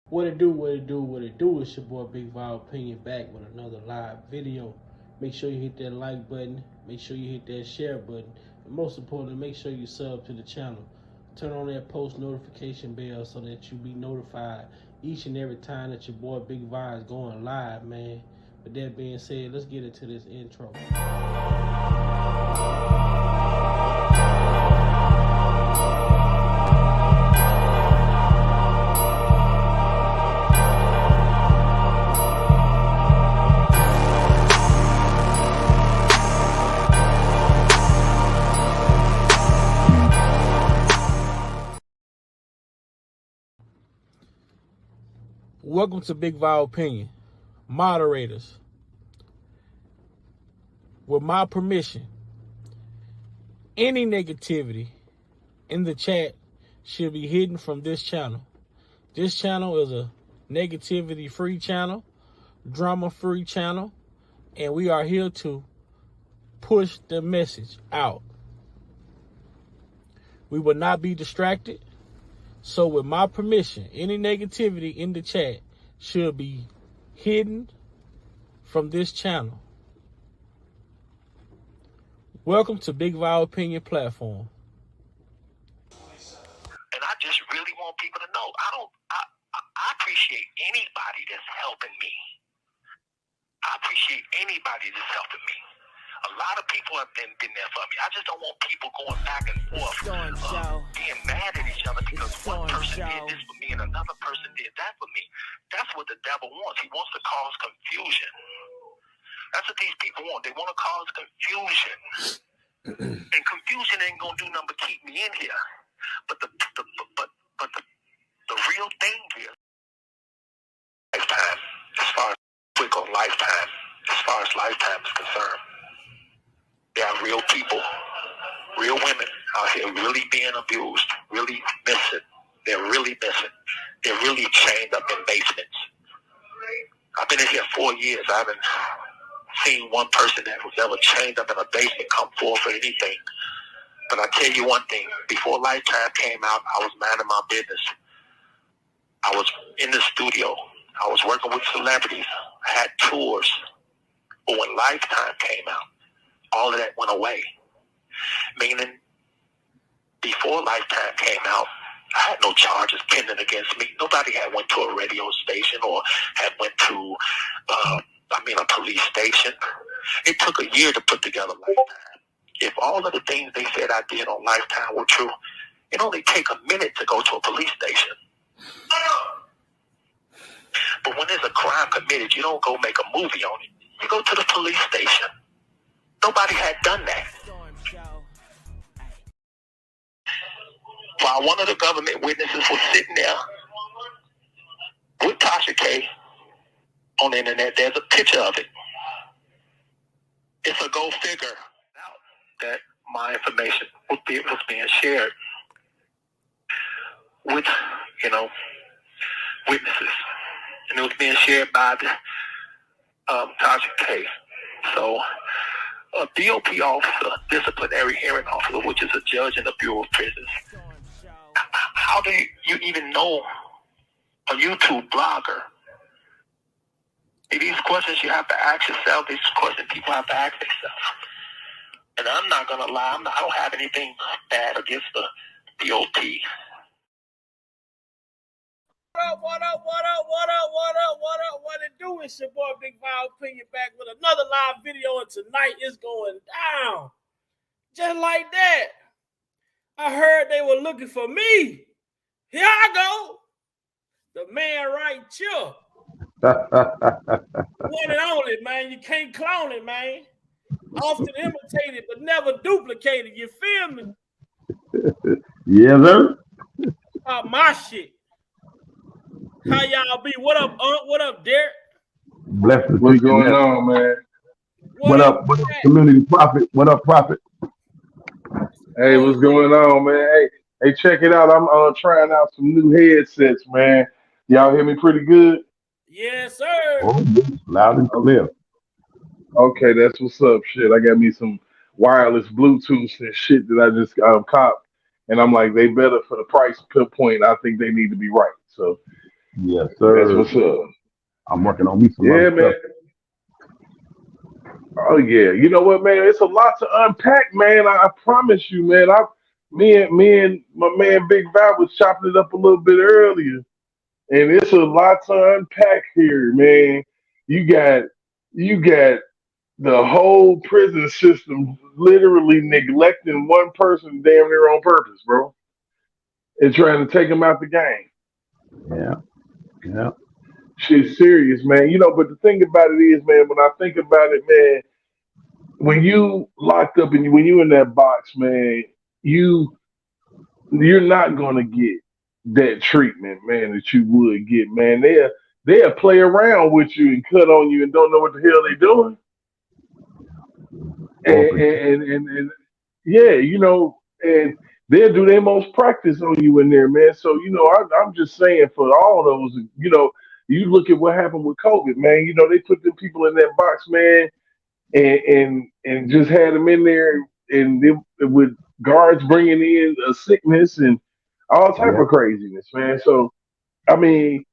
What it do, what it do, what it do. It's your boy Big Val Opinion back with another live video. Make sure you hit that like button. Make sure you hit that share button. And most importantly, make sure you sub to the channel. Turn on that post notification bell so that you be notified each and every time that your boy Big Val is going live, man. With that being said, let's get into this intro. Welcome to Big Val Opinion. Moderators, with my permission, any negativity in the chat should be hidden from this channel. This channel is a negativity-free channel, drama-free channel, and we are here to push the message out. We will not be distracted. So with my permission, any negativity in the chat should be hidden from this channel. Welcome to Big Val Opinion Platform. And I just really want people to know, I appreciate anybody that's helping me. I appreciate anybody that's helping me. A lot of people have been there for me. I just don't want people going back and forth, being mad at each other because one person did this for me and another person did that for me. That's what the devil wants. He wants to cause confusion. That's what these people want. They want to cause confusion. And confusion ain't going to do nothing but keep me in here. But the real thing here, lifetime, as far as quick on lifetime, as far as lifetime is concerned, there are real people, real women out here really being abused, really missing. They're really missing. They're really chained up in basements. I've been in here 4 years. I haven't seen one person that was ever chained up in a basement come forward for anything. But I tell you one thing, before Lifetime came out, I was minding my business. I was in the studio. I was working with celebrities. I had tours. But when Lifetime came out, all of that went away. Meaning, before Lifetime came out, I had no charges pending against me. Nobody had went to a radio station or had went to, a police station. It took a year to put together Lifetime. If all of the things they said I did on Lifetime were true, it only take a minute to go to a police station. But when there's a crime committed, you don't go make a movie on it. You go to the police station. Nobody had done that. While one of the government witnesses was sitting there with Tasha K on the internet, there's a picture of it. It's a go figure that my information was being shared with, witnesses. And it was being shared by the Tasha K. So a DOP officer, disciplinary hearing officer, which is a judge in the Bureau of Prisons, how do you even know a YouTube blogger? These questions you have to ask yourself. These questions people have to ask themselves. And I'm not going to lie. I don't have anything bad against the DOP. What it do? It's your boy Big Val Opinion back with another live video, and tonight is going down. Just like that. I heard they were looking for me. Here I go. The man right here. One and only, man. You can't clone it, man. Often imitated, but never duplicated. You feel me? Yeah, sir. My shit. How y'all be? What up, What up, Derek? Blessings. What's going on, man? What up, community prophet? What up, prophet? Hey, what's going on, man? Hey, check it out. I'm trying out some new headsets, man. Y'all hear me pretty good? Yes, sir. Oh, loud and clear. Okay, that's what's up. Shit, I got me some wireless Bluetooth and shit that I just copped, and I'm like, they better for the price per point. I think they need to be right. So Yes, That's sir. what's up. I'm working on me some other Yeah, man. stuff. Oh yeah. You know what, man? It's a lot to unpack, man. I promise you, man. Me and my man Big Val was chopping it up a little bit earlier, and it's a lot to unpack here, man. You got you got the whole prison system literally neglecting one person damn near on purpose, bro, and trying to take him out the game. Yeah, yeah, Shit's serious, man. But the thing about it is, man, when I think about it, man, when you locked up and when you in that box, man, you you're not gonna get that treatment, man, that you would get, man. They'll play around with you and cut on you and don't know what the hell they doing. for And yeah, and they'll do their most practice on you in there, man. So I'm just saying for all those, you look at what happened with COVID, man. They put them people in that box, man, and just had them in there, and with guards bringing in a sickness and all type yeah, of craziness, man. So I mean,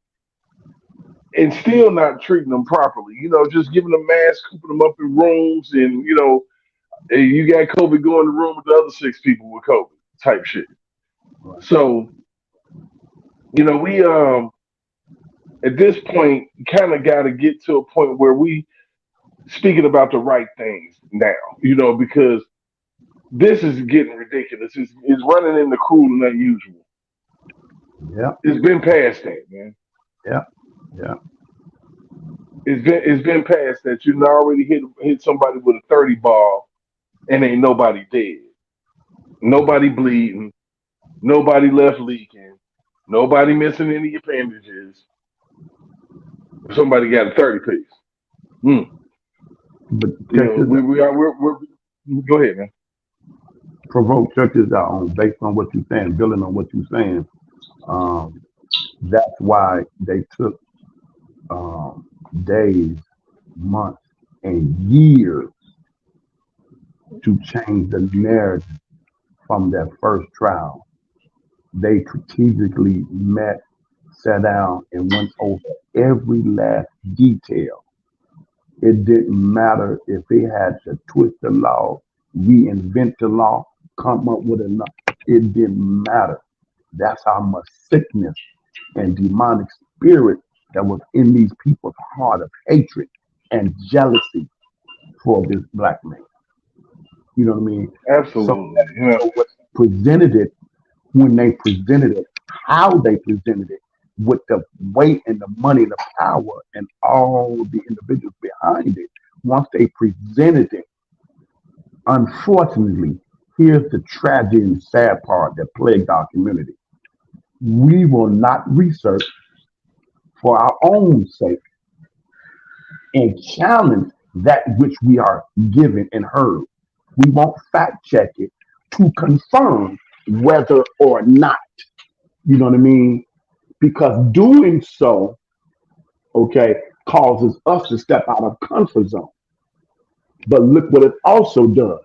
and still not treating them properly. Just giving them masks, cooping them up in rooms, and hey, you got COVID, go in the room with the other six people with COVID type shit. right. So we at this point kind of got to get to a point where we speaking about the right things now. Because this is getting ridiculous. It's running into cruel and unusual. Yeah, It's been past that, man. yeah, yeah, It's been past that. You already hit somebody with a 30 ball and ain't nobody dead, nobody bleeding, nobody left leaking, nobody missing any appendages. Somebody got a 30 piece. Hmm. but check this out. We are we're go ahead, man. Provoke, check this out. Based on what you're saying, building on what you're saying, um, that's why they took um, days, months, and years to change the narrative from that first trial. They strategically met, sat down, and went over every last detail. It didn't matter if they had to twist the law, reinvent the law, come up with another. It didn't matter. That's how much sickness and demonic spirit that was in these people's heart of hatred and jealousy for this black man. You know what I mean? So, Absolutely. so what presented it when they presented it, how they presented it, with the weight and the money, the power, and all the individuals behind it. Once they presented it, unfortunately, here's the tragedy and sad part that plagued our community. We will not research for our own sake and challenge that which we are given and heard. We won't fact check it to confirm whether or not, you know what I mean? Because doing so, okay, causes us to step out of comfort zone. But look what it also does.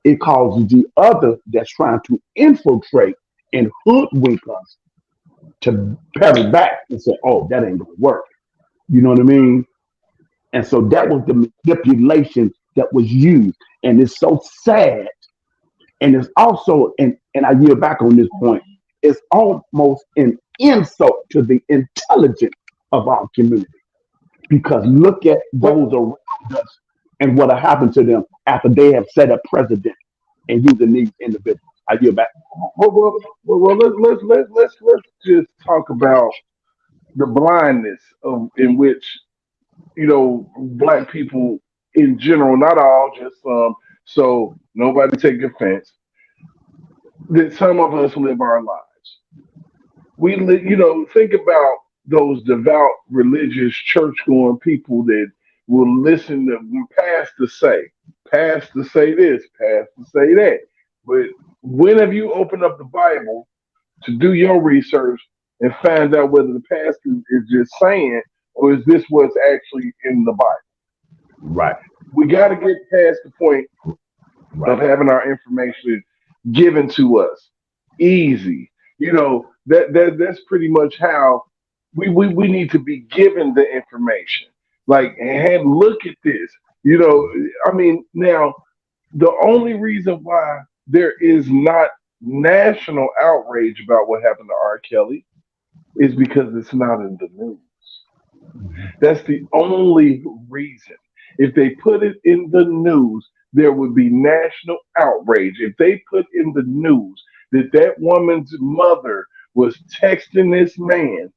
It causes the other that's trying to infiltrate and hoodwink us to parry back and say, oh, that ain't gonna work. You know what I mean? And so that Right. was the manipulation that was used. And it's so sad. And it's also, and I yield back on this point, it's almost an insult to the intelligence of our community. Because look at Well, those around us and what happened to them after they have set a precedent and using these individuals. I yield back. let's just talk about the blindness in which black people in general, not all, just some. So nobody take offense that some of us live our lives. Think about those devout, religious, church-going people that will listen to pastor say this, pastor say that. But when have you opened up the Bible to do your research and find out whether the pastor is just saying or is this what's actually in the Bible? Right, We got to get past the point of right, having our information given to us easy. That's pretty much how. we need to be given the information. Like, and look at this. You know, I mean, now the only reason why there is not national outrage about what happened to R. Kelly is because it's not in the news. That's the only reason. If they put it in the news, there would be national outrage. If they put in the news that that woman's mother was texting this man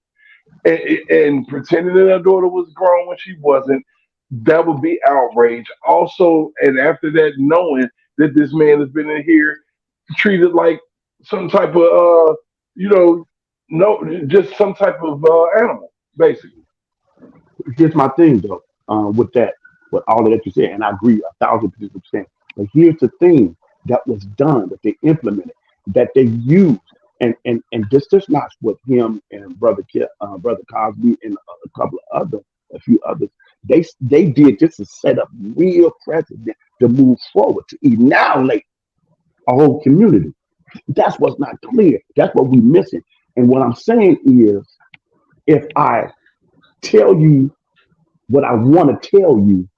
and pretending that her daughter was grown when she wasn't, that would be outrage. Also, and after that, knowing that this man has been in here treated like some type of, you know, no, just some type of animal, basically. Here's my thing though, with that, with all of that you said, and I agree 1,000%. But here's the thing that was done, that they implemented, that they used, and this is not with him and brother Cosby and a couple of a few others. They did just to set up real precedent to move forward to annihilate a whole community. That's what's not clear. That's what we're missing. And what I'm saying is, if I tell you what I want to tell you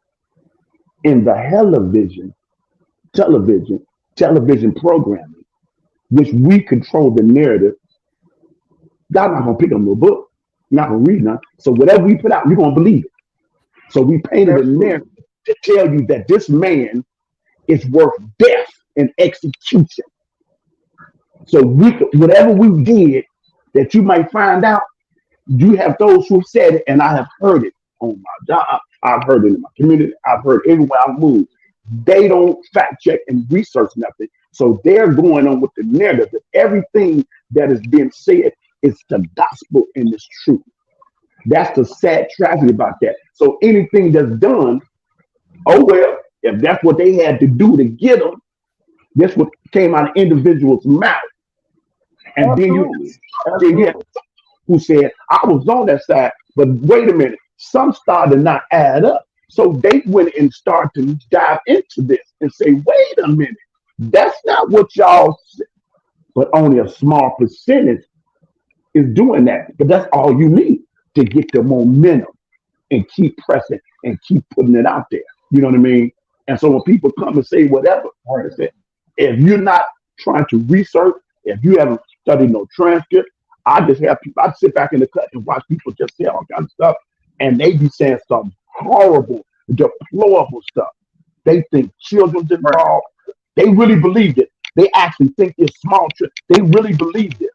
in the television, television programming, which we control the narrative, y'all not gonna pick up no book, not gonna read nothing. So whatever we put out, you're gonna believe it. So we painted a Absolutely. narrative to tell you that this man is worth death and execution. So whatever we did that you might find out, you have those who said it, and I have heard it on my job. I've heard it in my community. I've heard everywhere I move. They don't fact check and research nothing. So they're going on with the narrative that everything that is being said is the gospel and is true. That's the sad tragedy about that. So anything that's done, oh well, if that's what they had to do to get them, that's what came out of individuals' mouth. And Absolutely. then you had Absolutely. who said, I was on that side, but wait a minute, some started to not add up. So they went and started to dive into this and say, wait a minute, that's not what y'all said. But only a small percentage is doing that. But that's all you need to get the momentum and keep pressing and keep putting it out there. You know what I mean? And so when people come and say whatever, Right. they say, if you're not trying to research, if you haven't studied no transcript, I just have people, I sit back in the cut and watch people just say all kinds of stuff, and they be saying some horrible, deplorable stuff. They think children's Right. involved. They really believe it. They actually think it's small children. They really believe this.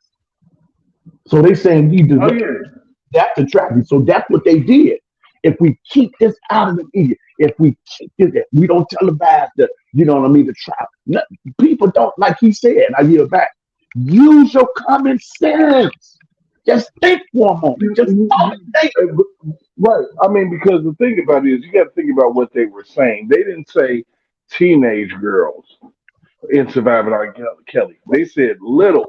So they saying he Oh deserves. yeah. That's the tragedy. So that's what they did. If we keep this out of the media, if we keep this, if we don't televise the, you know what I mean, the trial. No, people don't, like he said, I hear back, use your common sense. Just think for a moment. You, Just you, stop you, and think. right. I mean, because the thing about it is, you got to think about what they were saying. They didn't say teenage girls in Surviving R. Kelly. They said Right,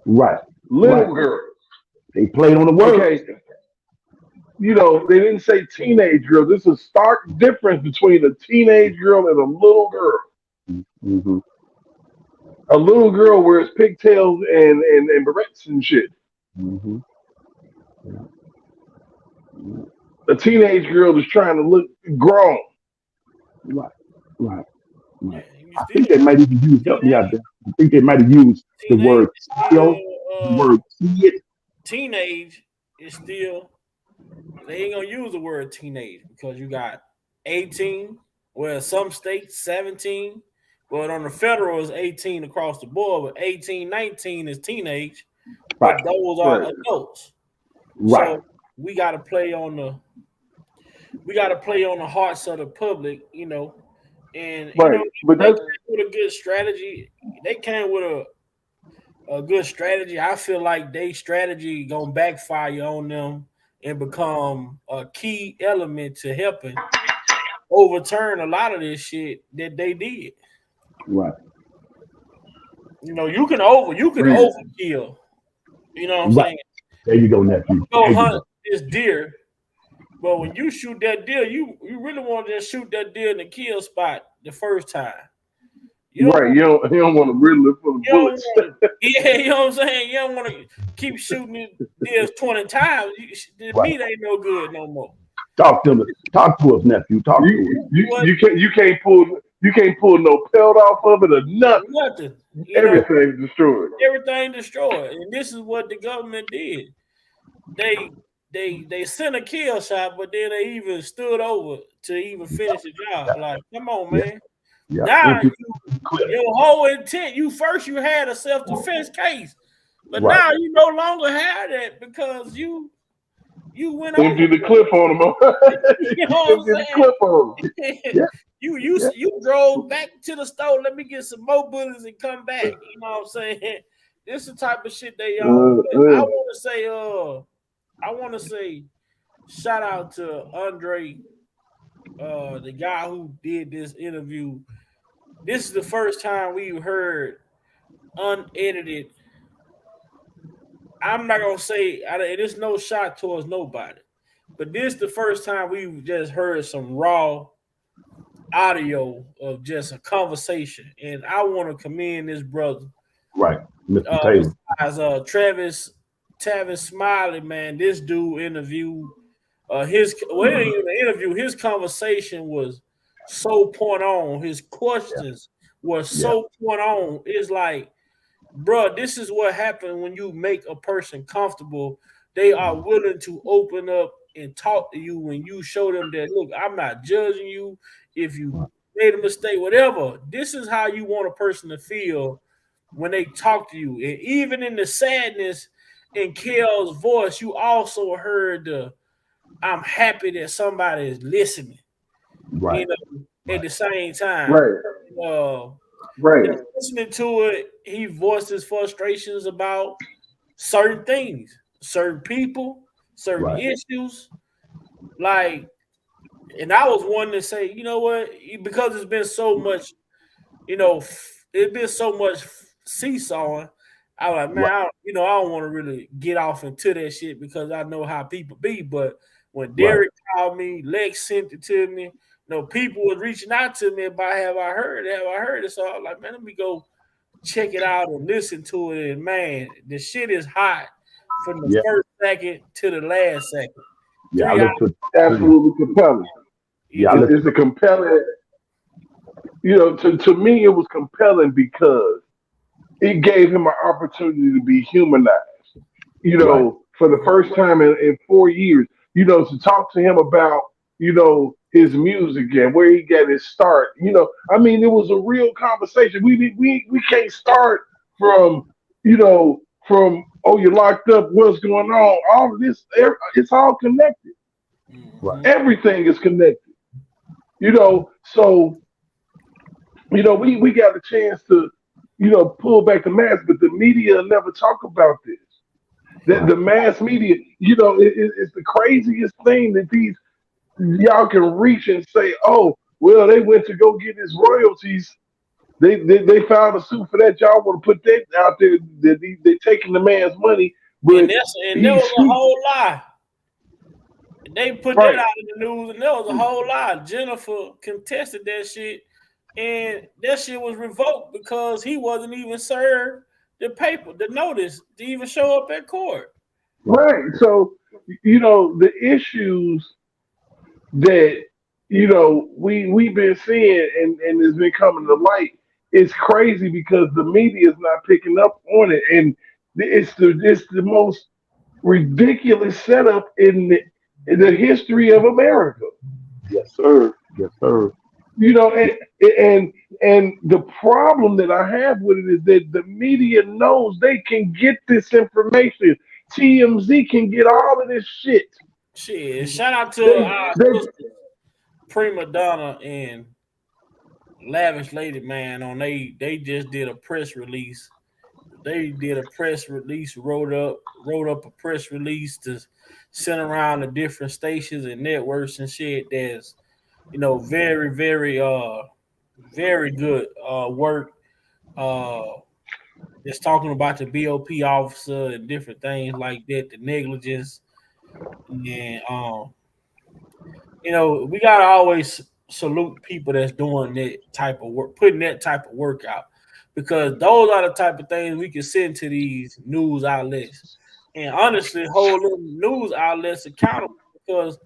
right. little girls. They played on the words. Okay. You know, they didn't say teenage girls. There's a stark difference between a teenage girl and a little girl. Mm-hmm. A little girl wears pigtails and barrettes and shit. Mm-hmm. A teenage girl is trying to look grown. Right, right, right. You I still think they got might even use, help me out teenage. there. I think they might have used the Teenage word is kill, still the word kid. teenage is still they ain't gonna use the word teenage because you got 18, well some states 17, but on the federal is 18 across the board, but 18, 19 is teenage, Right, but those are Right. adults. right. So we gotta play on the we gotta play on the hearts of the public, and Right. But they that's came with a good strategy. They came with a good strategy. I feel like they strategy gonna backfire on them and become a key element to helping overturn a lot of this shit that they did. Right. You can overkill. You know what I'm Right. saying? There you go, You nephew. go There you hunt go. this deer, but when you shoot that deer, you really want to just shoot that deer in the kill spot the first time. You don't Right. You don't want to riddle it full of you don't bullets. want to, yeah, you know what I'm saying? You don't want to keep shooting this 20 times. To Right. me, they no good no more. Talk to us, nephew. Talk to us. You can't pull no pelt off of it or nothing. Nothing. You know, Everything's destroyed. everything destroyed. And this is what the government did. They they sent a kill shot, but then they even stood over to even finish the job. Like, come on, Yeah, man. yeah. Now Empty clip. your whole intent, first you had a self-defense case, but Right. now you no longer have that because you went Empty the overboard. clip on them. You know what Empty the clip on them. I'm saying? Yeah, yeah. You drove back to the store. Let me get some more bullets and come back. You know what I'm saying? This is the type of shit they on. But Uh. I want to say, shout out to Andre, the guy who did this interview. This is the first time we heard unedited. I'm not gonna say it is no shot towards nobody, but this is the first time we've just heard some raw audio of just a conversation, and I want to commend this brother. Right. Mr. Taylor. Besides Travis Smiley, man, this dude interviewed his well, it ain't even an interview. His conversation was so point on. His questions were Yeah. so point on. It's like, bro, this is what happened when you make a person comfortable. They are willing to open up and talk to you when you show them that, look, I'm not judging you. If you made a mistake, whatever, this is how you want a person to feel when they talk to you. And even in the sadness in Kel's voice, you also heard the I'm happy that somebody is listening, Right. at the same time. Right. Uh, Right. just listening to it, he voiced his frustrations about certain things, certain people, certain Right. issues. Like, and I was one to say, you know what? Because it's been so much, it's been so much seesawing. I was like, man, Right. I don't want to really get off into that shit because I know how people be. But when Right. Derek called me, Lex sent it to me. People was reaching out to me about have I heard it? Have I heard it? So I was like, man, let me go check it out and listen to it. And man, the shit is hot from the Yeah. first second to the last second. Yeah. I 3 hours. listened Absolutely compelling. Yeah. I listened It's a compelling. To me, it was compelling because it gave him an opportunity to be humanized. Right. For the first time in 4 years, to talk to him about, his music and where he got his start. I mean, it was a real conversation. We can't start from, from, oh, you're locked up, what's going on? All of this, it's all connected. Right. Everything is connected. So, we got a chance to, pull back the mask, but the media never talk about this. The Right. mass media, it's the craziest thing that these y'all can reach and say, oh, well, they went to go get his royalties. They filed a suit for that. Y'all want to put that out there that they taking the man's money, but And there he's was a speaking. whole lie. They put that Right. out in the news, and there was a whole lie. Jennifer contested that shit, and that shit was revoked because he wasn't even served the notice to even show up at court. Right. So, the issues that we've been seeing and has been coming to light is crazy because the media is not picking up on it, and it's the most ridiculous setup in the history of America. Yes, sir. Yes, sir. And the problem that I have with it is that the media knows they can get this information. TMZ can get all of this shit. Shit, shout out to They our they sister, Prima Donna and Lavish Lady, man. They just did a press release. They did a press release, wrote up a press release to send around the different stations and networks and shit. That's very, very very good work. Uh, it's talking about the BOP officer and different things like that, the negligence, and we gotta always salute people that's doing that type of work, putting that type of work out, because those are the type of things we can send to these news outlets, and honestly, hold them news outlets accountable. Because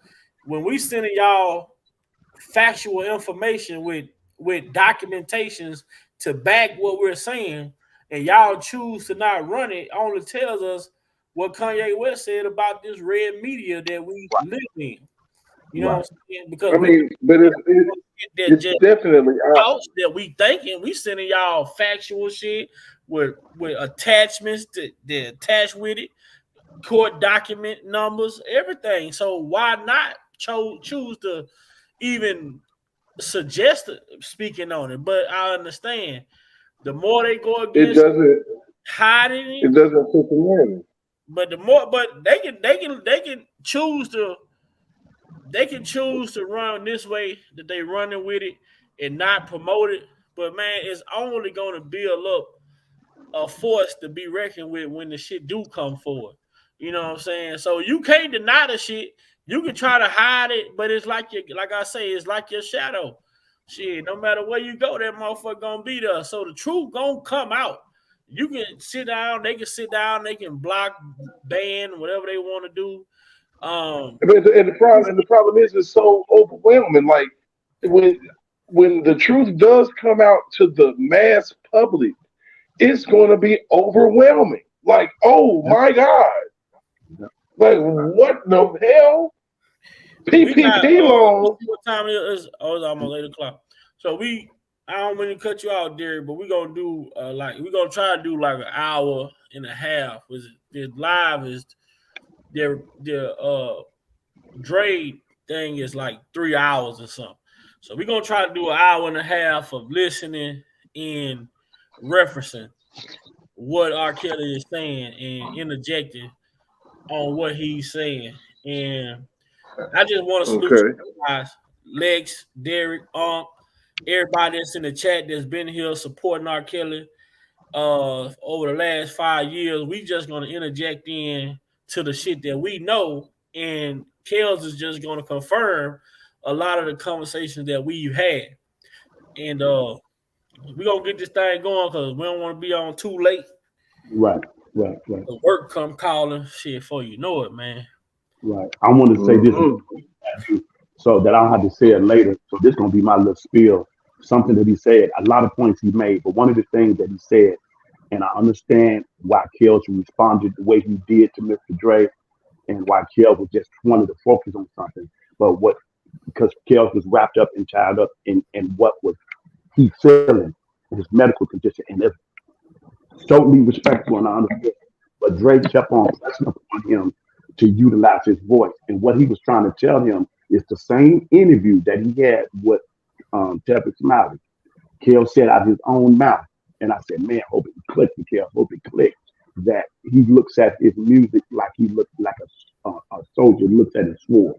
when we sending y'all factual information with documentations to back what we're saying, and y'all choose to not run it, only tells us what Kanye West said about this red media that we live in. You know what I'm Right. saying? Because I we mean, but that it's just definitely thoughts that we thinking, we sending y'all factual shit with attachments that attached with it, court document numbers, everything. So why not choose to even suggest speaking on it? But I understand the more they go it against doesn't hiding it it, doesn't fit the narrative. but the more, but they can choose to run this way that they running with it and not promote it. But man, it's only going to build up a force to be reckoned with when the shit do come forward. You know what I'm saying? So you can't deny the shit. You can try to hide it, but it's like like I say, it's like your shadow. Shit, no matter where you go, that motherfucker gonna be there. So the truth gonna come out. You can sit down, they can sit down, they can block, ban, whatever they want to do. Um, And the problem is it's so overwhelming. Like when when the truth does come out to the mass public, it's going to be overwhelming. Like, oh Yep. my God, Yep. like what the hell? we got PPP let's loans. see what time it is. Oh, it's almost 8 o'clock. So I don't mean to cut you out, Derek, but we gonna do like we gonna try to do like an hour and a half. Was it live is their Dre thing is like 3 hours or something. So we're gonna try to do an hour and a half of listening and referencing what R. Kelly is saying and interjecting on what he's saying. And I just want to salute Okay. you guys, Lex, Derek, everybody that's in the chat that's been here supporting R. Kelly over the last 5 years. We just gonna interject in to the shit that we know, and Kels is just gonna confirm a lot of the conversations that we've had. And we gonna get this thing going because we don't want to be on too late. Right. Right. Right. The work come calling shit for you know it, man. Right. I want to say this Hmm. so that I don't have to say it later. So this gonna be my little spiel. Something that he said. A lot of points he made, but one of the things that he said, and I understand why Kelsey responded the way he did to Mr. Dre, and why Kel was just wanted to focus on something. But what because Kel was wrapped up and tied up in what was he feeling, his medical condition, and it's totally respectful and I understand. But Drake kept on pressing upon him to utilize his voice. And what he was trying to tell him is the same interview that he had with Tevin Smiley. Kel said out of his own mouth. And I said, man, hope it clicked, Kel, hope it clicked. That he looks at his music like he looks like a soldier looks at his sword.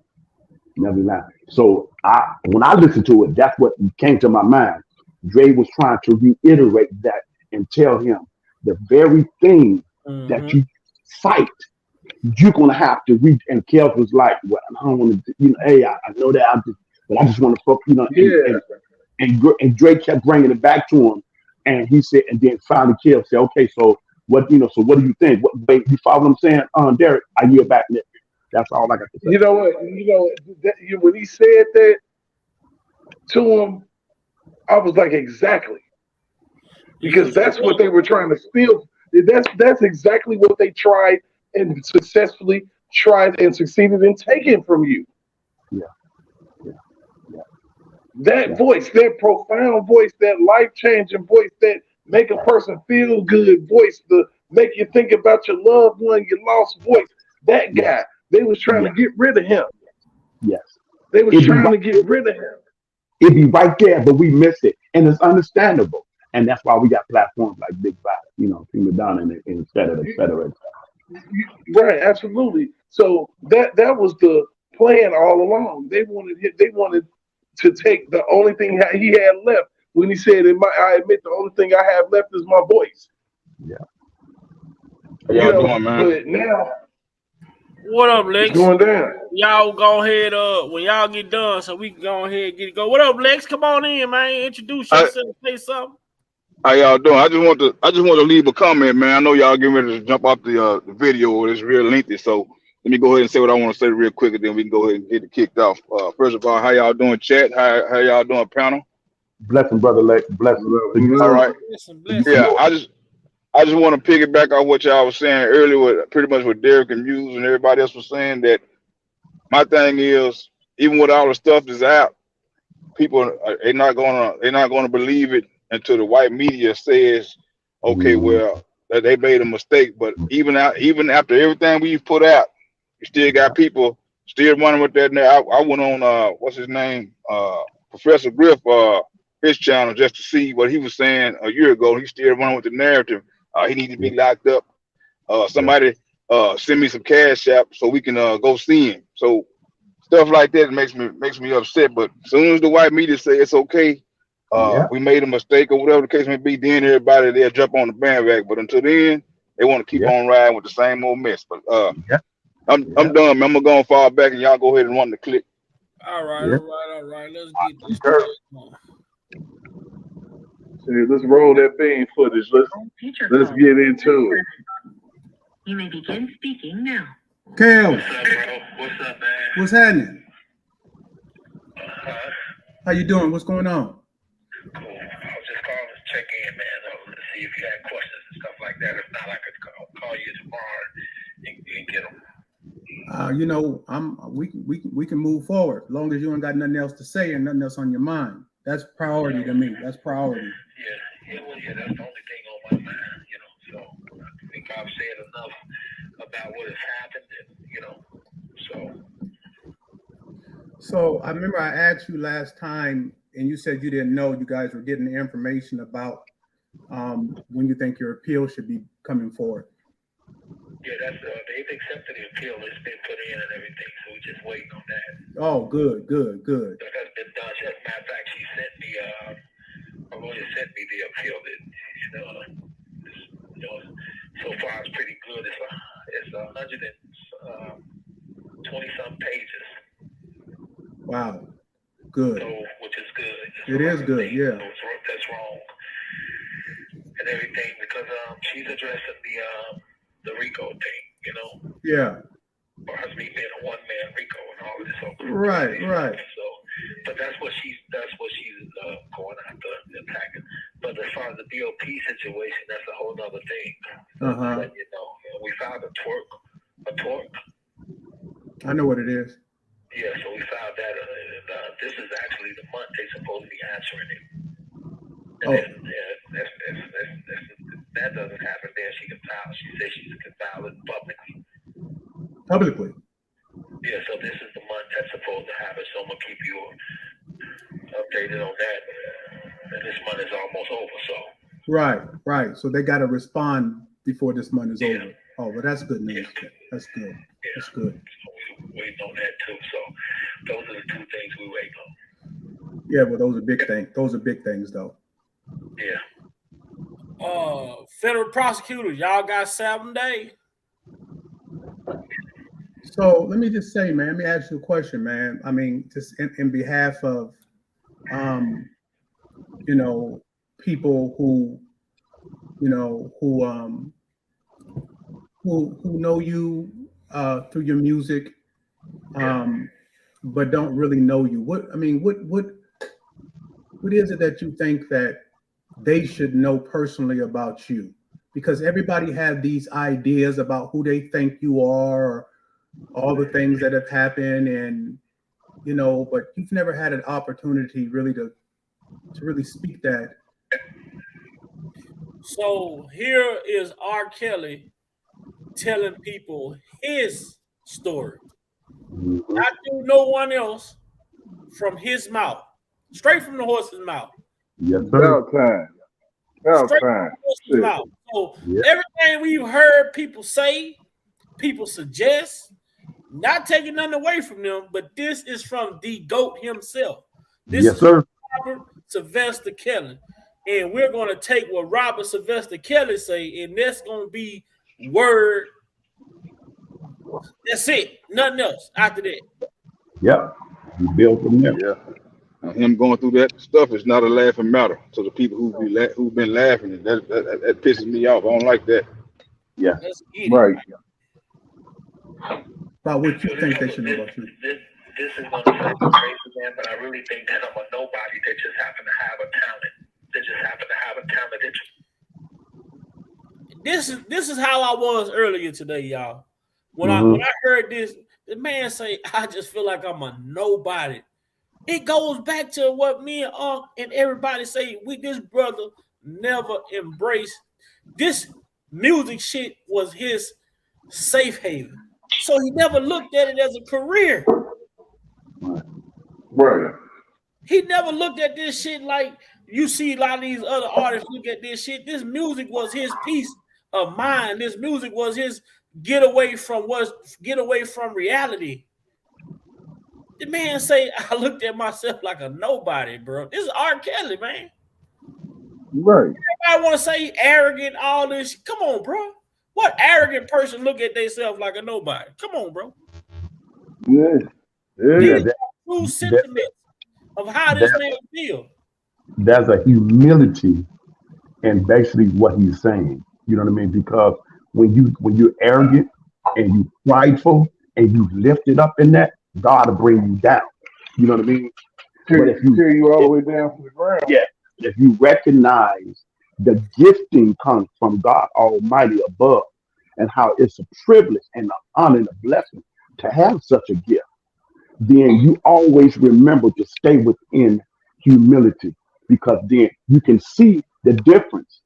Never mind. So when I listened to it, that's what came to my mind. Dre was trying to reiterate that and tell him the very thing that Mm-hmm. you fight, you're gonna have to reach. And Kel was like, "Well, I don't want to, hey, I know that, but I just want to focus, Yeah. and Drake kept bringing it back to him, and he said, and then finally Kel said, okay, so what, so what do you think? What, wait, you follow what I'm saying, Derek? I yield back. Nick. That's all I got to say. You know what? When he said that to him, I was like, exactly, because that's what they were trying to steal. That's exactly what they tried and successfully tried and succeeded in taking from you. Yeah, yeah, yeah, That yeah, voice, that profound voice, that life changing voice, that make a person feel good voice, the make you think about your loved one, your lost voice. That yes, guy, they was trying to yes, get rid of him. yes. They was It'd be trying right, to get rid of him. it'd be right there, but we miss it, and it's understandable, and that's why we got platforms like Big Five, Prima Donna, and et cetera, et cetera, et Right, absolutely. So that was the plan all along. They wanted to take the only thing he had left when he said, I admit the only thing I have left is my voice." cetera. Yeah, How You y'all know, doing, man? but now What up, What's Lex? going down? Y'all go ahead when y'all get done so we can go ahead and get it go. What up, Lex? Come on in, man. Introduce I, yourself, say something. how y'all doing? I just want to leave a comment, man. I know y'all getting ready to jump off the video. It's real lengthy, so let me go ahead and say what I want to say real quick, and then we can go ahead and get it kicked off. First of all, how y'all doing, chat? How y'all doing, panel? Blessing, brother Lex. What Blessing up? to What All you. up? right. Listen, To you bless. some Yeah, more. I just want to piggyback on what y'all was saying earlier, with pretty much what Derek and Muse and everybody else was saying. That my thing is, even with all the stuff that's out, people they're not gonna believe it until the white media says, okay, Mhm. well, that they made a mistake. But even after everything we've put out, you still got people still running with that. Now I went on what's his name, Professor Griff, his channel, just to see what he was saying a year ago. He's still running with the narrative. He needs to Yeah, be locked up. yeah, Somebody send me some cash app so we can go see him. So stuff like that makes me upset. But as soon as the white media say it's okay, yeah, we made a mistake or whatever the case may be, then everybody they'll jump on the bandwagon. But until then, they want to keep yeah, on riding with the same old mess. But yeah, I'm yeah, done, man. I'm gonna go and fall back, and y'all go ahead and run the clip. All right, yeah. all right, all right. Let's get this Sure. thing on. See, let's roll that bean footage. Let's get into it. You may begin speaking now. Kel, What's up, bro? What's up, man? what's happening? Huh? How you doing? What's going on? Cool. I was just calling to check in, man, to see if you had questions and stuff like that. If not, I could call you tomorrow and get them. We can move forward as long as you ain't got nothing else to say and nothing else on your mind. That's priority to me. That's priority. Yeah, well, yeah, that's the only thing on my mind, so I think I've said enough about what has happened, and, So I remember I asked you last time, and you said you didn't know you guys were getting the information about when you think your appeal should be coming forward. yeah, they've accepted the appeal. It's been put in and everything, so we're just waiting on that. Oh, good. That has been done. As a matter of fact, she sent me, her lawyer sent me the appeal that, so far it's pretty good. It's 120 some pages. Wow, good. So, which is good. It is good, yeah. So that's wrong and everything because she's addressing the RICO thing, Yeah. or us being a one-man RICO and all of this. Right. So, but that's what she's going after attacking. But as far as the BOP situation, that's a whole other thing. Uh-huh. We found a tort. I know what it is. Yeah, so we found that, and this is actually the month they're supposed to be answering it. And then, that doesn't happen, then she can file. She says she can file it Publicly. Yeah, so this is the month that's supposed to happen. So I'm gonna keep you updated on that. And this month is almost over. So. Right. So they got to respond before this month is over. Oh, well, that's good news. That's good. Yeah. That's good. So we're waiting on that too. So those are the two things we're waiting on. Yeah, well, those are big things. Those are big things, though. Yeah. Federal prosecutors, y'all got 7 days. So let me just say, man, let me ask you a question, man. I mean, just in behalf of, people who know you through your music, but don't really know you. What is it that you think that they should know personally about you? Because everybody have these ideas about who they think you are, or all the things that have happened, and but you've never had an opportunity really to really speak that. So here is R.Kelly telling people his story, not through no one else, from his mouth, straight from the horse's mouth. Yes, sir. About time. Straight from the horse's mouth. So everything we've heard people say, people suggest, not taking nothing away from them, but this is from the GOAT himself. This Yes, is sir. Robert Sylvester Kelly. And we're going to take what Robert Sylvester Kelly say, and that's going to be word That's it. Nothing else after that. Yeah. You build from there. Yeah. And him going through that stuff is not a laughing matter to the people who've been laughing. And that pisses me off. I don't like that. Yeah. Let's get it. Right. About what you So think they should know about you. This is going to sound crazy, man, but I really think that I'm a nobody that just happen to have a talent. That just happen to have a talent. This is how I was earlier today, y'all. When I heard this, the man say, I just feel like I'm a nobody. It goes back to what me and Unc and everybody say. This brother never embraced this music shit was his safe haven. So he never looked at it as a career. Right. He never looked at this shit like you see a lot of these other artists look at this shit. This music was his piece of mind. This music was his get away from reality. The man say, I looked at myself like a nobody, bro. This is R.Kelly, man. Right. Everybody want to say arrogant, all this. Come on, bro. What arrogant person look at themselves like a nobody? Come on, bro. Yeah. These are true sentiments of how this man feels. There's a humility in basically what he's saying. You know what I mean? Because when you're arrogant and you prideful and you lift it up in that, God will bring you down. You know what I mean? Tear you all the way down to the ground. Yeah. If you recognize the gifting comes from God Almighty above, and how it's a privilege and an honor and a blessing to have such a gift, then you always remember to stay within humility, because then you can see the difference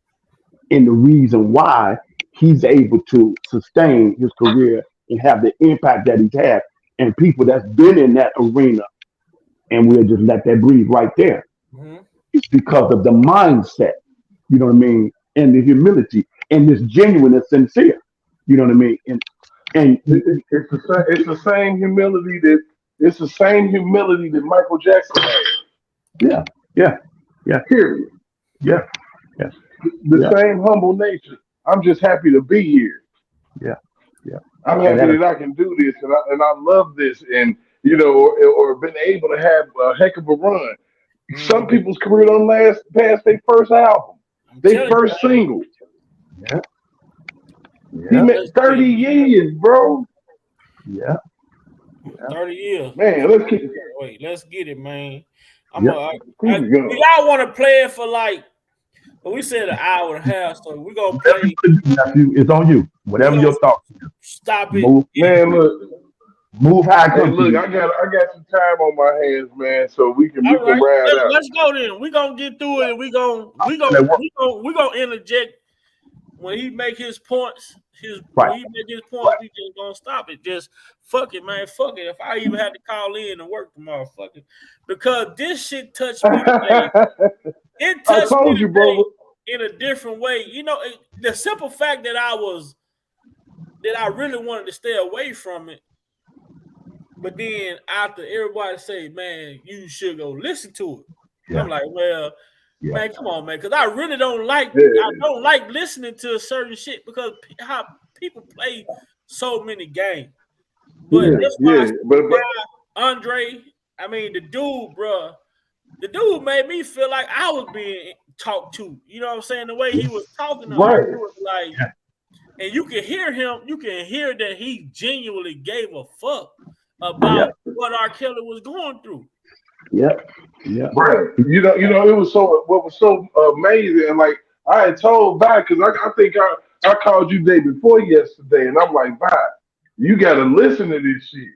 in the reason why he's able to sustain his career and have the impact that he's had, and people that's been in that arena, and we'll just let that breathe right there. It's because of the mindset, you know what I mean, and the humility and this genuine and sincere, you know what I mean, and it's the same humility that Michael Jackson had. Yeah. Period. Yeah. The same humble nature. I'm just happy to be here. Yeah. I'm happy that I can do this, and I love this, and or been able to have a heck of a run. Some people's career don't last past their first album, their first single. Yeah. He made 30 years, bro. Yeah. 30 years. Man, let's get it. Wait, let's get it, man. We y'all want to play it for but we said an hour and a half, so we're going to play. It's on you. Whatever your thoughts. Stop it. Move high. Hey, look, I got some time on my hands, man, so we can ride out. Let's go then. We're gonna get through it, and we're gonna interject when he make his points. When he make his points, we just gonna stop it. Just fuck it, man. Fuck it. If I even had to call in and work tomorrow, fuck it. Because this shit touched me today. It touched me today, bro, in a different way. You know, the simple fact that I really wanted to stay away from it. But then after everybody say, man, you should go listen to it. I'm like, well, man, come on, man. Because I really don't like listening to a certain shit because how people play so many games. But that's why Andre, I mean, the dude made me feel like I was being talked to. You know what I'm saying? The way he was talking to me, it was like, and you can hear him, you can hear that he genuinely gave a fuck about what R.Kelly was going through. Right. You know, it was what was so amazing, and like I had told back because I think I called you day before yesterday, and I'm like, bye, you gotta listen to this shit.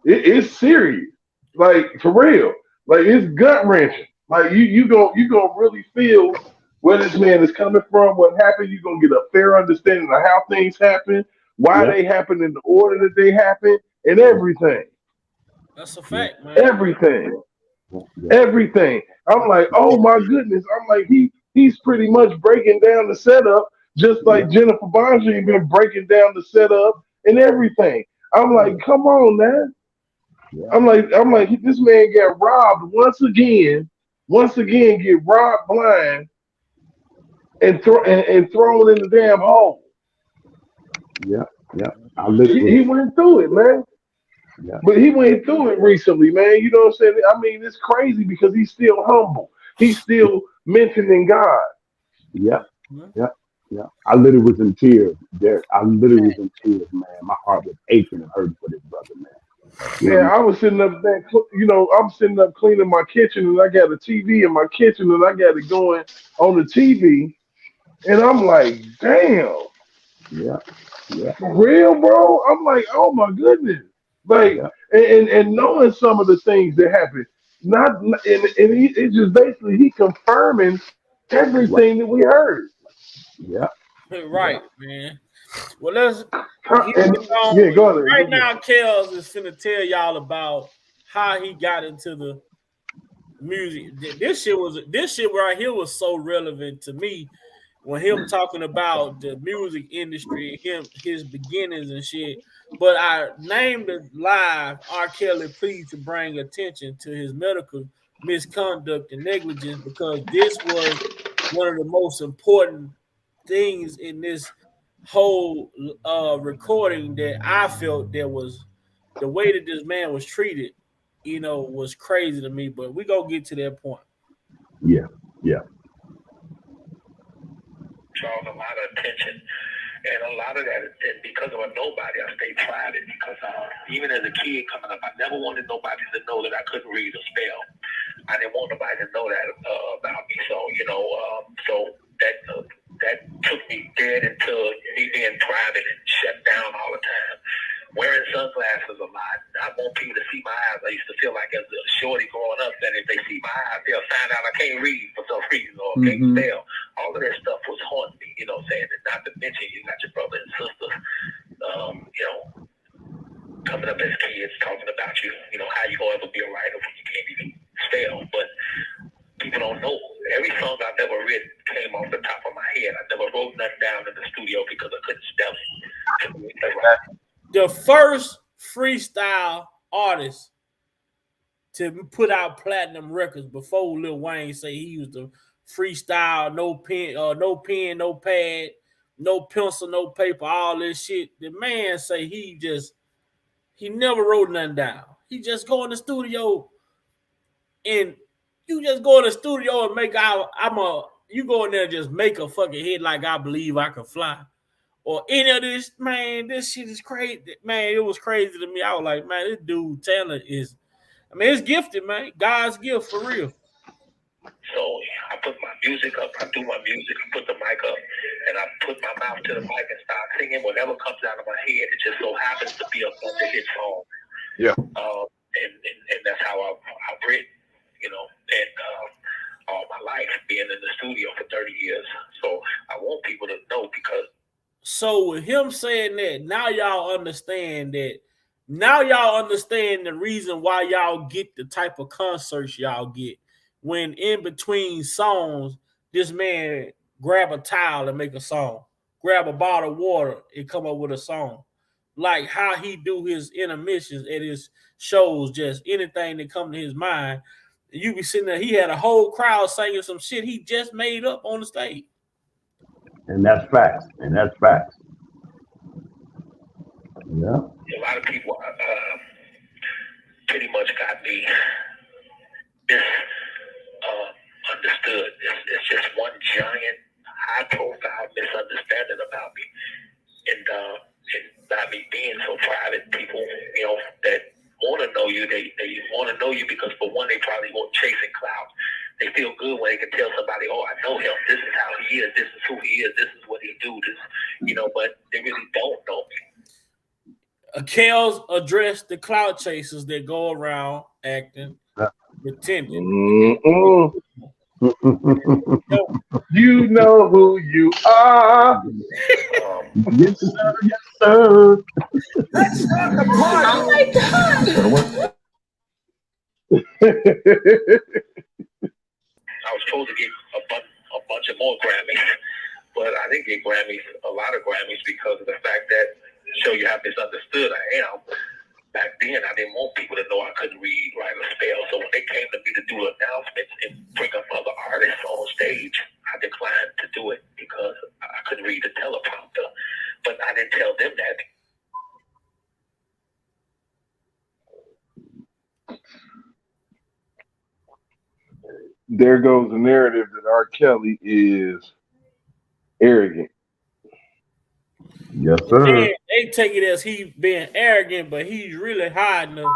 It's serious, like for real, like it's gut wrenching. Like you gonna really feel where this man is coming from, what happened. You're gonna get a fair understanding of how things happen, why they happen in the order that they happen, and everything. That's a fact, man. Everything. I'm like, oh my goodness. I'm like, he's pretty much breaking down the setup, just like Jennifer Bonji been breaking down the setup and everything. I'm like, come on, man. I'm like, this man got robbed once again, get robbed blind and thrown in the damn hole. Yeah. I literally He went through it, man. yeah. But he went through it recently, man. You know what I'm saying? I mean, it's crazy because he's still humble. He's still mentioning God. Yeah. Mhm. Yeah. Yeah. I literally was in tears, Derek. I literally was in tears, man. My heart was aching and hurting for this brother, man. You know Yeah, what I'm I was sitting up there, I'm sitting up cleaning my kitchen and I got a TV in my kitchen and I got it going on the TV. And I'm like, damn, saying? Yeah. Yeah. for real, bro? I'm like, oh my goodness. Like, Yeah. and knowing some of the things that happened, it's just basically he confirming Right. everything that we heard. Yeah. Yeah. Right, man. Well, let's he And was on yeah, go ahead, right go ahead. now. Kels is finna tell y'all about how he got into the music. This shit right here was so relevant to me when him talking about the music industry, his beginnings and shit. But I named it live R.kelly plea to bring attention to his medical misconduct and negligence because this was one of the most important things in this whole recording that I felt there was the way that this man was treated, was crazy to me. But we gonna get to that point. Yeah. Yeah. Draws a lot of attention. And a lot of that is because of a nobody. I stay private because even as a kid coming up, I never wanted nobody to know that I couldn't read or spell. I didn't want nobody to know that about me. So, so that took me dead into me being private and shut down all the time. Wearing sunglasses a lot. I want people to see my eyes. I used to feel like as a shorty growing up that if they see my eyes, they'll find out I can't read for some reason or can't spell. All of that stuff was haunting me, saying that not to mention you got your brother and sisters, coming up as kids talking about you, how you gonna ever be a writer when you can't even spell. But people don't know. Every song I've ever written came off the top of my head. I never wrote nothing down in the studio because I couldn't spell it. The first freestyle artist to put out platinum records before Lil Wayne say he used to freestyle, no pen, no pad, no pencil, no paper, all this shit. The man say he never wrote nothing down. He just go in the studio and you just go in the studio and you go in there and just make a fucking hit like I Believe I Can Fly. Or any of this, man, this shit is crazy. Man, it was crazy to me. I was like, man, this dude talent is, it's gifted, man. God's gift for real. So I put my music up, I do my music, I put the mic up, and I put my mouth to the mic and start singing whatever comes out of my head. It just so happens to be a bunch of hit songs. Yeah. And that's how I've written, and all my life being in the studio for 30 years. So I want people to know because. So with him saying that, now y'all understand that. Now y'all understand the reason why y'all get the type of concerts y'all get. When in between songs, this man grab a towel and make a song, grab a bottle of water and come up with a song. Like how he do his intermissions at his shows, just anything that come to his mind. You be sitting there, he had a whole crowd singing some shit he just made up on the stage. And that's facts. And that's facts. Yeah. A lot of people pretty much got me misunderstood. It's just one giant, high-profile misunderstanding about me, and by me being so private, people, that want to know you, they want to know you because for one, they probably won't chasing clout. They feel good when they can tell somebody, "Oh, I know him. This is how he is. This is who he is. This is what he do." This, but they really don't know me. Kels addressed the cloud chasers that go around acting, pretending. You know who you are. Yes, sir. Yes, sir. Let's start the party. Oh my God. I was supposed to get a bunch of more Grammys, but I didn't get a lot of Grammys because of the fact that show you how misunderstood I am. Back then, I didn't want people to know I couldn't read, write, or spell. So when they came to me to do announcements and bring up other artists on stage, I declined to do it because I couldn't read the teleprompter. But I didn't tell them that. there goes the narrative that R. Kelly is arrogant. Yes, But then sir. they take it as he being arrogant, but he's really hiding the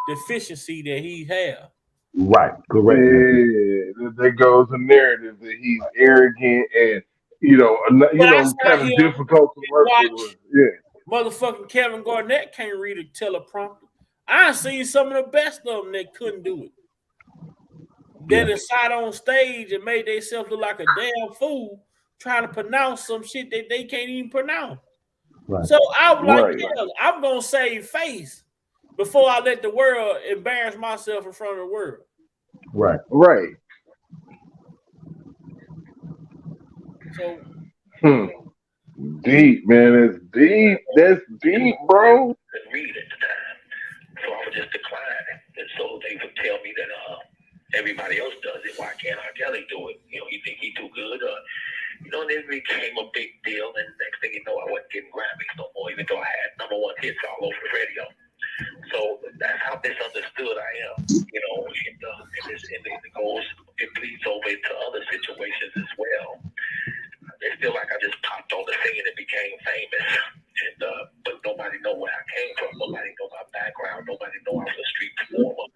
deficiency that he have. Right. Correct, nephew. Yeah, there goes the narrative that he's arrogant and But I kind sat of here and difficult to work with. watch Yeah, motherfucking Kevin Garnett can't read a teleprompter. I seen some of the best of them that couldn't do it. They Yeah. just sat on stage and made themselves look like a damn fool trying to pronounce some shit that they can't even pronounce. Right. So I was like, right, yeah, I'm gonna save face before I let the world embarrass myself in front of the world. Right. right. So Hmm. Deep, man. That's deep. That's deep, bro. Couldn't read at the time, so I would just decline it. And so they would tell me that everybody else does it. Why can't R. Kelly do it? You think he too good? And it became a big deal. And next thing you know, I wasn't getting Grammys no more, even though I had #1 hits all over the radio. So that's how misunderstood I am. It bleeds over into other situations as well. It's still like I just popped on the scene and became famous, but nobody know where I came from. Nobody know my background. Nobody know I was a street performer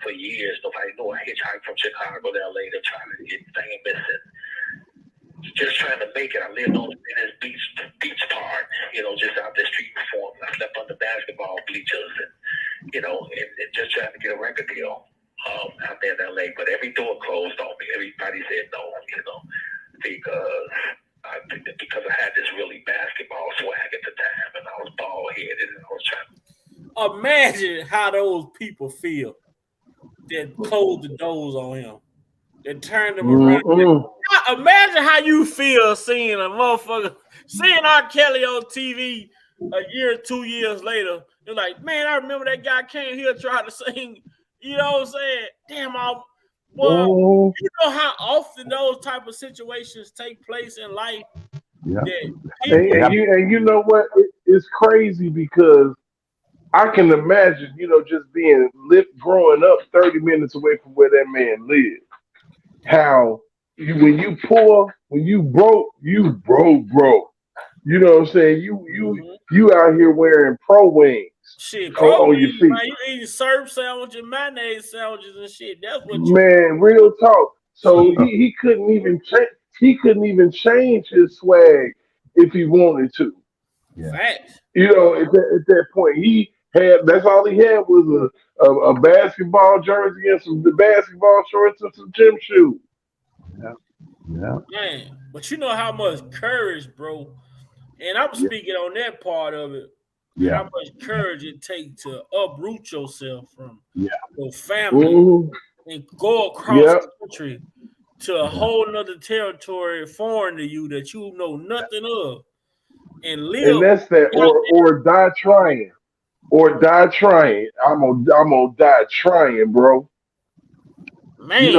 for years. Nobody know I hitchhiked from Chicago to LA to try to get famous and just trying to make it. I lived on Venice Beach Park, just out there street performing. I slept under basketball bleachers and just trying to get a record deal out there in LA. But every door closed on me. Everybody said no, because I had this really basketball swag at the time, and I was bald headed, and I was trying. imagine how those people feel that closed the doors on him, that turned them around. Imagine how you feel seeing a motherfucker, seeing R. Kelly on TV a year, 2 years later. You're like, man, I remember that guy came here trying to sing. You know what I'm saying? Damn, well, you know how often those type of situations take place in life. Yeah. That people, And you know what? It's crazy because I can imagine, just being growing up 30 minutes away from where that man lived. How when you poor, when you broke, broke. You know what I'm saying? You out here wearing pro wings shit, on your probably, feet. man, you eating surf sandwiches, mayonnaise sandwiches, and shit. That's what you Man, real talk. So shit. he couldn't even change his swag if he wanted to. Yeah. Facts. At that point, that's all he had was a basketball jersey and some the basketball shorts and some gym shoes. Yeah. Yeah. Man, but you know how much courage, bro. And I'm Yeah. speaking on that part of it. Yeah. How much courage it takes to uproot yourself from Yeah. your family Mm-hmm. and go across Yep. the country to a whole nother territory foreign to you that you know nothing of and And live. that's that, or die trying, or die trying. I'm gonna die trying, bro. Man,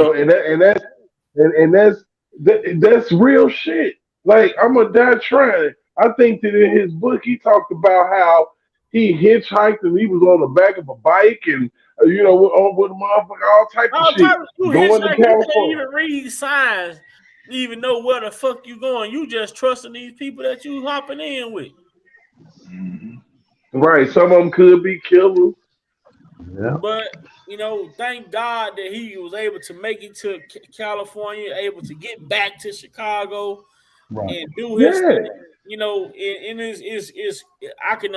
That's real shit. Like I'm gonna die trying. I think that in his book he talked about how he hitchhiked and he was on the back of a bike and with a motherfucker all type of all shit time you going to hitchhike, you can't California. even read signs, even know where the fuck you going. You just trusting these people that you hopping in with. Right. Some of them could be killers. Yeah. But thank God that he was able to make it to California, able to get back to Chicago Right. and do his Yeah. thing. And is I can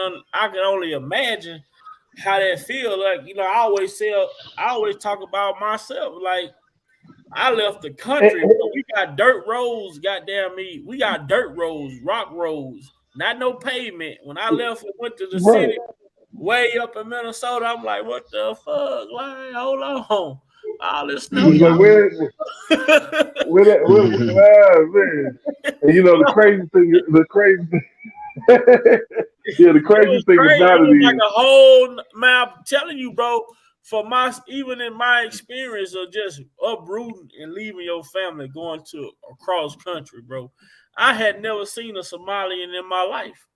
only imagine how that feel. Like I always talk about myself. Like I left the And, country, but we got dirt roads. Goddamn me, we got dirt roads, rock roads, not no pavement. When I left and went to the right. city, way up in Minnesota, I'm like, what the fuck? Why? Hold on. All this snow, Like y'all. man. And the crazy thing, yeah, the It crazy was thing crazy. about It it was like is, a whole man. I'm telling you, bro, even in my experience of just uprooting and leaving your family, going to across country, bro. I had never seen a Somalian in my life.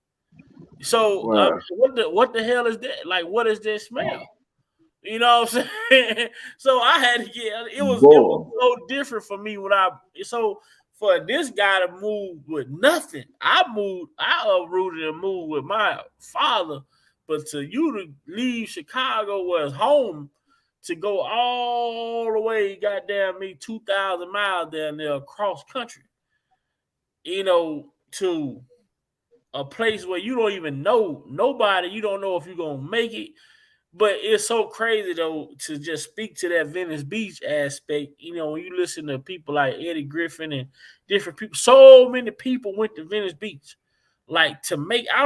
So wow. what the hell is that? Like, what is that smell? You know what I'm saying? So I had to get it was Boy. so different for me when so for this guy to move with nothing, I uprooted and moved with my father. But to you to leave Chicago was home to go all the way, goddamn me, 2,000 miles down there across country, to a place where you don't even know nobody, you don't know if you're gonna make it. But it's so crazy though to just speak to that Venice Beach aspect. When you listen to people like Eddie Griffin and different people, so many people went to Venice Beach. Like to make I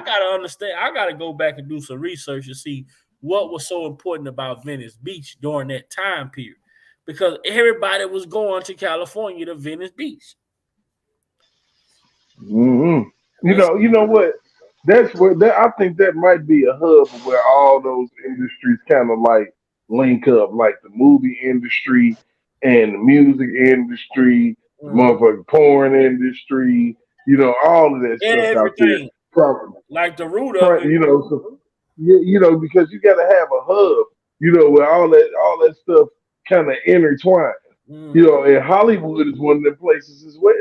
gotta understand. I gotta go back and do some research and see what was so important about Venice Beach during that time period, because everybody was going to California to Venice Beach. Mm-hmm. It's, You know what? That's where I think that might be a hub where all those industries kind of like link up, like the movie industry and the music industry, the mhm. motherfucking porn industry. All of that stuff out there. Everything, Probably, like the root of it. so because you got to have a hub. Where all that stuff kind of intertwined. Mhm. And Hollywood is one of the places as well.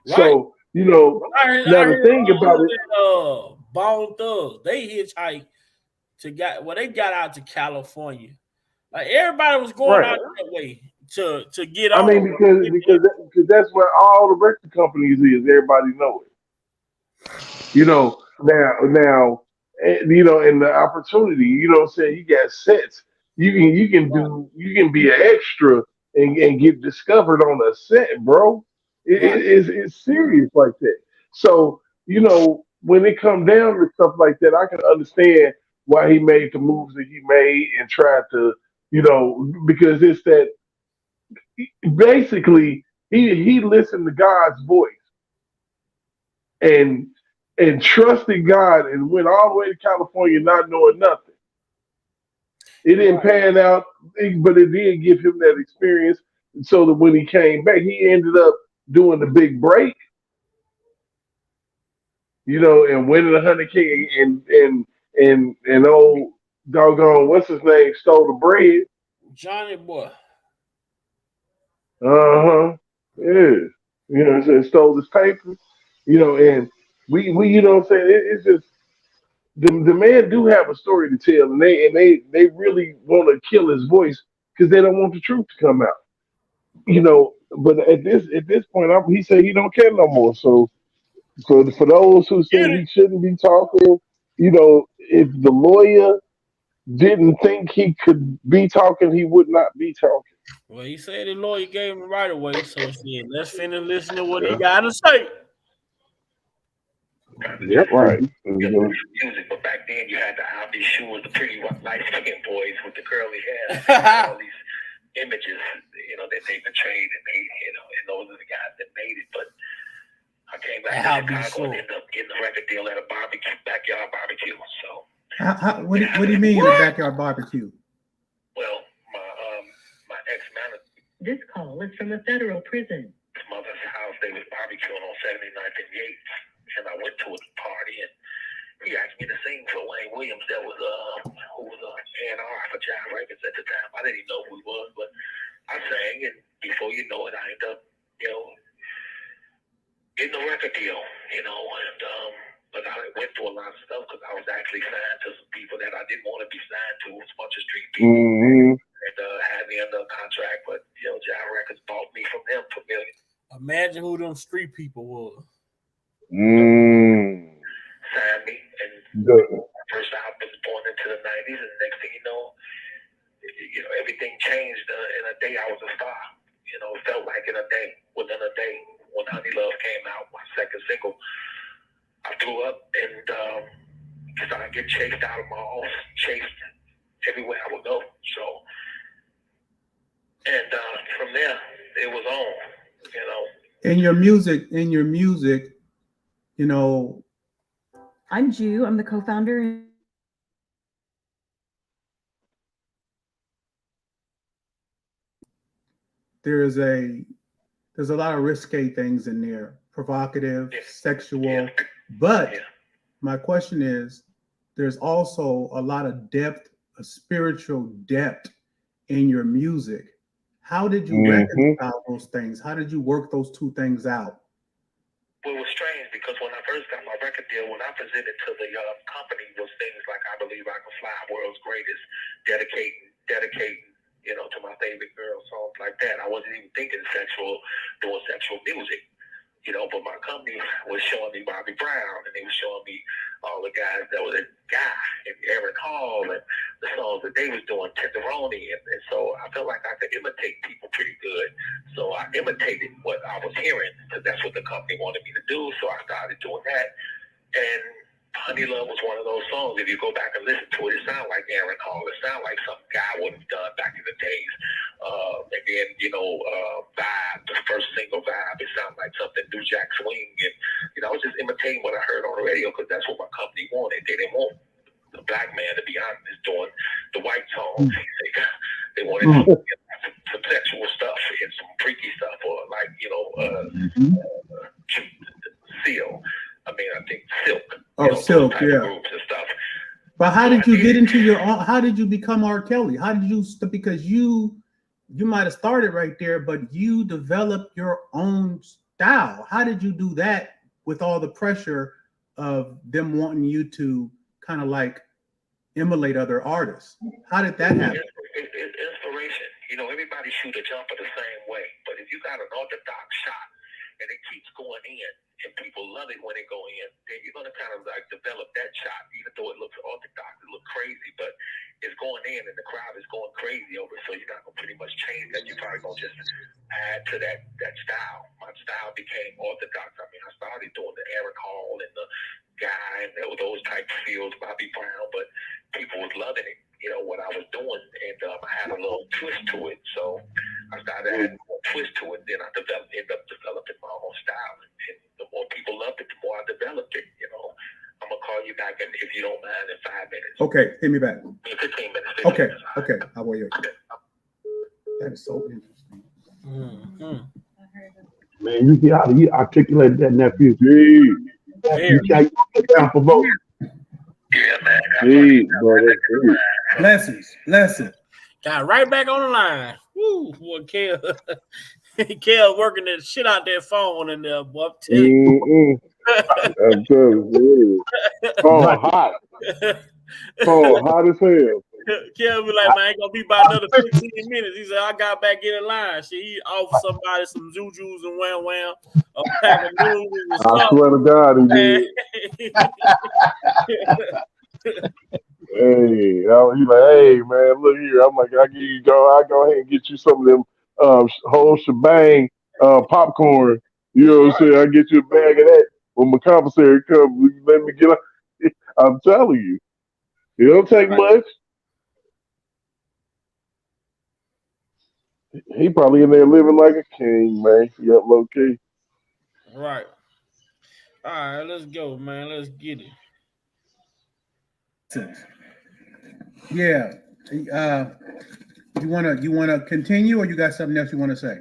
Right. So, I now the heard thing about it, Bone Thugs. They hitchhiked they got out to California. Like everybody was going right? out that way to get I mean, on. because that's where all the record companies is. Everybody know it. Now, and the opportunity. What I'm saying, you got sets. Right, You can be an extra and get discovered on a set, bro. right. It's serious like that. So when it come down to stuff like that, I can understand why he made the moves that he made and tried to, because it's that basically he listened to God's voice and trusted God and went all the way to California not knowing nothing. It didn't Right. pan out, but it did give him that experience, so that when he came back, he ended up doing the big break, and winning 100K and old doggone what's his name stole the bread. Johnny boy. Uh-huh. Yeah. So stole his paper. And we what I'm saying, it's just the man do have a story to tell, and they really want to kill his voice because they don't want the truth to come out. But at this point, he said he don't care no more. So for those who say Get it. he shouldn't be talking, if the lawyer didn't think he could be talking, he would not be talking. Well, he said the lawyer gave him right away, so shit, let's finish listen to what he Yeah. got to say. Yep. Right. Music, but back then you had the obvious shoes, the pretty light skinned boys with the curly hair, all these images, that they portrayed, and and those are the guys that made it. But I came back I'll to be Chicago and sure. ended up getting a record deal at a backyard barbecue. So, What do you mean a backyard barbecue? well, my ex manager, This call is from a federal prison. mother's house, they was barbecuing on 79th and Yates, and I went to a party and he asked me to sing for Wayne Williams. That was who was A&R for John Records at the time. I didn't even know who he was, but I sang, and before you know it, I ended up, getting a record deal, and but I went through a lot of stuff because I was actually signed to some people that I didn't want to be signed to. It was a bunch of street people, Mm-hmm. and had me under a contract, but John Records bought me from them for millions. Imagine who them street people was. Mm. Signed me, and Good. first album was born into the 90s, and the next thing you know, everything changed. In a day, I was a star. It felt like within a day, when Honey Love came out, my second single, I blew up and started getting chased out of malls, chased everywhere I would go. So, and from there, it was on. In your music, I'm Ju. I'm the co-founder. there's a there's a lot of risque things in there, provocative, Yeah. sexual. Yeah. But Yeah. my question is, there's also a lot of depth a spiritual depth in your music. How did you Mm-hmm. reconcile those things? How did you work those two things out? Well, it was strange because when I first got my record deal, when I presented to the company, was things like "I Believe I Can Fly," "World's Greatest," dedicating, you know, to my favorite girl, songs like that. I wasn't even thinking doing sexual music, you know. But my company was showing me Bobby Brown, and they were showing me all the guys that were Guy and Eric Hall and the songs that they was doing, Tenderoni, and so I felt like I could imitate people pretty good. So I imitated what I was hearing because that's what the company wanted me to do. So I started doing that. And Honey Love was one of those songs. If you go back and listen to it, it sounds like Aaron Hall. It sounds like some guy would have done back in the days. And then, you know, Vibe, the first single Vibe, it sounds like something New Jack Swing. And, you know, I was just imitating what I heard on the radio because that's what my company wanted. They didn't want the black man, to be honest, doing the white songs. They wanted some sexual stuff and some freaky stuff, or like, you know, Seal. I mean, I think Silk. Oh, you know, Silk, yeah. Groups and stuff. But how did you get into your own? How did you become R.kelly? How did you? Because you might have started right there, but you developed your own style. How did you do that with all the pressure of them wanting you to kind of like emulate other artists? How did that happen? It's inspiration. You know, everybody shoot a jumper the same way, but if you got an orthodox shot and it keeps going in, and people love it when it go in, then you're gonna kind of like develop that shot, even though it looks orthodox, it looks crazy, but it's going in and the crowd is going crazy over it, so you're not gonna pretty much change that. You're probably gonna just add to that style. My style became orthodox. I mean, I started doing the Eric Hall and the Guy and those type of fields, Bobby Brown, but people was loving it, you know, what I was doing, and I had a little twist to it, so I started adding more twist to it. Then I ended up developing my own style, and the more people loved it, the more I developed it. You know, I'm gonna call you back, and if you don't mind, in 5 minutes. Okay, hit me back. 15 minutes. 15 Okay, minutes. okay, I will. That is so interesting. Man, you see how he articulated that, nephew. You see how you down for vote. Yeah, man. Brother. Blessings. Got right back on the line. Woo, boy, Kel working the shit out that phone in there, boy. I'm telling you. I'm telling you. Oh, hot. Oh, hot as hell. Kel be like, man, ain't gonna be about another 15 minutes. He said, I got back in the line. Shit, he offered somebody some jujus and wham, a pack of noodles and stuff. I swear to God, he did. Hey, he's like, hey, man, look here. I'm like, I go ahead and get you some of them whole shebang popcorn. You know what I'm saying? I get you a bag of that when my commissary comes. Let me get up. I'm telling you, it don't take much. He probably in there living like a king, man. Yep, low key. Right. All right, let's go, man. Let's get it. Yeah. You wanna continue, or you got something else you want to say?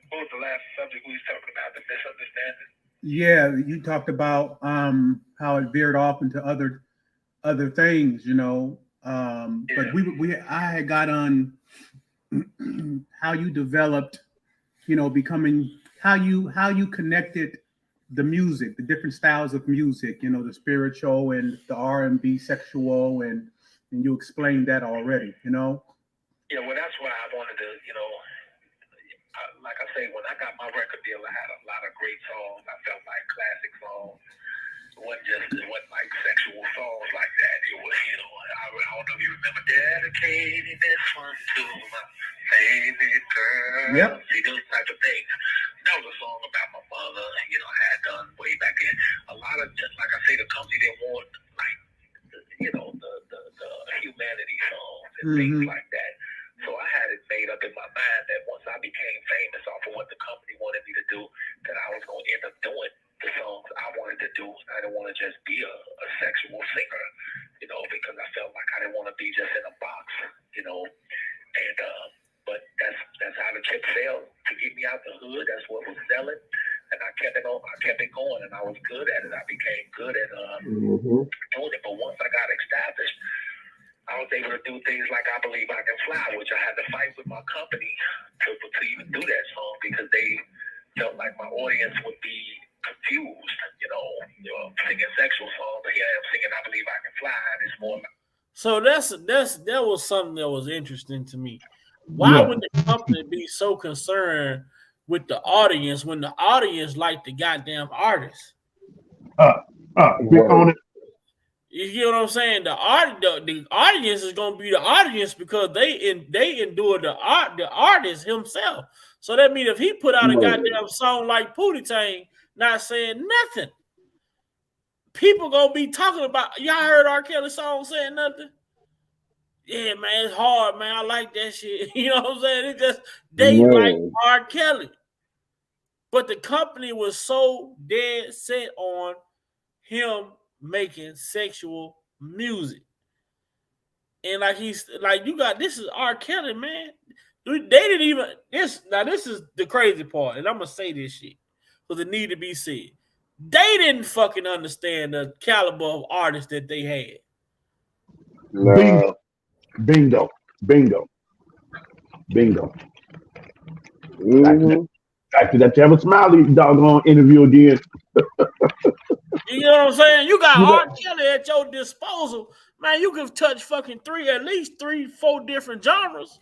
What was the last subject we was talking about? The misunderstanding. Yeah, you talked about how it veered off into other things, you know. But I had got on how you developed, you know, becoming how you connected the music, the different styles of music, you know, the spiritual and the R&B, sexual, and you explained that already, you know. Yeah, well, that's why I wanted to, you know, like I say, when I got my record deal, I had a lot of great songs. I felt like classic songs. It wasn't like sexual songs like that. It was, you know, I don't know if you remember, dedicating this one to my favorite girl. Yep. See, those type of things. That was a song about my mother, you know, I had done way back in. A lot of, just like I say, the company didn't want, like, you know, the humanity songs and things like that. So I had it made up in my mind that once I became famous off of what the company wanted me to do, that I was going to end up doing the songs I wanted to do. I didn't want to just be a sexual singer, you know, because I felt like I didn't want to be just in a box, you know. And but that's how the chip fell to get me out the hood. That's what was selling, and I kept it on. I kept it going, and I was good at it. I became good at doing it. But once I got established, able to do things like I Believe I Can Fly, which I had to fight with my company to even do that song because they felt like my audience would be confused, singing sexual songs, but here I am singing I Believe I Can Fly, and it's more like. So that was something that was interesting to me. Why would the company be so concerned with the audience when the audience like the goddamn artist? Big on it. You get what I'm saying? The audience is gonna be the audience because they endure the artist himself. So that means if he put out a goddamn song like Pootie Tang, not saying nothing, people gonna be talking about. Y'all heard R. Kelly song saying nothing? Yeah, man, it's hard, man. I like that shit. You know what I'm saying? It's just they like R. Kelly, but the company was so dead set on him making sexual music. And like you got this is R. Kelly, man. They didn't even this is the crazy part, and I'm gonna say this shit because it need to be said. They didn't fucking understand the caliber of artists that they had. Bingo. Back to that Kevin Smiley doggone interview again. You know what I'm saying? You got R. Kelly at your disposal. Man, you can touch fucking at least 3-4 different genres.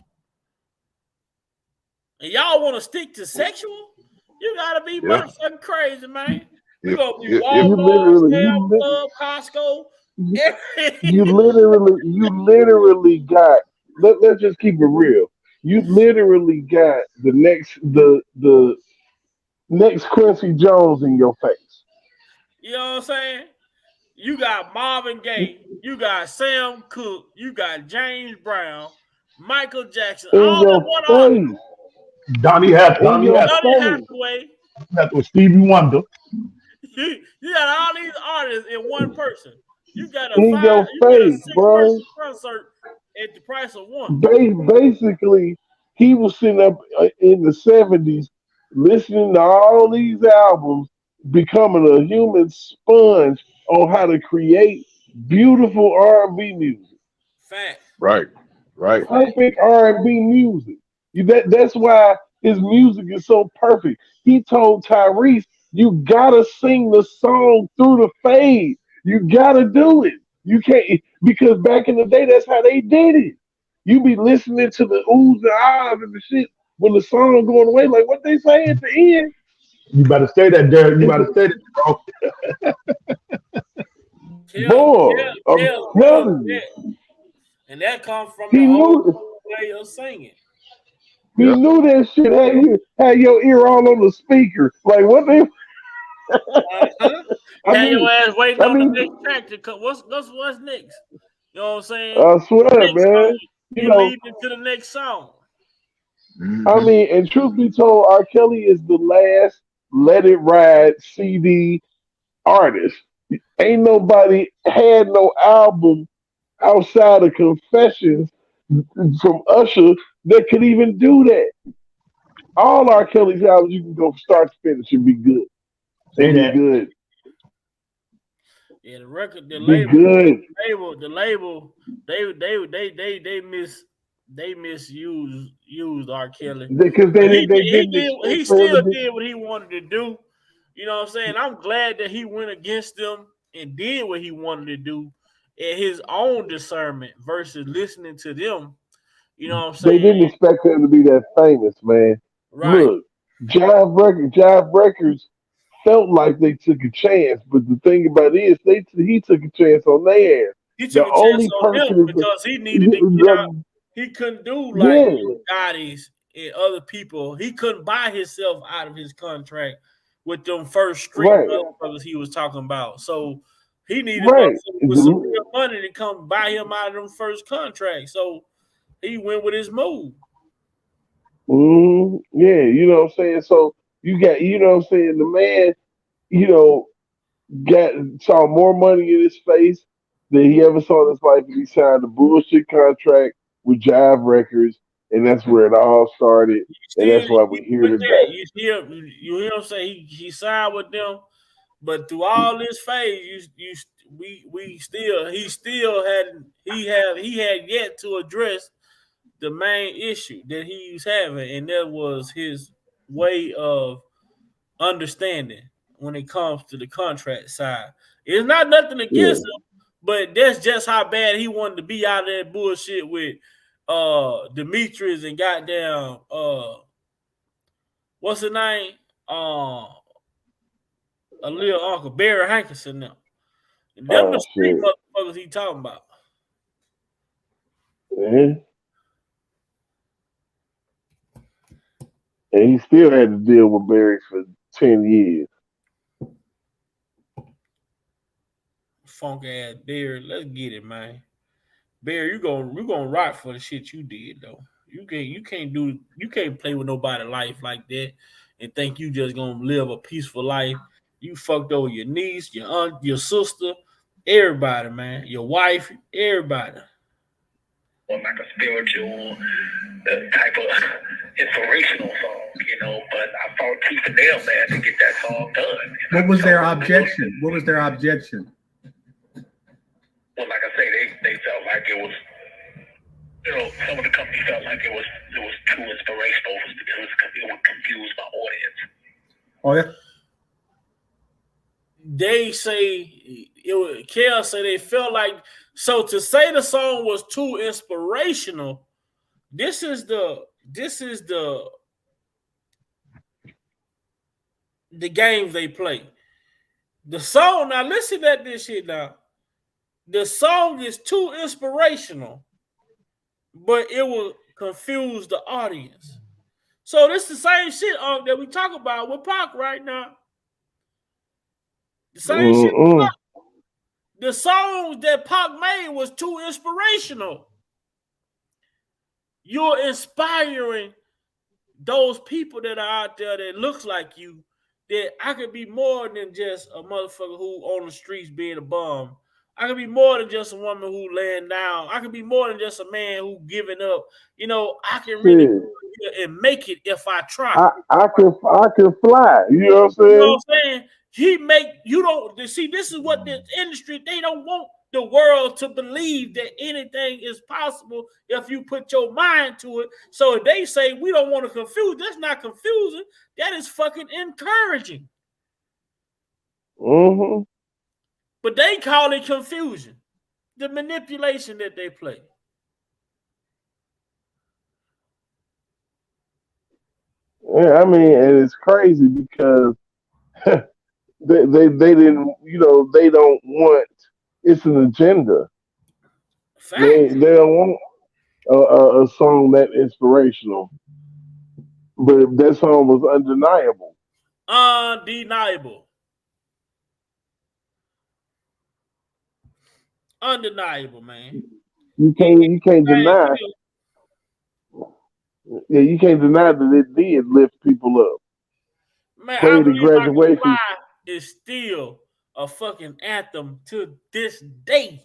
And y'all want to stick to sexual? You gotta be motherfucking crazy, man. We gonna be Walmart, Sam's Club, Costco. You literally got. Let's just keep it real. You literally got the next Quincy Jones in your face. You know what I'm saying? You got Marvin Gaye, you got Sam Cooke, you got James Brown, Michael Jackson, all in one artist. Donny Hathaway. That was Stevie Wonder. You got all these artists in one person. You got a in your face, bro. Concert at the price of one. Basically, he was sitting up in the 70s listening to all these albums, becoming a human sponge on how to create beautiful R&B music. Fact. Right. Perfect R&B music. That's why his music is so perfect. He told Tyrese, you gotta sing the song through the fade. You gotta do it. You can't, because back in the day, that's how they did it. You be listening to the oohs and ahs and the shit when the song going away, like what they say at the end. You better say that, Derek. You better say that, bro. I'm telling you. And that comes from the old way of singing. He knew that shit had your ear all on the speaker. Like what they your ass waiting on the next track to come. What's next? You know what I'm saying? I swear, man. You lead into the next song. I mean, and truth be told, R. Kelly is the last Let It Ride CD artist. Ain't nobody had no album outside of Confessions from Usher that could even do that. All R. Kelly's albums, you can go start to finish and be good. Be good. Yeah, the record, the label, they misused R. Kelly because he still did what he wanted to do. You know what I'm saying? I'm glad that he went against them and did what he wanted to do at his own discernment versus listening to them. You know what I'm saying? They didn't expect him to be that famous, man. Right. Look, Jive Records felt like they took a chance, but the thing about it is, he took a chance on their ass. He took a chance on them because he needed to get out. He couldn't do like Gotti's and other people. He couldn't buy himself out of his contract with them first street brothers he was talking about. So he needed with some real money to come buy him out of them first contracts. So he went with his move. Yeah, you know what I'm saying? So you got, you know what I'm saying? The man, saw more money in his face than he ever saw in his life. He signed a bullshit contract with Jive Records, and that's where it all started. And that's why we're here today. You hear him say he signed with them But through all this phase, he had yet to address the main issue that he was having, and that was his way of understanding when it comes to the contract side. It's not nothing against him, but that's just how bad he wanted to be out of that bullshit with Demetrius and goddamn what's his name? A little uncle Barry Hankinson now. And them the street motherfuckers he talking about. Yeah. And he still had to deal with Barry for 10 years. Funk ass Barry, let's get it, man. Barry, you gonna rock for the shit you did though. You can't play with nobody life like that and think you just gonna live a peaceful life. You fucked over your niece, your aunt, your sister, everybody, man. Your wife, everybody. Or like a spiritual type of inspirational song, you know, but I fought tooth and nail, man, to get that song done. What was their objection? What was their objection? Well, like I say, they felt like it was, you know, some of the company felt like it was too inspirational. It would confuse my audience. Oh yeah. They say Kel say they felt like, so to say the song was too inspirational. This is the games they play. The song, now listen at this shit now. The song is too inspirational, but it will confuse the audience. So this is the same shit that we talk about with Pac right now. The same shit. The songs that Pac made was too inspirational. You're inspiring those people that are out there that looks like you, that I could be more than just a motherfucker who on the streets being a bum. I could be more than just a woman who laying down. I could be more than just a man who giving up. You know, I can really and make it if I try. I can fly. You know what I'm saying? You know what I'm saying? See, this is what this industry, they don't want the world to believe that anything is possible if you put your mind to it. So if they say we don't want to confuse, that's not confusing. That is fucking encouraging. Mm-hmm. But they call it confusion. The manipulation that they play. Yeah, I mean, and it's crazy because they didn't, you know, they don't want, it's an agenda. They don't want a song that inspirational, but that song was undeniable. Undeniable, man. You can't deny. Yeah, you can't deny that it did lift people up. Man, Play I the believe graduation. Fly is still a fucking anthem to this day.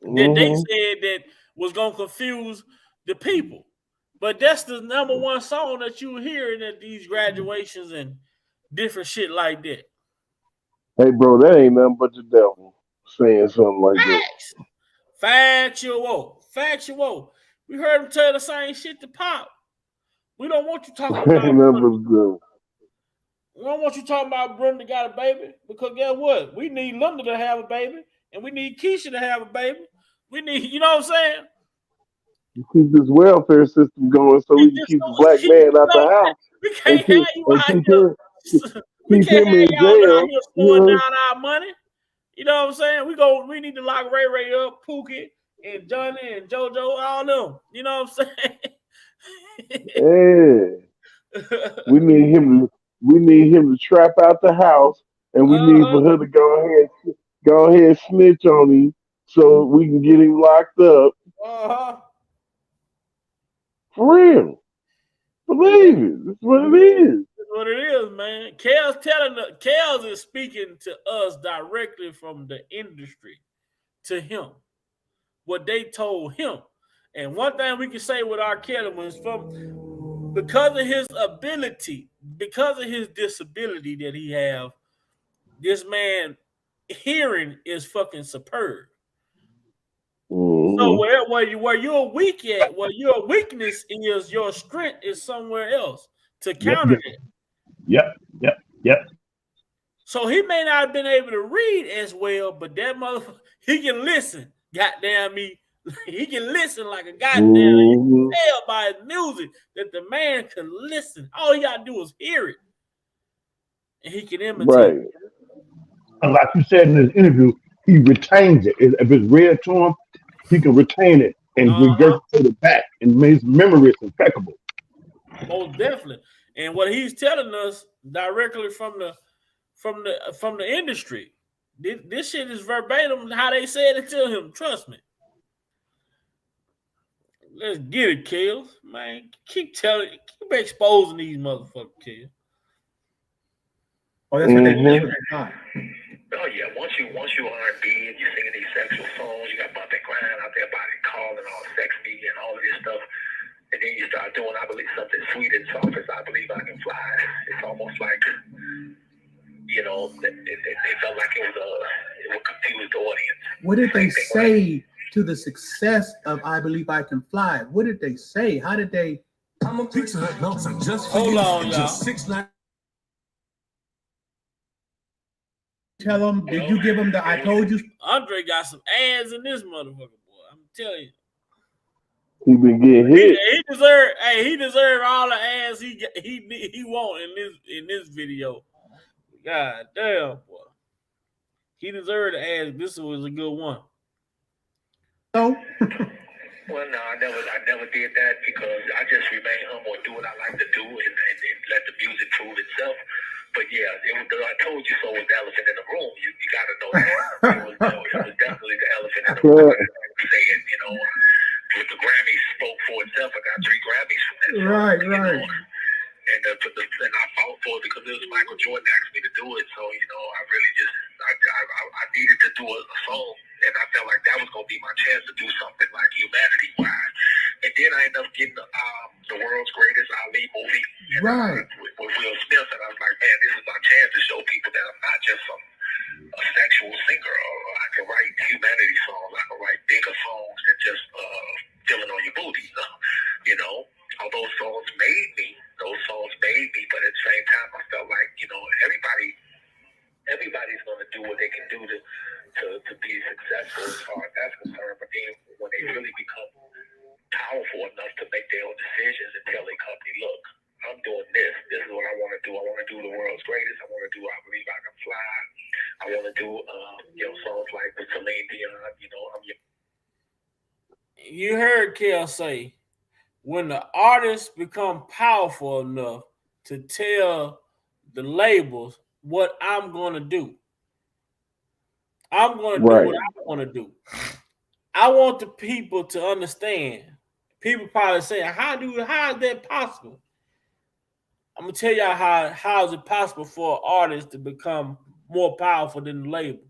That they said that was gonna confuse the people. But that's the number one song that you hearing at these graduations and different shit like that. Hey, bro, that ain't nothing but the devil saying something like that. Factual. We heard him tell the same shit to Pop. We don't want you talking about we don't want you talking about Brenda got a baby, because guess what? We need Linda to have a baby, and we need Keisha to have a baby. We need, you know what I'm saying? You keep this welfare system going so we can keep the black man out the house. We can't have you out here. We keep can't him in have y'all out jail. here slowing down our money. You know what I'm saying? We need to lock Ray up, Pookie, and Johnny and JoJo, all them. You know what I'm saying? Yeah. We need him to trap out the house, and we need for her to go ahead and snitch on him so we can get him locked up. For real. Believe it. That's what it is. That's what it is, man. Kels is speaking to us directly from the industry to him. What they told him. And one thing we can say with R.kelly was because of his ability, because of his disability that he have, this man hearing is fucking superb. So where you're weak at, where your weakness is, your strength is somewhere else to Yep, counter yep, that. yep. So he may not have been able to read as well, but that motherfucker, he can listen. Goddamn me. He can listen like a goddamn. You Mm-hmm. can tell by his music that the man can listen. All he gotta do is hear it. And he can imitate. Right. And like you said in this interview, he retains it. If it's read to him, he can retain it and Uh-huh. regurgitate it back, and his memory is impeccable. Most definitely. And what he's telling us directly from the industry. This shit is verbatim how they said it to him. Trust me. Let's get it, Kills. Man, keep exposing these motherfuckers, Kills. Oh, that's what they Mm-hmm. do. Oh yeah, once you R&B and you're singing these sexual songs, you got Bump and Grind out there, body calling all sex me and all of this stuff, and then you start doing, I believe, something sweet and soft as I Believe I Can Fly. It's almost like, you know, it felt like it would confuse the audience. What did they say to the success of I Believe I Can Fly? What did they say? How did they? I'm a Pizza Hut bouncer just for Hold you. on, y'all. Just $6.99. Tell them, did you give them the I told you? Andre got some ass in this motherfucker, boy. I'm telling you. He been getting hit. He deserved all the ass he want in this video. God damn, boy. He deserved the ass. This was a good one. No. Well, no, I never did that because I just remain humble and do what I like to do and let the music prove itself. But yeah, I told you so was the elephant in the room. You got to know that. It was definitely the elephant in the room. Saying, you know, with the Grammys spoke for itself. I got 3 Grammys from that song. Right. And I fought for it because it was Michael Jordan asked me to do it. So, you know, I really just, I needed to do a song. And I felt like that was going to be my chance to do something like humanity-wise. And then I ended up getting the world's greatest Ali movie with Will Smith. And I was like, man, this is my chance to show people that I'm not just a sexual singer. Or I can write humanity songs. I can write bigger songs than just feeling on your booty. You know, although those songs made me, but at the same time, I felt like, you know, everybody's going to do what they can do to be successful as far as that's concerned. But then when they really become powerful enough to make their own decisions and tell their company, look, I'm doing this. This is what I want to do. I want to do the world's greatest. I want to do I Believe I Can Fly. I want to do, songs like with Celine Dion. You know, You heard Kel say, when the artists become powerful enough to tell the labels what I'm going to do. I'm going to do what I want to do. I want the people to understand. People probably saying, how is that possible? I'm going to tell y'all how is it possible for an artist to become more powerful than the label.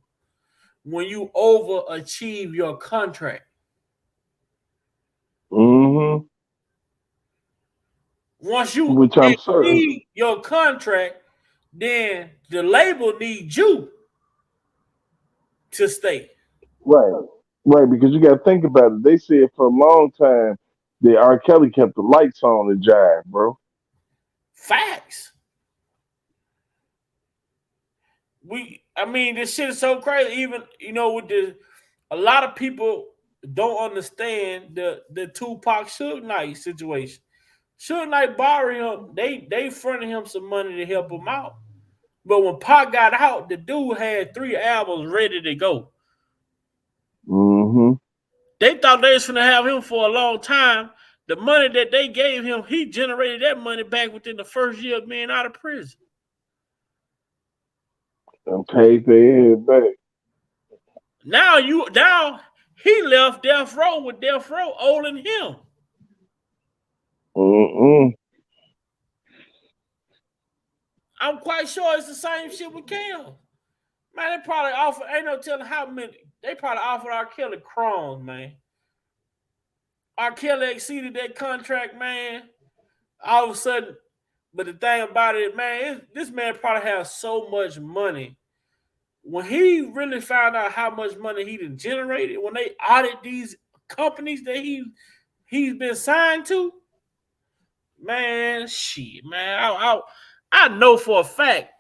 When you overachieve your contract. Mm-hmm. Once you Which I'm certain. exceed your contract, then the label needs you to stay. Right, because you got to think about it. They said for a long time that R. Kelly kept the lights on and jive, bro. Facts. This shit is so crazy. Even, with a lot of people don't understand the Tupac Suge Knight situation. Suge Knight borrowed him. They fronted him some money to help him out. But when Pac got out, the dude had 3 albums ready to go. Mm-hmm. They thought they was going to have him for a long time. The money that they gave him, he generated that money back within the first year of being out of prison. And paid their head back. Now he left Death Row with Death Row owing him. Mm-mm. I'm quite sure it's the same shit with Kel. Man, they probably offered, ain't no telling how many, they probably offered R.kelly crumbs, man. R.kelly exceeded that contract, man. All of a sudden, But the thing about it, man, this man probably has so much money. When he really found out how much money he done generated, when they audit these companies that he's been signed to, man, shit, man, I know for a fact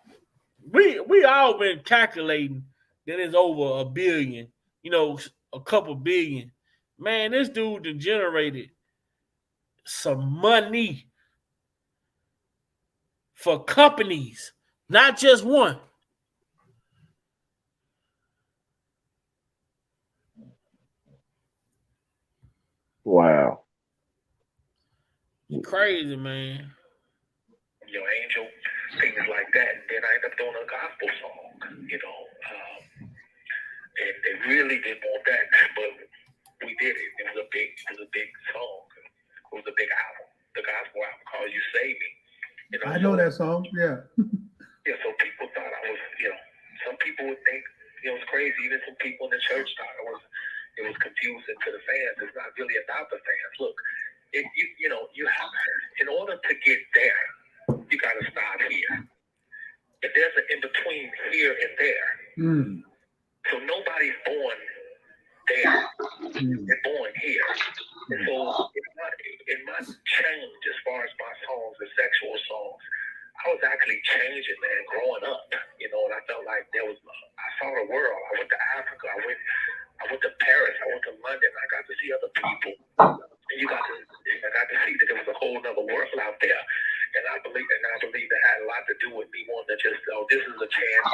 we all been calculating that it's over a billion, a couple billion. Man, this dude done generated some money for companies, not just one. Wow. Crazy, man. Angel, things like that. And then I ended up doing a gospel song, and they really didn't want that, but we did it. It was a big song. It was a big album. The gospel album called "You Save Me." I know that song. Yeah. Yeah. So people thought I was, some people would think, it's crazy. Even some people in the church thought it was confusing to the fans. It's not really about the fans. Look, you have, in order to get there, you got to start here. But there's an in between here and there. So nobody's born there. They're born here. And so in my change as far as my songs, the sexual songs, I was actually changing, man, growing up. And I felt like I saw the world. I went to Africa. I went to Paris. I went to London. I got to see other people. And I got to see that there was a whole other world out there. And I believe it had a lot to do with me wanting to just, this is a chance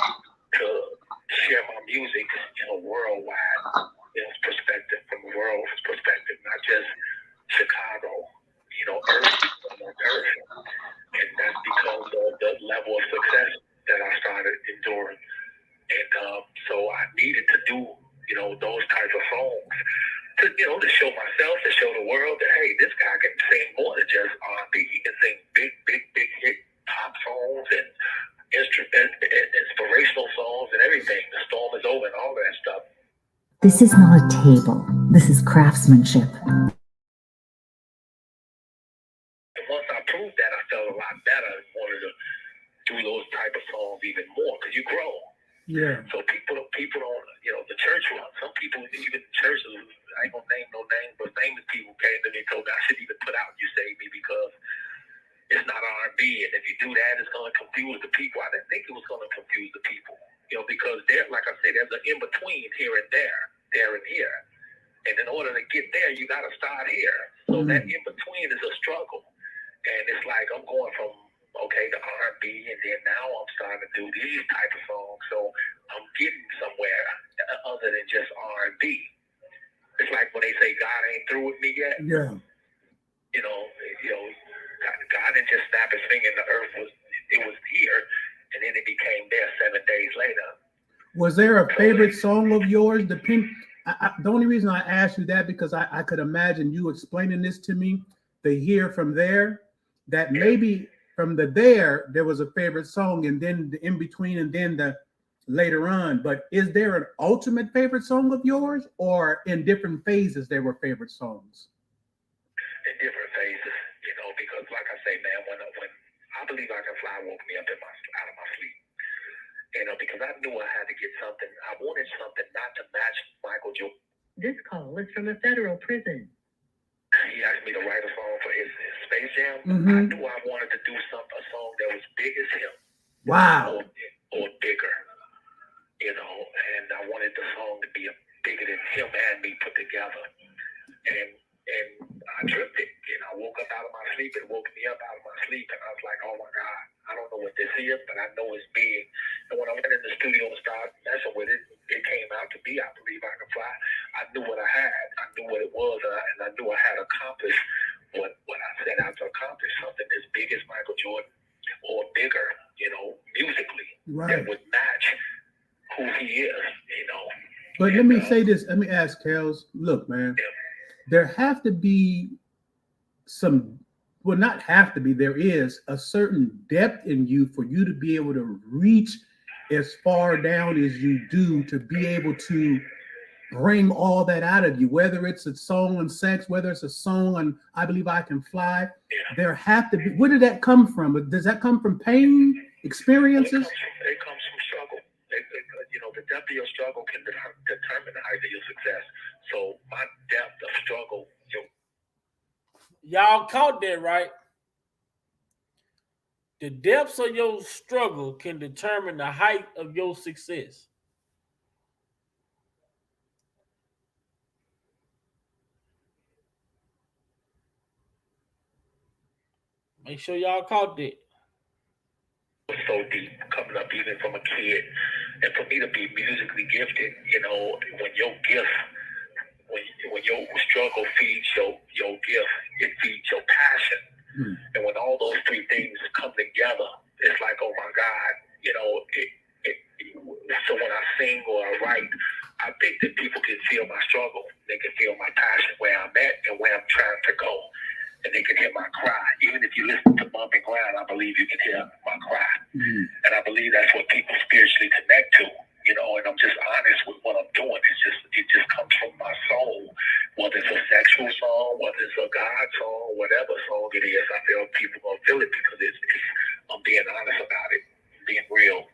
to share my music, worldwide, perspective, from the world's perspective, not just Chicago, Earth. And that's because of the level of success that I started enduring. And so I needed to do, those types of songs to show myself, to show the world that, hey, this guy can sing more than just R&B. He can sing big hit pop songs and inspirational songs and everything. The storm is over and all that stuff. This is not a table. This is craftsmanship. And once I proved that, I felt a lot better. I wanted to do those type of songs even more because you grow. Yeah. So people don't, the church one. Some people, even churches, I ain't gonna name no names, but famous people came to me and told me I shouldn't even put out "You Save Me" because it's not R&B, and if you do that, it's gonna confuse the people. I didn't think it was gonna confuse the people, because there, like I said, there's an in between here and there and here, and in order to get there, you gotta start here. So that in between is a struggle, and it's like I'm going from the R&B, and then now I'm starting to do these type of songs. So I'm getting somewhere other than just R&B. It's like when they say God ain't through with me yet. Yeah. God didn't just snap his finger and the earth was here, and then it became there 7 days later. Was there a favorite song of yours? The only reason I asked you that because I could imagine you explaining this to me, the here from there, that maybe from the there was a favorite song, and then the in between, and then the later on. But is there an ultimate favorite song of yours, or in different phases there were favorite songs? In different phases, because like I say, man, when I Believe I Can Fly woke me up out of my sleep, because I knew I had to get something. I wanted something not to match Michael Jordan. This call is from a federal prison. He asked me to write a song for his Space Jam. I knew I wanted to do a song that was big as him. Wow. Or bigger, and I wanted the song to be bigger than him and me put together. And I tripped it, I woke up out of my sleep. It woke me up out of my sleep, and I was like, oh my God, I don't know what this is, but I know it's big. And when I went in the studio and started messing with it, it came out to be I Believe I Can Fly. I knew what I had. I knew what it was, and I knew I had accomplished what I set out to accomplish, something as big as Michael Jordan or bigger, musically, that would match who he is, But let me say this. Let me ask Kels. Look, man, there have to be there is a certain depth in you for you to be able to reach as far down as you do, to be able to bring all that out of you, whether it's a song on sex, whether it's a song on I Believe I Can Fly. There have to be. Where did that come from? Does that come from pain, experiences? It comes from struggle. The depth of your struggle can determine the height of your success. So my depth of struggle. Y'all caught that, right? The depths of your struggle can determine the height of your success. Make sure y'all caught that. So deep, coming up even from a kid, and for me to be musically gifted, when your gift, when your struggle feeds your gift, it feeds your passion, and when all those three things come together, it's like, oh my God, so when I sing or I write, I think that people can feel my struggle, they can feel my passion, where I'm at and where I'm trying to go. And they can hear my cry. Even if you listen to Bump and Grind, I believe you can hear my cry. And I believe that's what people spiritually connect to, and I'm just honest with what I'm doing. It just comes from my soul. Whether it's a sexual song, whether it's a God song, whatever song it is, I feel people gonna feel it because I'm being honest about it, being real.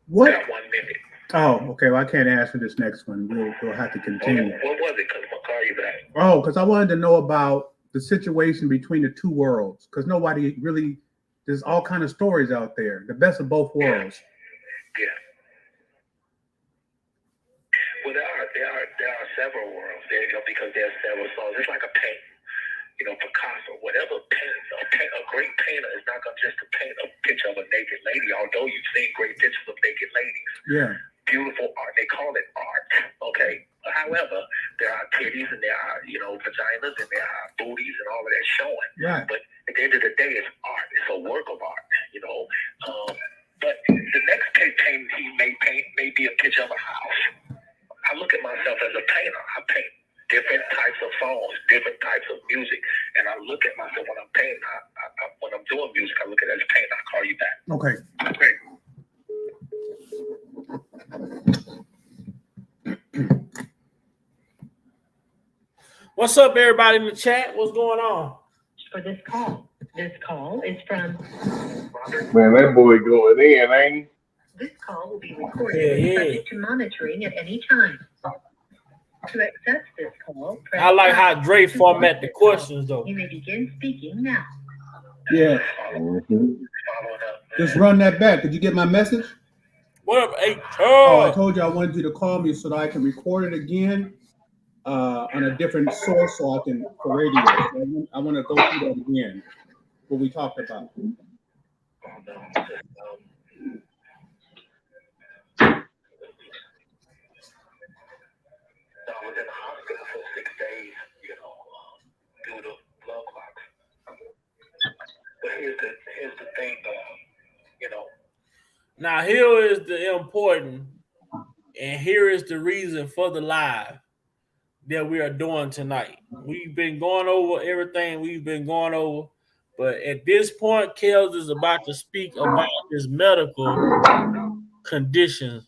What? Got 1 minute. Oh, okay. Well, I can't answer this next one. We'll have to continue. What was it? Because I'm going to call you back. Oh, because I wanted to know about the situation between the two worlds. Because nobody really, there's all kind of stories out there. The best of both worlds. Yeah. Well, there are several worlds there, because there's several songs. It's like a paint. Picasso, whatever a great painter is not going to just paint a picture of a naked lady, although you've seen great pictures of naked ladies. Yeah. Beautiful art. They call it art. Okay. However, there are titties and there are, vaginas and there are booties and all of that showing. Right. But at the end of the day, it's art. It's a work of art, But the next painting he may paint may be a picture of a house. I look at myself as a painter. I paint different types of songs, different types of music. And I look at myself when I'm painting. When I'm doing music, I look at it as paint. I'll call you back. Okay. What's up, everybody in the chat? What's going on? For this call. This call is from Man, that boy going in, ain't he? This call will be recorded and subject to monitoring at any time. To access this call, press I like how Dre format the questions, though. You may begin speaking now. Yeah. Just run that back. Did you get my message? What up, H? Oh, I told you I wanted you to call me so that I can record it again on a different source so I can for radio. So I want to go through that again. What we talked about. I was in the hospital for 6 days, due to blood clots. But here's the thing, Now, here is the important, and here is the reason for the live that we are doing tonight. We've been going over everything we've been going over, but at this point, Kels is about to speak about his medical conditions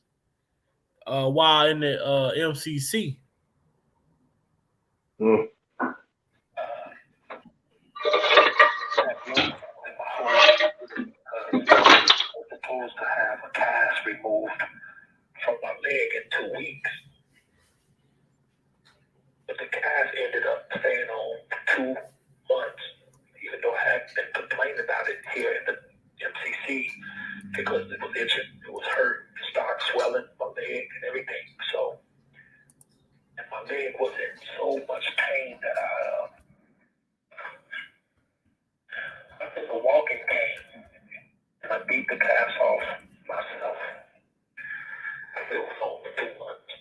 while in the MCC. Supposed to have a cast removed from my leg in 2 weeks. But the cast ended up staying on for 2 months, even though I had been complaining about it here in the MCC because it was itching, it was hurt, it started swelling my leg and everything. So, and my leg was in so much pain that I was a walking cane, and I beat the cast off myself. It was over 2 months.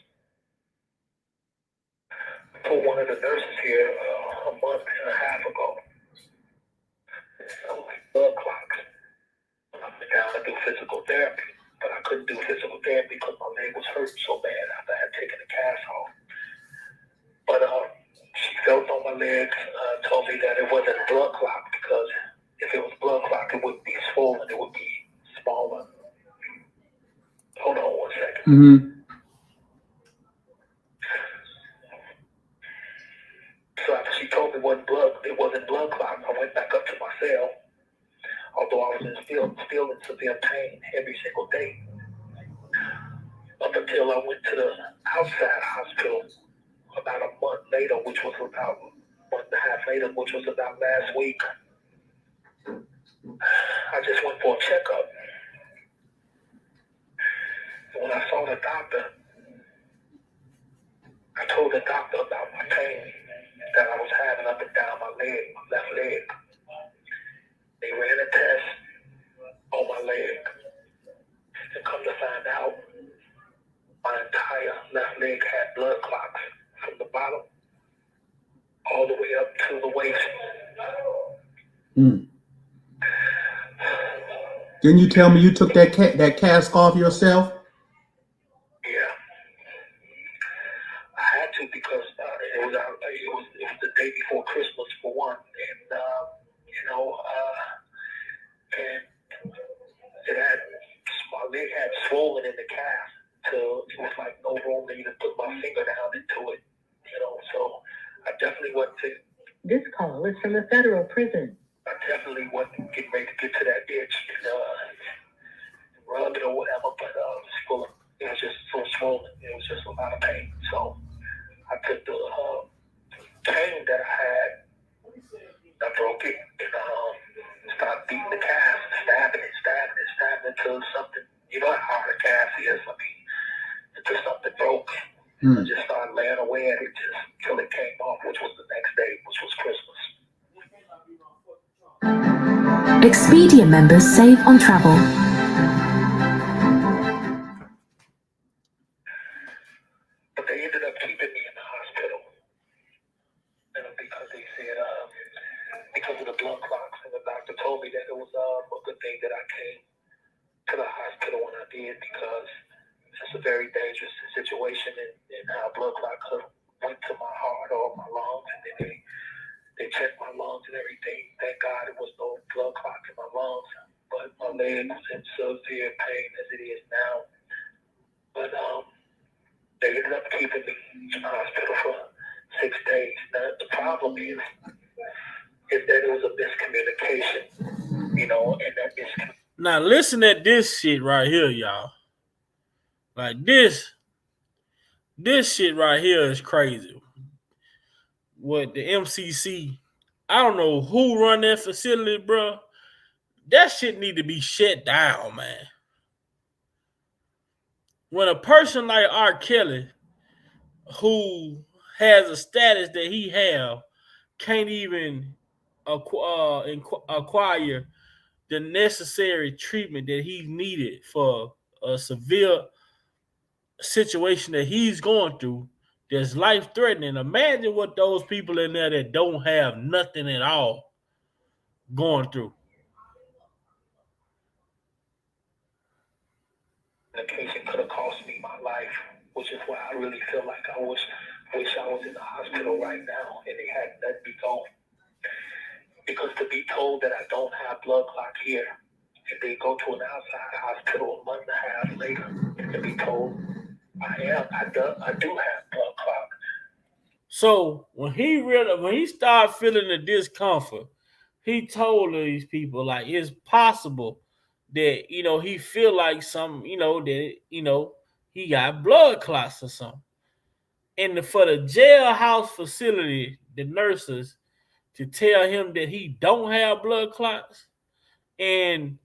I told one of the nurses here a month and a half ago, like blood clots. I went down to do physical therapy, but I couldn't do physical therapy because my leg was hurt so bad after I had taken the cast off. But she felt on my legs, told me that it wasn't a blood clot because if it was blood clot, it wouldn't be swollen, it would be smaller. Hold on 1 second. Mm-hmm. It wasn't blood clot. I went back up to my cell, although I was still in severe pain every single day. Up until I went to the outside hospital about a month later, which was about a month and a half later, which was about last week. I just went for a checkup. And when I saw the doctor, I told the doctor about my pain that I was having up and down my leg, my left leg. They ran a test on my leg. And come to find out, my entire left leg had blood clots from the bottom all the way up to the waist. Didn't you tell me you took that cast off yourself? Yeah, I had to because it was the day before Christmas for one, and and my leg had swollen in the cast, so it was like no room to even put my finger down into it, So I definitely went to. This call is from a federal prison. I definitely wasn't getting ready to get to that itch and rub it or whatever, but it was just so swollen. It was just a lot of pain. So I took the pain that I had, I broke it, and started beating the cast, stabbing it until something, you know how hard a cast is. I mean, until something broke. I just started laying away at it just until it came off, which was the next day, which was Christmas. Expedia members save on travel. But they ended up keeping me in the hospital, because they said because of the blood clots, and the doctor told me that it was a good thing that I came to the hospital when I did, because it's a very dangerous situation, and how blood clot could have went to my heart or my lungs, and then they checked my lungs and everything. Thank God it was no blood clot in my lungs, but my leg was in severe pain as it is now. But they ended up keeping me in the hospital for 6 days. Now the problem is that it was a miscommunication, and that miscommunication. Now listen at this shit right here, y'all. Like this shit right here is crazy. What the MCC, I don't know who run that facility, bro. That shit need to be shut down, man. When a person like R.kelly, who has a status that he have, can't even acquire the necessary treatment that he needed for a severe situation that he's going through that's life-threatening. Imagine what those people in there that don't have nothing at all going through. Medication could have cost me my life, which is why I really feel like I wish I was in the hospital right now and they had let me go. Because to be told that I don't have blood clot here, and they go to an outside hospital a month and a half later and to be told I do have blood clot. So when he started feeling the discomfort, he told these people like it's possible that he feel like that he got blood clots or something. And for the jailhouse facility, the nurses to tell him that he don't have blood clots, and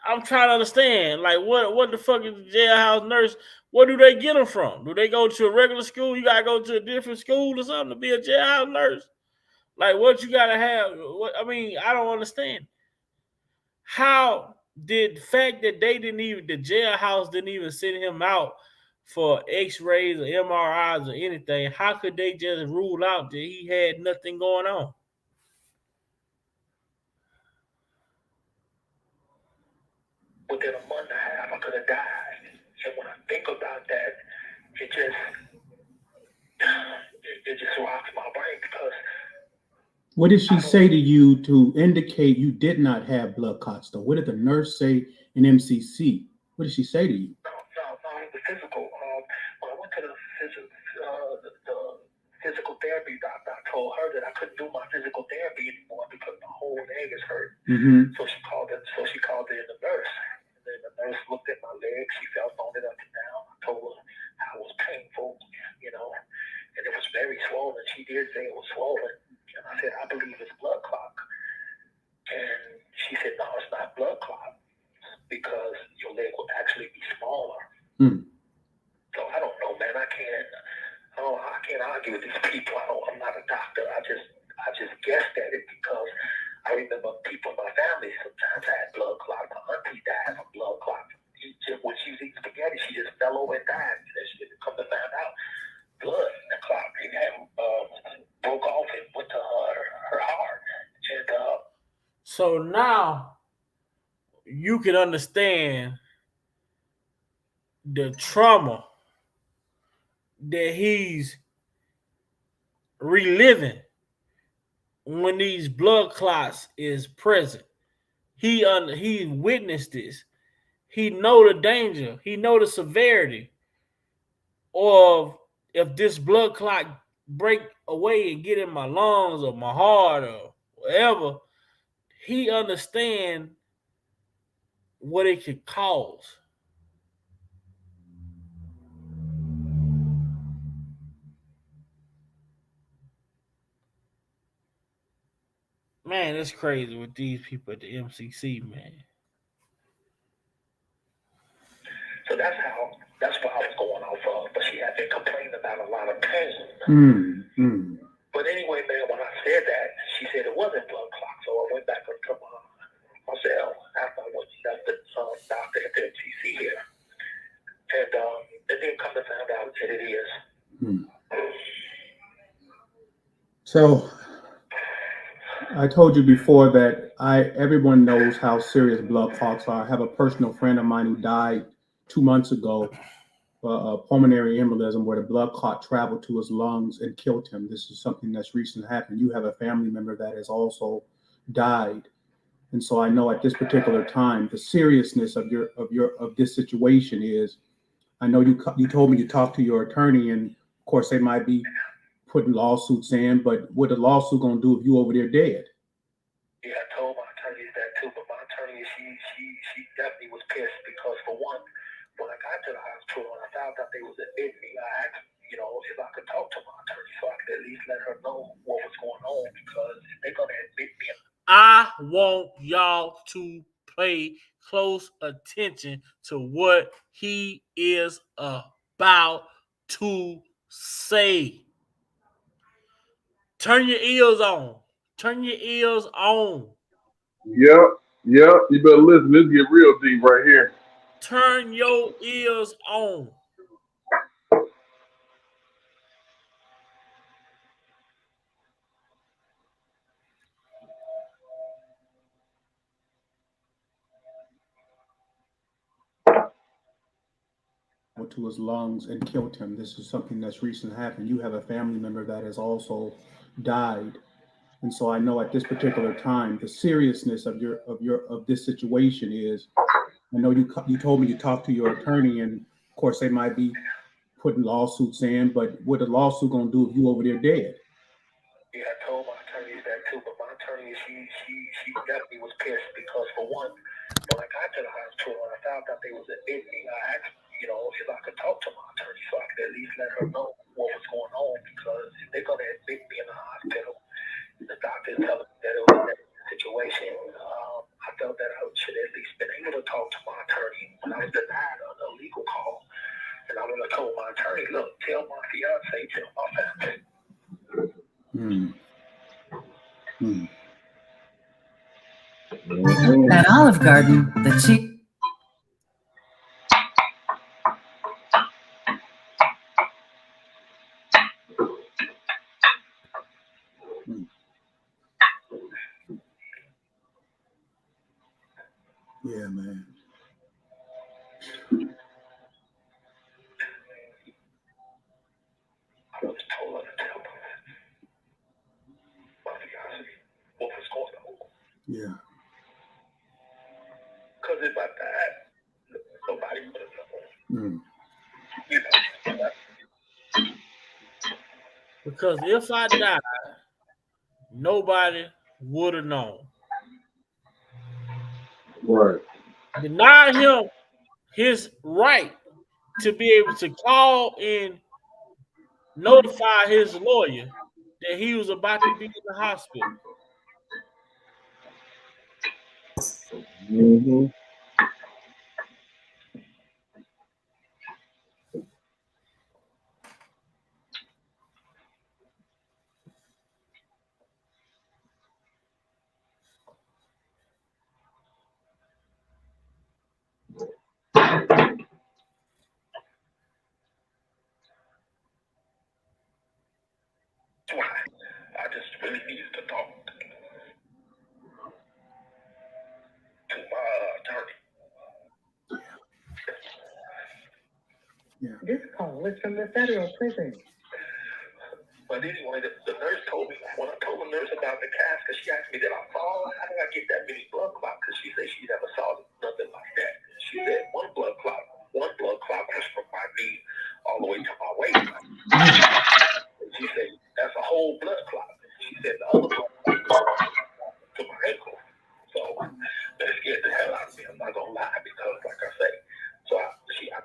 I'm trying to understand, like, what the fuck is the jailhouse nurse? Where do they get them from? Do they go to a regular school? You gotta go to a different school or something to be a jailhouse nurse? Like, what you gotta have? I don't understand. How did the fact that the jailhouse didn't even send him out for X-rays or MRIs or anything? How could they just rule out that he had nothing going on? Within a month and a half, I could have died. And when I think about that, it just rocks my brain because. What did she say to you to indicate you did not have blood clots, though? What did the nurse say in MCC? What did she say to you? No, the physical. When I went to the Mm-hmm. So she called in the nurse. And then the nurse looked at my leg. She felt on it up and down. I told her how it was painful, and it was very swollen. She did say it was swollen. And I said, I believe it's blood clot. And she said, no, it's not blood clot because your leg will actually be smaller. Mm. So I don't know, man. I can't argue with these people. I'm not a doctor. I just guessed at it because I remember people in my family sometimes had blood clot. My auntie died from blood clot. When she was eating spaghetti, she just fell over and died. She didn't come to find out blood in the clot broke off and went to her heart. And so now you can understand the trauma that he's reliving when these blood clots is present. He witnessed this. He know the danger. He know the severity of if this blood clot break away and get in my lungs or my heart or whatever. He understand what it could cause. Man, it's crazy with these people at the MCC, man. So that's what I was going off of. But she had been complaining about a lot of pain. Mm-hmm. But anyway, man, when I said that, she said it wasn't blood clot. So I went back up to my cell after I went to the doctor at the MCC here. And then come to find out that it is. Mm. So I told you before that everyone knows how serious blood clots are. I have a personal friend of mine who died 2 months ago, a pulmonary embolism where the blood clot traveled to his lungs and killed him. This is something that's recently happened. You have a family member that has also died. And so I know at this particular time, the seriousness of this situation is, I know you told me you talked to your attorney, and of course they might be putting lawsuits in, but what the lawsuit gonna do if you over there dead? Yeah, I told my attorney that too, but my attorney, she definitely was pissed because for one, when I got to the hospital and I found out they was admitting me, I asked, if I could talk to my attorney so I could at least let her know what was going on because if they're gonna admit me. I want y'all to pay close attention to what he is about to say. Turn your ears on. Turn your ears on. Yep. You better listen. This get real deep right here. Turn your ears on. To his lungs and killed him. This is something that's recently happened. You have a family member that has also died. And so I know at this particular time, the seriousness of this situation is, I know you told me you talked to your attorney, and of course they might be putting lawsuits in, but what the lawsuit gonna do if you over there dead? Yeah, I told my attorney that too, but my attorney, she definitely was pissed because for one, when I got to the hospital and I found out they was admitting me, I asked, if I could talk to my attorney so I could at least let her know what was going on because if they're gonna admit me in the hospital, the doctor telling me that it was a negative situation. I felt that I should at least been able to talk to my attorney when I was denied a legal call. And I would have told my attorney, look, tell my fiance, tell my family. At Olive Garden, the chick. Yeah, man. I was told her to tell my fiance what was going on. Yeah. Because if I died, nobody would have known. Because if I died, nobody would have known. Right. Denied him his right to be able to call and notify his lawyer that he was about to be in the hospital. Mm-hmm. That's why I just really needed to talk to my attorney. Yeah. This call is from the federal prison. But anyway, the nurse told me, when I told the nurse about the cast, because she asked me, did I fall? How did I get that many blood clots? Because she said she never saw nothing like that. She said one blood clot was from my knee all the way to my waist. And she said, that's a whole blood clot. She said the other blood clot to my ankle. So that scared the hell out of me. I'm not going to lie, because like I say, so I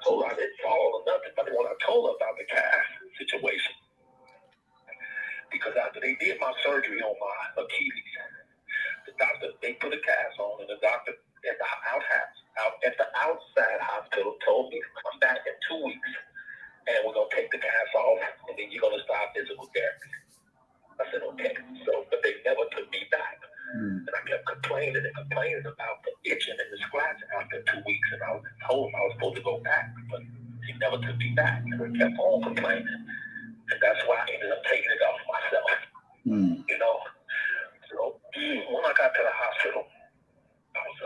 told her I didn't fall or nothing. But when I told her about the cast situation, because after they did my surgery on my Achilles, the doctor, they put a cast on, and the doctor at the outside hospital told me to come back in 2 weeks, and we're going to take the cast off, and then you're going to start physical therapy. I said, okay. So, but they never took me back. And I kept complaining about the itching and the scratching after 2 weeks, and I was told I was supposed to go back, but he never took me back. And I kept on complaining, and that's why I ended up taking it off myself. You know. So when I got to the hospital, I was,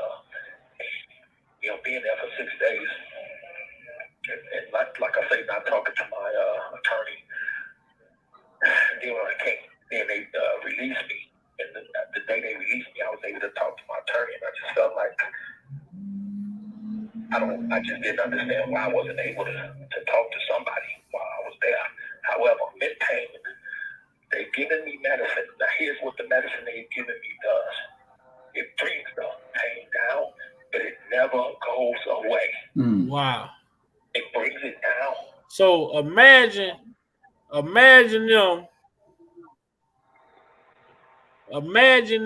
being there for 6 days, and like I say, not talking to my attorney. Then when I came, then they released me. And the day they released me, I was able to talk to my attorney, and I just felt like I just didn't understand why I wasn't able to talk to somebody while I was there. However, I'm in pain. They've given me medicine. Now, here's what the medicine they've given me does. It brings the pain down, but it never goes away. Wow. It brings it down. So imagine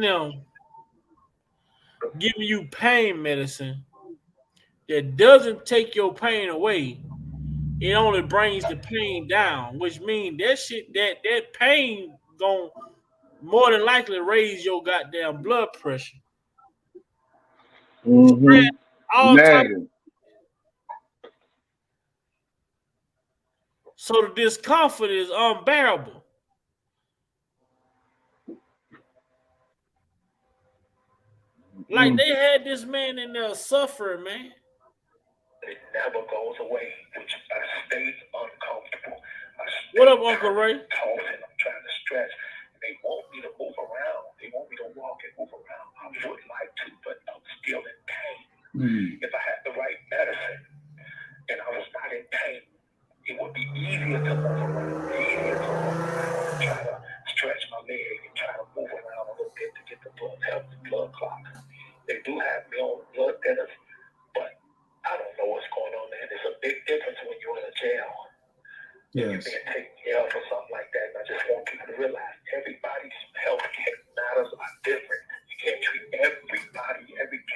them giving you pain medicine that doesn't take your pain away. It only brings the pain down, which means that pain gonna more than likely raise your goddamn blood pressure. All type. So the discomfort is unbearable. Like they had this man in there suffering, man. It never goes away, which I stay uncomfortable. What up, Uncle Ray? Tossing, I'm trying to stretch. They want me to move around. They want me to walk and move around. I would like to, but I'm still in pain. If I had the right medicine and I was not in pain, it would be easier to move around, try to stretch my leg and try to move around a little bit to get the blood clot. They do have me on blood thinners, but I don't know what's going on there. There's a big difference when you're in a jail. Yes. You're being taken care of or something like that. And I just want people to realize everybody's health care matters are different. You can't treat every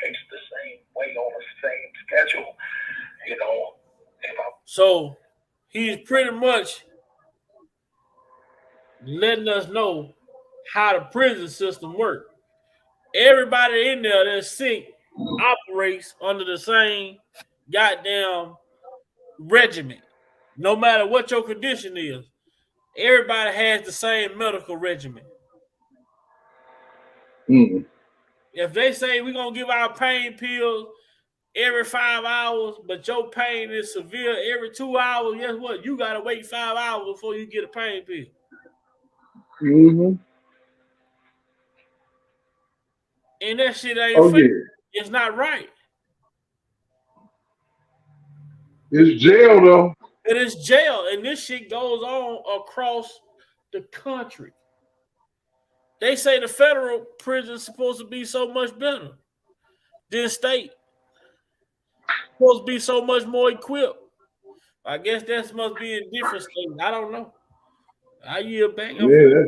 case the same way on the same schedule. So he's pretty much letting us know how the prison system works. Everybody in there that's sick operates under the same goddamn regimen. No matter what your condition is, everybody has the same medical regimen. If they say we're going to give out pain pills every 5 hours, but your pain is severe every 2 hours, guess what? You got to wait 5 hours before you get a pain pill. And that shit ain't fair. Yeah. It's not right. It's jail, though. It is jail, and this shit goes on across the country. They say the federal prison is supposed to be so much better. this state. Supposed to be so much more equipped. I guess that must be in different states. I don't know. I yield back. I'm gonna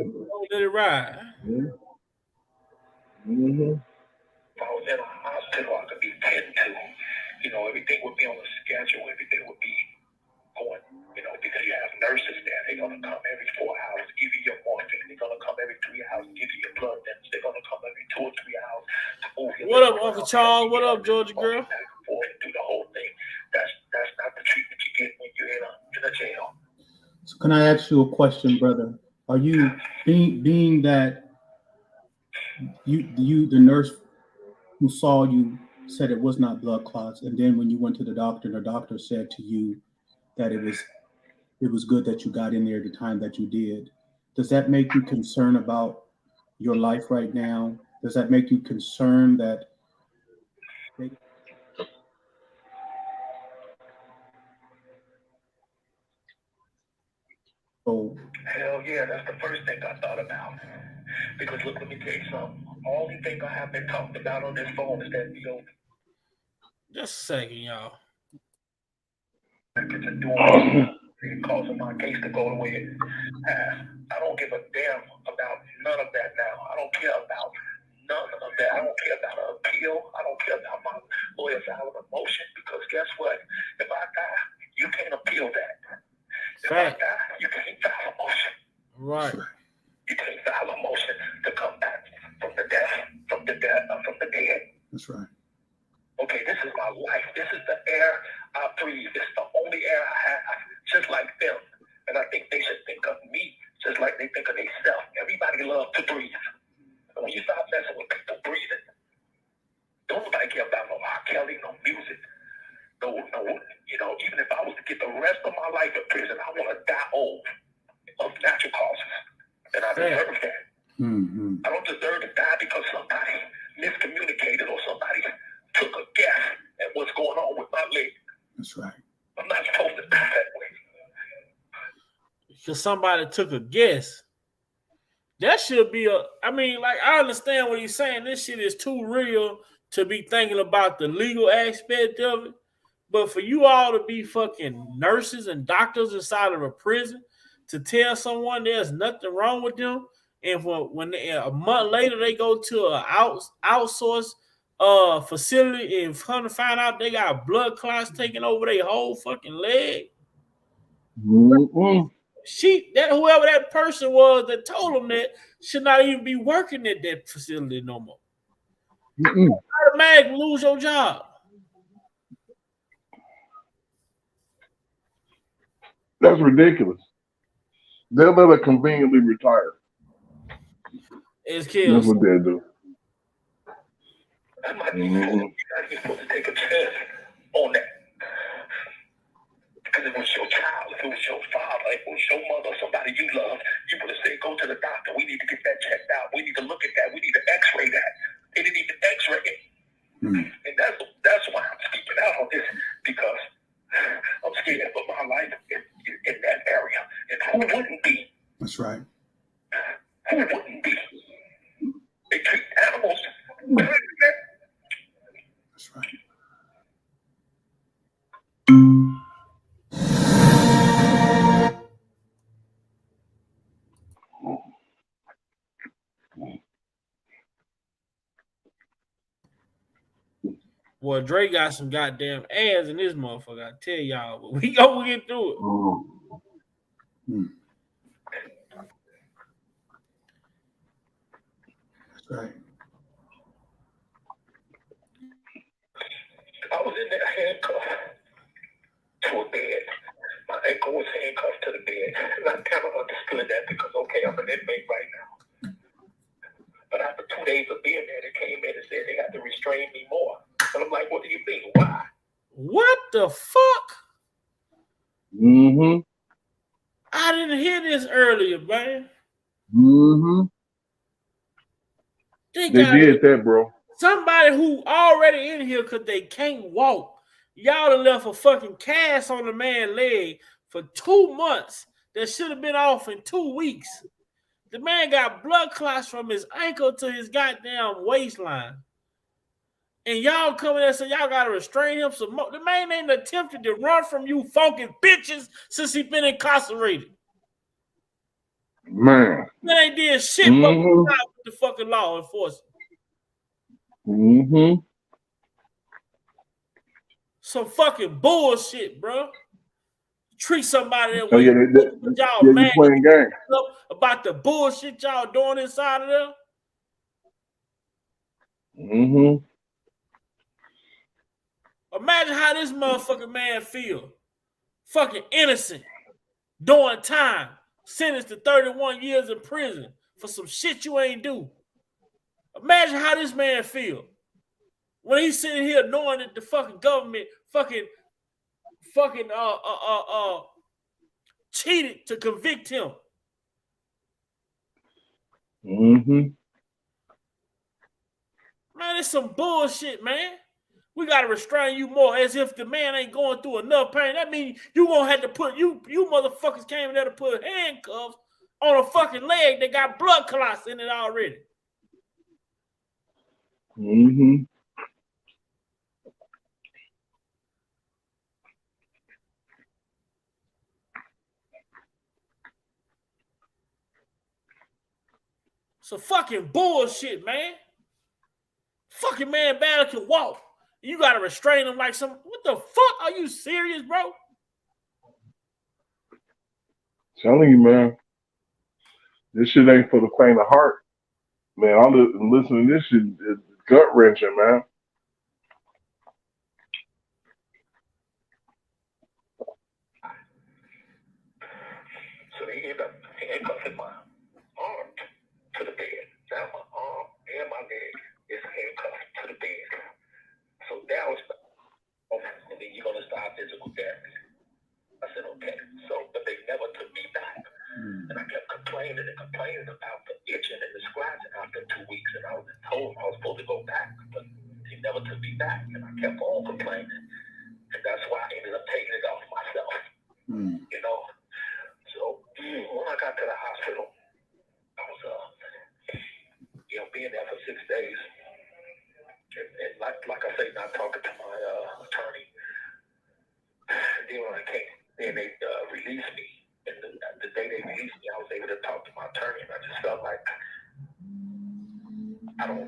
let it ride. Mm-hmm. If I was in a hospital, I could be tended to. You know, everything would be on the schedule. Everything would be going, you know, because you have nurses there. They're going to come every 4 hours, give you your morphine. They're going to come every 3 hours, give you your blood thinners. They're going to come every 2 or 3 hours to move your What up, Uncle Charles? What up, Georgia girl? Back and forth and do the whole thing. That's not the treatment you get when you're in a jail. So can I ask you a question, brother? Are you being that you the nurse who saw you said it was not blood clots, and then when you went to the doctor said to you that it was good that you got in there at the time that you did. Does that make you concerned about your life right now? Does that make you concerned that Hell yeah, that's the first thing I thought about. Because look, let me tell you something. All the thing I have been talking about on this phone is that, you know, just a second, y'all. Causing my case to go the way it has. I don't give a damn about none of that now. I don't care about none of that. I don't care about an appeal. I don't care about my lawyer filing a motion, because guess what? If I die, you can't appeal that. If I die, you can't file a motion. Right. You can't file a motion to come back from the dead. That's right. Okay, this is my life. This is the air I breathe. This is the only air I have, just like them. And I think they should think of me just like they think of themselves. Everybody loves to breathe. And when you start messing with people breathing, don't nobody care about no R.kelly, no music, no, you know, even if I was to get the rest of my life in prison, I want to die old of natural causes. And I deserve that. Mm-hmm. I don't deserve to die because somebody miscommunicated or somebody took a guess at what's going on with my leg. That's right. I'm not supposed to die that way. Because somebody took a guess. That should be I I understand what he's saying. This shit is too real to be thinking about the legal aspect of it. But for you all to be fucking nurses and doctors inside of a prison to tell someone there's nothing wrong with them, and when a month later they go to an outsourced facility and come to find out they got blood clots taking over their whole fucking leg. Mm-mm. Whoever that person was that told them that should not even be working at that facility no more. You automatically lose your job. That's ridiculous. They'll let her conveniently retire. It's That's what they'll do. I might be supposed to take a chance on that. Because it was your child, if it was your father, if it was your mother, somebody you love, you would have said, go to the doctor. We need to get that checked out. We need to look at that. We need to x-ray that. They didn't even x-ray it. And that's why I'm speaking out on this, because I'm scared for my life in that area. And who wouldn't be? That's right. Who wouldn't be? They treat animals better than that. That's right. Well, Dre got some goddamn ass in this motherfucker. I tell y'all, but we gonna get through it. That's right. I was in there handcuffed to a bed. My ankle was handcuffed to the bed. And I kind of understood that because, okay, I'm an inmate right now. But after 2 days of being there, they came in and said they had to restrain me more. And I'm like, what do you mean? Why? What the fuck? Mm-hmm. I didn't hear this earlier, man. Mm-hmm. They did that, bro. Somebody who already in here because they can't walk. Y'all done left a fucking cast on the man's leg for 2 months that should have been off in 2 weeks. The man got blood clots from his ankle to his goddamn waistline. And y'all coming there and say y'all gotta restrain him some more. The man ain't attempted to run from you funky bitches since he been incarcerated. Man. Man ain't did shit but with the fucking law enforcement. Mm-hmm. Some fucking bullshit, bro. Treat somebody that Oh, way. yeah, Y'all you mad playing games about the bullshit y'all doing inside of there. Mm-hmm. Imagine how this motherfucking man feel. Fucking innocent. Doing time. Sentenced to 31 years in prison for some shit you ain't do. Imagine how this man feel. When he's sitting here knowing that the fucking government fucking cheated to convict him. Mm-hmm. Man, it's some bullshit, man. We gotta restrain you more, as if the man ain't going through enough pain. That means you gonna have to put you motherfuckers came in there to put handcuffs on a fucking leg that got blood clots in it already. Mm-hmm. So fucking bullshit, man. Fucking man barely can walk. You gotta restrain him like some. What the fuck? Are you serious, bro? Telling you, man. This shit ain't for the faint of heart. Man, I'm listening to this shit. It's gut wrenching, man. So they end up handcuffing my arm to the bed. Now my arm and my leg is handcuffed to the bed. So now it's and then you're gonna start physical therapy. I said, okay. So, but they never took me back. And I kept complaining about the itching and the scratching after 2 weeks. And I was told I was supposed to go back, but he never took me back. And I kept on complaining. And that's why I ended up taking it off myself. You know? So when I got to the hospital, I was, being there for 6 days. And like I say, not talking to my attorney. And then when I came, then they released me. And the day they released me, I was able to talk to my attorney, and I just felt like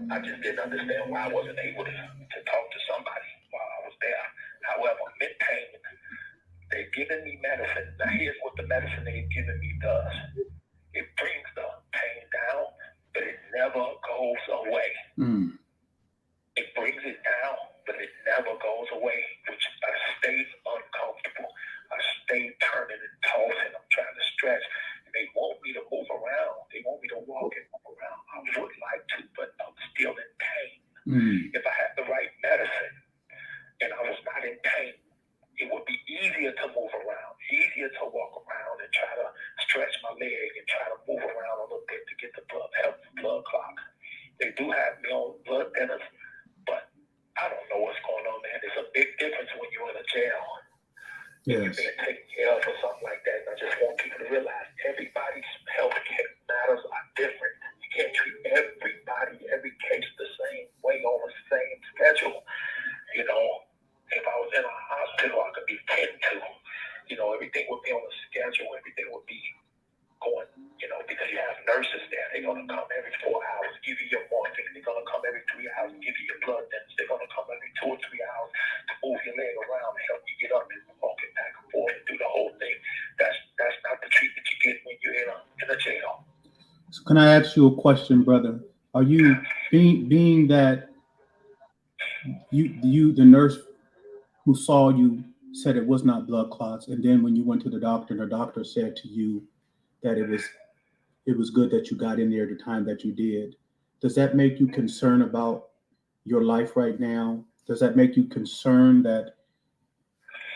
I just didn't understand why I wasn't able to talk to somebody while I was there. However, mid-pain, they're giving me medicine. Now here's what the medicine they've given me does. It brings the pain down, but it never goes away. It brings it down, but it never goes away, which I stay uncomfortable. I stay turning and tossing. I'm trying to stretch. And they want me to move around. They want me to walk and move around. I would like to, but I'm still in pain. If I had the right medicine and I was not in pain, it would be easier to move around, easier to walk around and try to stretch my leg and try to move around a little bit to get the blood clot. They do have me on blood thinners, but I don't know what's going on, man. There's a big difference when you're in a jail. Yes. You're being taken care of or something like that. And I just want people to realize everybody's health matters are different. You can't treat everybody, every case the same way on the same schedule. You know, if I was in a hospital, I could be tended to. You know, everything would be on a schedule. Everything would be going, you know, because you have nurses there. They're going to come every 4 hours, give you your morphine. They're going to come every 3 hours, give you your blood thinners. They're going to come every 2 or 3 hours to move your leg around and help you get up and walk it back and forth and do the whole thing. That's not the treatment you get when you're in a jail. So can I ask you a question, brother? Are you being that you the nurse who saw you said it was not blood clots, and then when you went to the doctor said to you that it was good that you got in there the time that you did, does that make you concerned about your life right now? Does that make you concerned that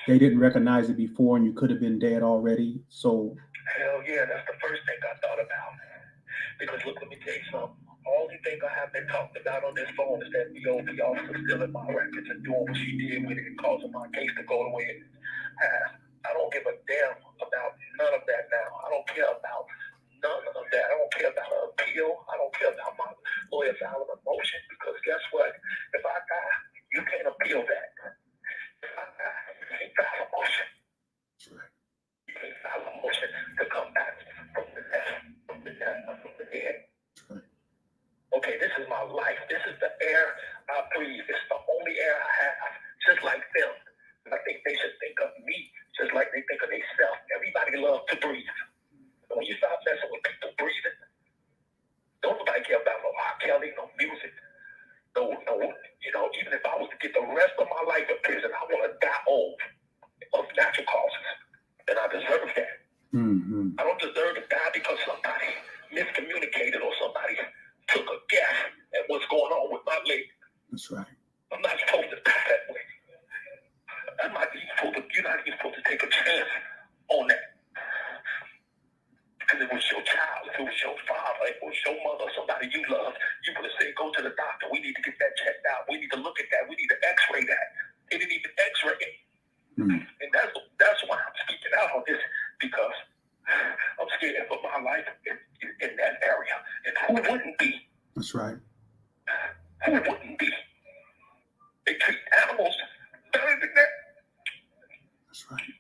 they didn't recognize it before and you could have been dead already? So hell yeah, that's the first thing I thought about. Because look, let me tell you something. All the thing I have been talking about on this phone is that the officer stealing my records and doing what she did with it and causing my case to go the way it has. I don't give a damn about none of that now. I don't care about none of that. I don't care about an appeal. I don't care about my lawyer filing a motion, because guess what? If I die, to come back from the dead. Okay, this is my life. This is the air I breathe. It's the only air I have. Just like them. I think they should think of me just like they think of themselves. Everybody loves to breathe. When you start messing with people breathing, don't nobody care about no R.kelly, no music. No, even if I was to get the rest of my life in prison, I want to die old of natural causes. And I deserve that. I don't deserve to die because somebody miscommunicated or somebody took a guess at what's going on with my leg. That's right. I'm not supposed to die that way. You're not even supposed to take a chance on that. Because it was your child, if it was your father, if it was your mother, somebody you love, you would have said, go to the doctor. We need to get that checked out. We need to look at that. We need to x-ray that. They didn't even x-ray it. And that's why I'm speaking out on this, because I'm scared for my life in that area. And who wouldn't be? That's right. Who wouldn't be? They treat animals better than that. That's right.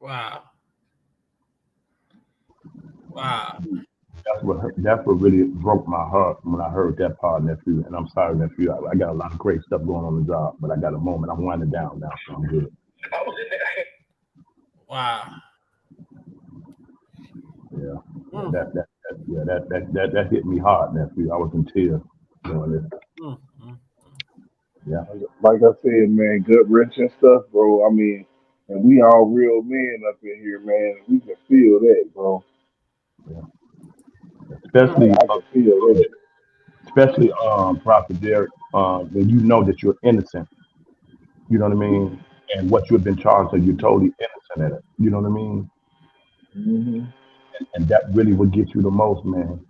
Wow. Wow. That's what really broke my heart when I heard that part, nephew. And I'm sorry, nephew. I got a lot of great stuff going on in the job, but I got a moment. I'm winding down now, so I'm good. I was in there. Wow. Yeah. That hit me hard, nephew. I was in tears doing this. Yeah. Like I said, man, gut wrenching stuff, bro. I mean, and we all real men up in here, man. We can feel that, bro. Especially, I can feel that. especially, Prophet Derek, when you know that you're innocent. You know what I mean? And what you've been charged with, you're totally innocent at it. You know what I mean? And that really would get you the most, man.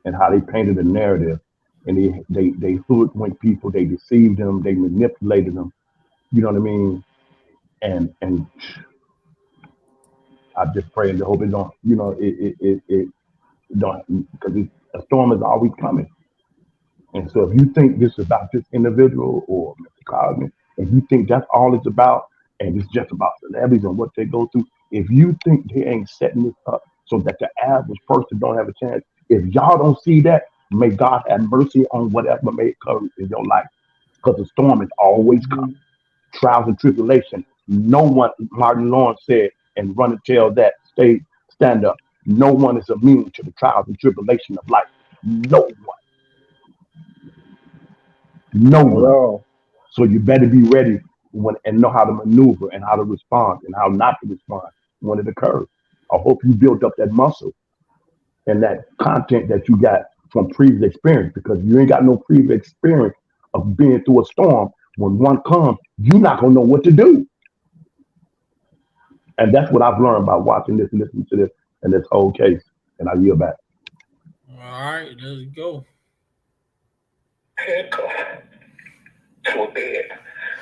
And how they painted a narrative, and they hoodwinked people, they deceived them, they manipulated them. You know what I mean? And I just pray and hope it don't. You know, it don't, because a storm is always coming. And so if you think this is about this individual or Mr. Cosme, if you think that's all it's about, and it's just about celebrities and what they go through, if you think they ain't setting this up so that the average person don't have a chance, if y'all don't see that, may God have mercy on whatever may occur in your life. Because the storm is always coming. Trials and tribulation. No one, Martin Lawrence said, and Run and Tell that, stand up. No one is immune to the trials and tribulation of life. No one. No one. So you better be ready and know how to maneuver and how to respond and how not to respond when it occurs. I hope you built up that muscle and that content that you got from previous experience, because you ain't got no previous experience of being through a storm. When one comes, you're not gonna know what to do. And that's what I've learned by watching this and listening to this and this whole case. And I yield back. All right, let's go. Handcuffed to a bed.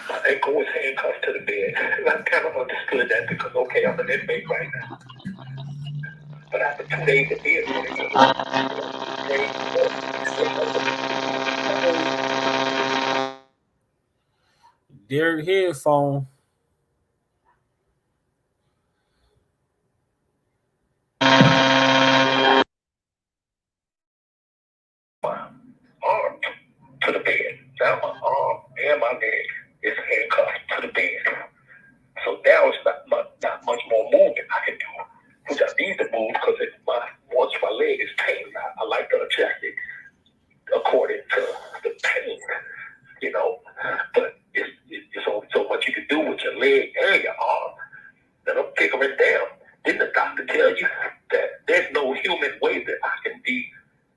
My ankle was handcuffed to the bed. And I kind of understood that because, okay, I'm an inmate right now. But after 2 days of being Derek headphone. arm to the bed. Now my arm and my leg is handcuffed to the bed. So now it's not much more movement I can do, which I need to move because once my leg is pain, I like to adjust it according to the pain, you know. But it's only so much you can do with your leg and your arm. Then I'm figuring down. Didn't the doctor tell you that there's no human way that I can be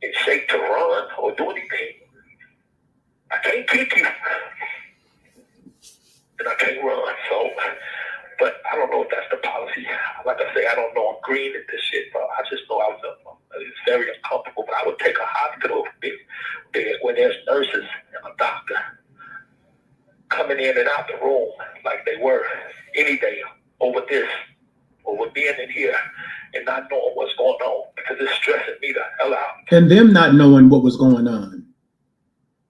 in shape to run or do anything? I can't kick you, and I can't run. So, but I don't know if that's the policy. Like I say, I don't know. I'm green at this shit, bro. I just know it's very uncomfortable. But I would take a hospital bed where there's nurses and a doctor coming in and out the room like they were any day over being in here and not knowing what's going on, because it's stressing me the hell out. And them not knowing what was going on.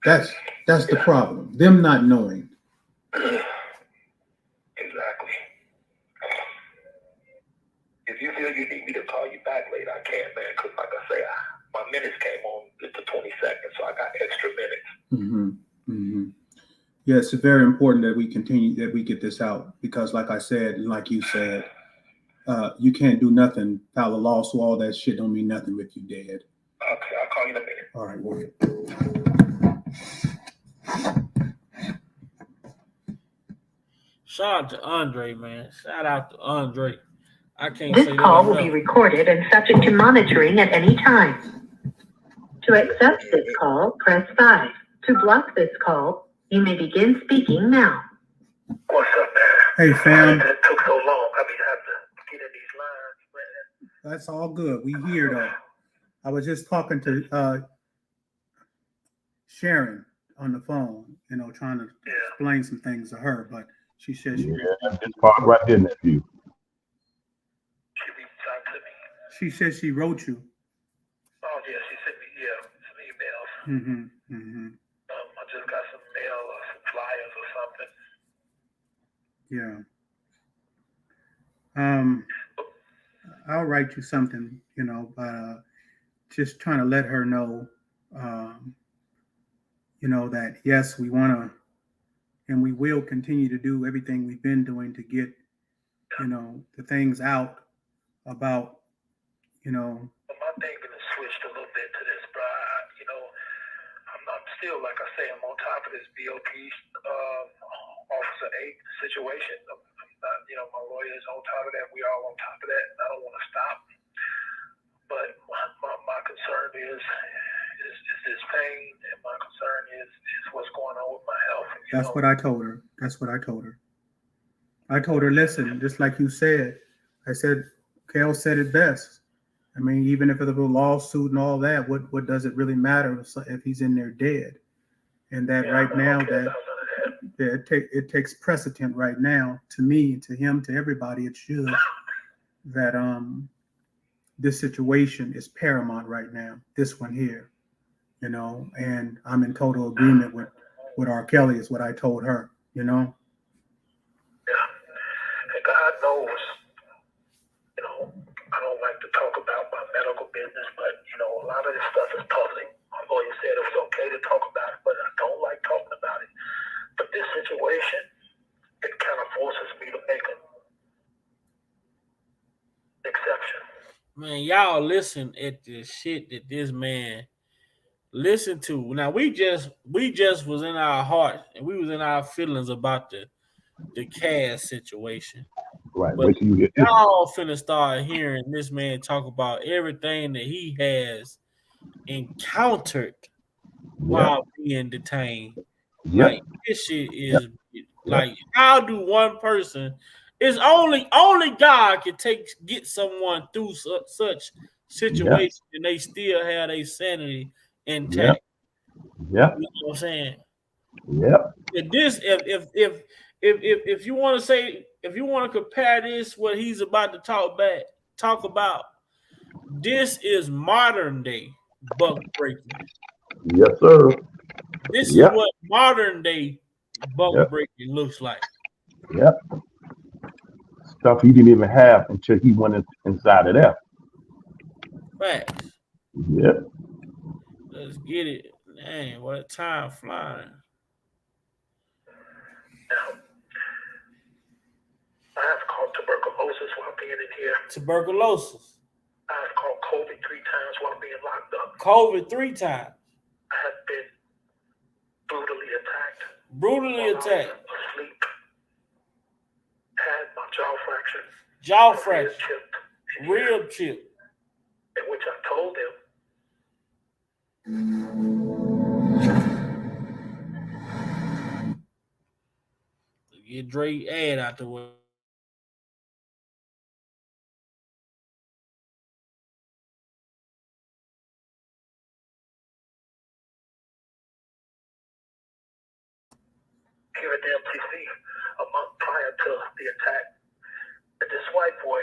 That's the problem. Them not knowing. Exactly. if you feel you need me to call you back later, I can, man. Because like I say, my minutes came on to 20 seconds, so I got extra minutes. Mm-hmm. Mm-hmm. Yeah, it's very important that we continue, that we get this out, because like I said, like you said, you can't do nothing, file a lawsuit, all that shit don't mean nothing if you dead. Okay, I'll call you in a minute. All right, work it. Shout out to Andre, man. Shout out to Andre. I can't This say that call will enough. be recorded and subject to monitoring at any time. To accept this call, press 5. To block this call, you may begin speaking now. What's up, man? Hey, fam. It took so long. I mean, I have to get in these lines, man. That's all good. We here though. I was just talking to Sharon on the phone, trying to explain some things to her, but she said she this part right there, nephew. She reached out to me. She said she wrote you. Oh yeah, she sent me some emails. Mm-hmm. Mm-hmm. I just got some mail or some flyers or something. Yeah. I'll write you something, but just trying to let her know, that yes, we want to, and we will continue to do everything we've been doing to get, the things out about, My thinking has switched a little bit to this, bro. I'm still, like I say, I'm on top of this BOP Officer 8 situation. I'm not, my lawyer is on top of that. We all on top of that. And I don't want to stop. But my concern is this pain, and my concern is what's going on with my health. That's what I told her. I told her, listen, just like you said, I said, Kel said it best. I mean, even if it's a lawsuit and all that, what does it really matter if he's in there dead? And that right now, it takes precedent right now, to me, to him, to everybody, it should, that this situation is paramount right now, this one here, and I'm in total agreement with R.kelly is what I told her, Yeah. And God knows, I don't like to talk about my medical business, but, a lot of this stuff is public. My lawyer said it was okay to talk about it, but I don't like talking about it. But this situation, it kind of forces me to make an exception. Man, y'all listen at the shit that this man listened to. Now we just was in our heart and we was in our feelings about the Cass situation. Right. But Wait till you get this. y'all finna start hearing this man talk about everything that he has encountered while being detained. Yep. Like this shit is like, how do one person? It's only God can get someone through such situation and they still have their sanity intact. Yep. You know what I'm saying? Yep. If you want to say, if you want to compare this, what he's about to talk about, this is modern day buck breaking. Yes, sir. This is what modern day buck breaking looks like. Yep. Stuff he didn't even have until he went inside of there. Facts. Yep. Let's get it. Man, what time flying. Now, I have caught tuberculosis while being in here. Tuberculosis. I have caught COVID 3 times while being locked up. COVID 3 times. I have been brutally attacked. Brutally attacked. Asleep. Had my jaw fractured. Jaw fracture. Rib chip. In which I told them. Get Dre ad out the way. Here at the MTC a month prior to the attack. And this white boy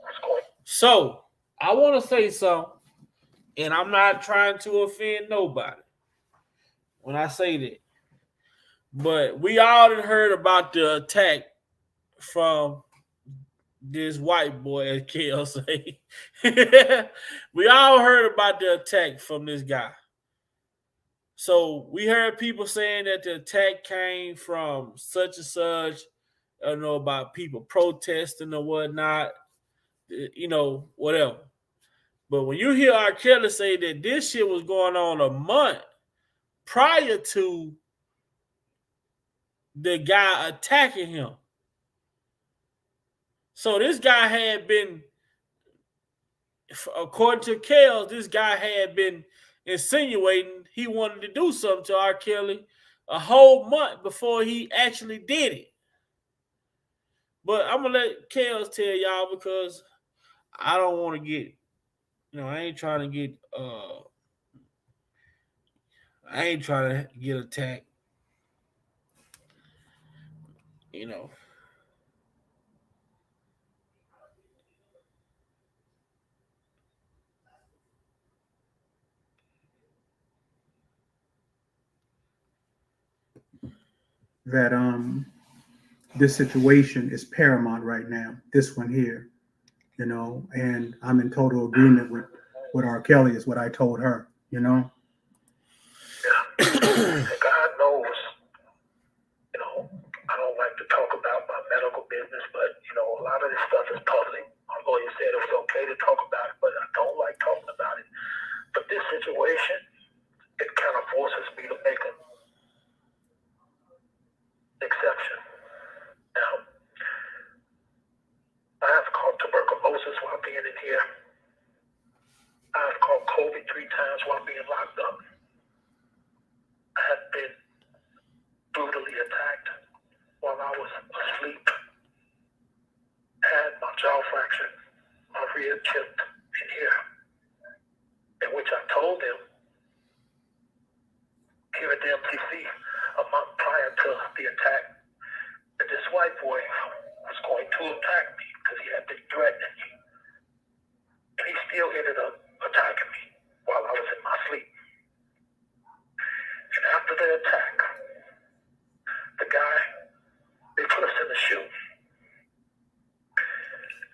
was going. So I want to say something, and I'm not trying to offend nobody when I say that. But we all heard about the attack from this white boy, as Kel say. We all heard about the attack from this guy. So we heard people saying that the attack came from such and such. I don't know about people protesting or whatnot, whatever. But when you hear R. Kelly say that this shit was going on a month prior to the guy attacking him. So this guy had been, according to Kels, this guy had been insinuating he wanted to do something to R. Kelly a whole month before he actually did it. But I'm gonna let Kels tell y'all because I don't want to get, I ain't trying to get attacked. That this situation is paramount right now. This one here, and I'm in total agreement with R. Kelly is what I told her, Yeah. God knows, I don't like to talk about my medical business, but, a lot of this stuff is public. My lawyer said it was okay to talk about it, but I don't like talking about it. But this situation, it kind of forces me to make an exception. Now, I have caught tuberculosis while being in here. I've caught COVID 3 times while being locked up. I have been brutally attacked while I was asleep. Had my jaw fractured, my rib chipped in here, in which I told them here at the MTC a month prior to the attack that this white boy was going to attack me because he had been threatening me. And he still ended up attacking me while I was in my sleep. And after the attack, the guy, they put us in the shoe.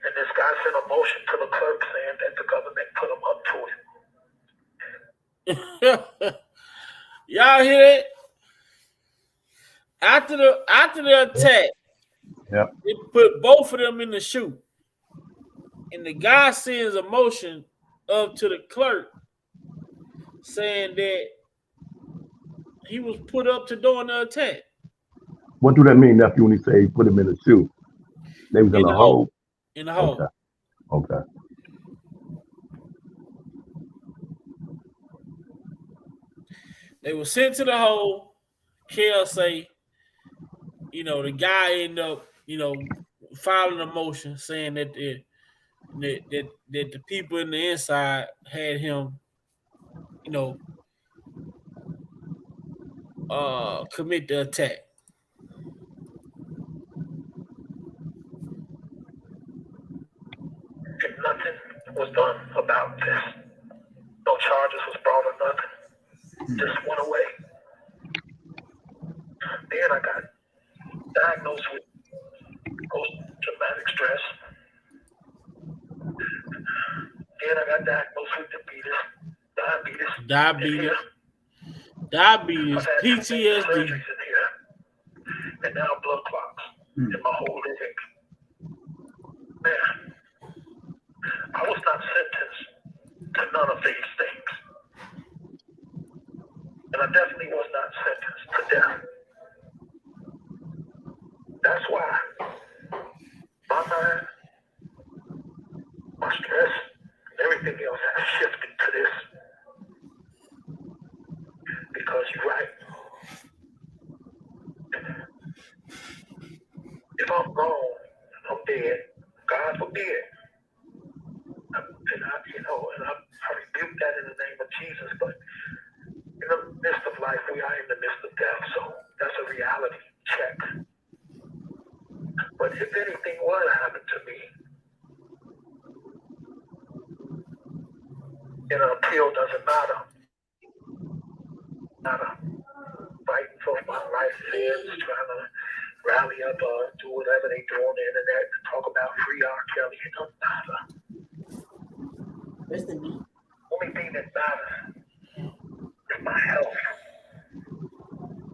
And this guy sent a motion to the clerk saying that the government put him up to it. Y'all hear it? After the attack, they put both of them in the shoe. And the guy sends a motion up to the clerk saying that he was put up to doing the attack. What do that mean, nephew, when he say he put him in the shoe? They was in the hole? In the hole. Okay. They were sent to the hole. Kel say, the guy ended up, filing a motion saying that the people in the inside had him, commit the attack. And nothing was done about this. No charges was brought or nothing. Just went away. Then I got diagnosed with post-traumatic stress. Then I got diagnosed with diabetes, PTSD. And now blood clots in my whole leg. Man, I was not sentenced to none of these things. And I definitely was not sentenced to death. That's why my mind, my stress, and everything else has shifted to this. Because you're right. If I'm gone, I'm dead. God forbid. And I rebuke that in the name of Jesus. But in the midst of life, we are in the midst of death. So that's a reality check. But if anything were to happen to me, an appeal doesn't matter. Fighting for my life is trying to rally up or do whatever they do on the internet to talk about free R.kelly. It doesn't matter. Where's the meat? Only thing that matters is my health.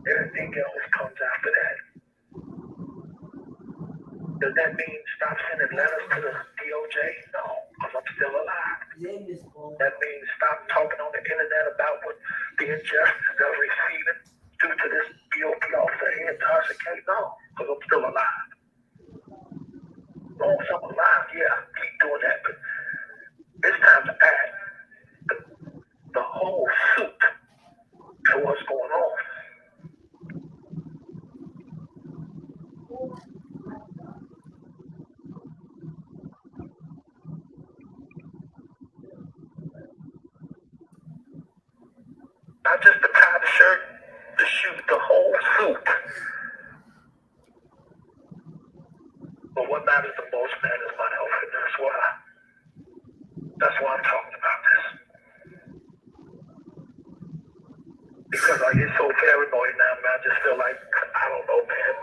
Everything else comes after that. Does that mean stop sending letters to the DOJ? No, because I'm still alive. That means stop talking on the internet about what the injustice of receiving due to this BOP officer here intoxicated. No, because I'm still alive. As long as I'm alive, yeah, keep doing that. But it's time to add the whole suit to what's going on. Not just the tie the shirt, the shoot, the whole suit. But what matters the most, man, is my health, and that's why I'm talking about this. Because I get so paranoid now, man. I just feel like, I don't know, man.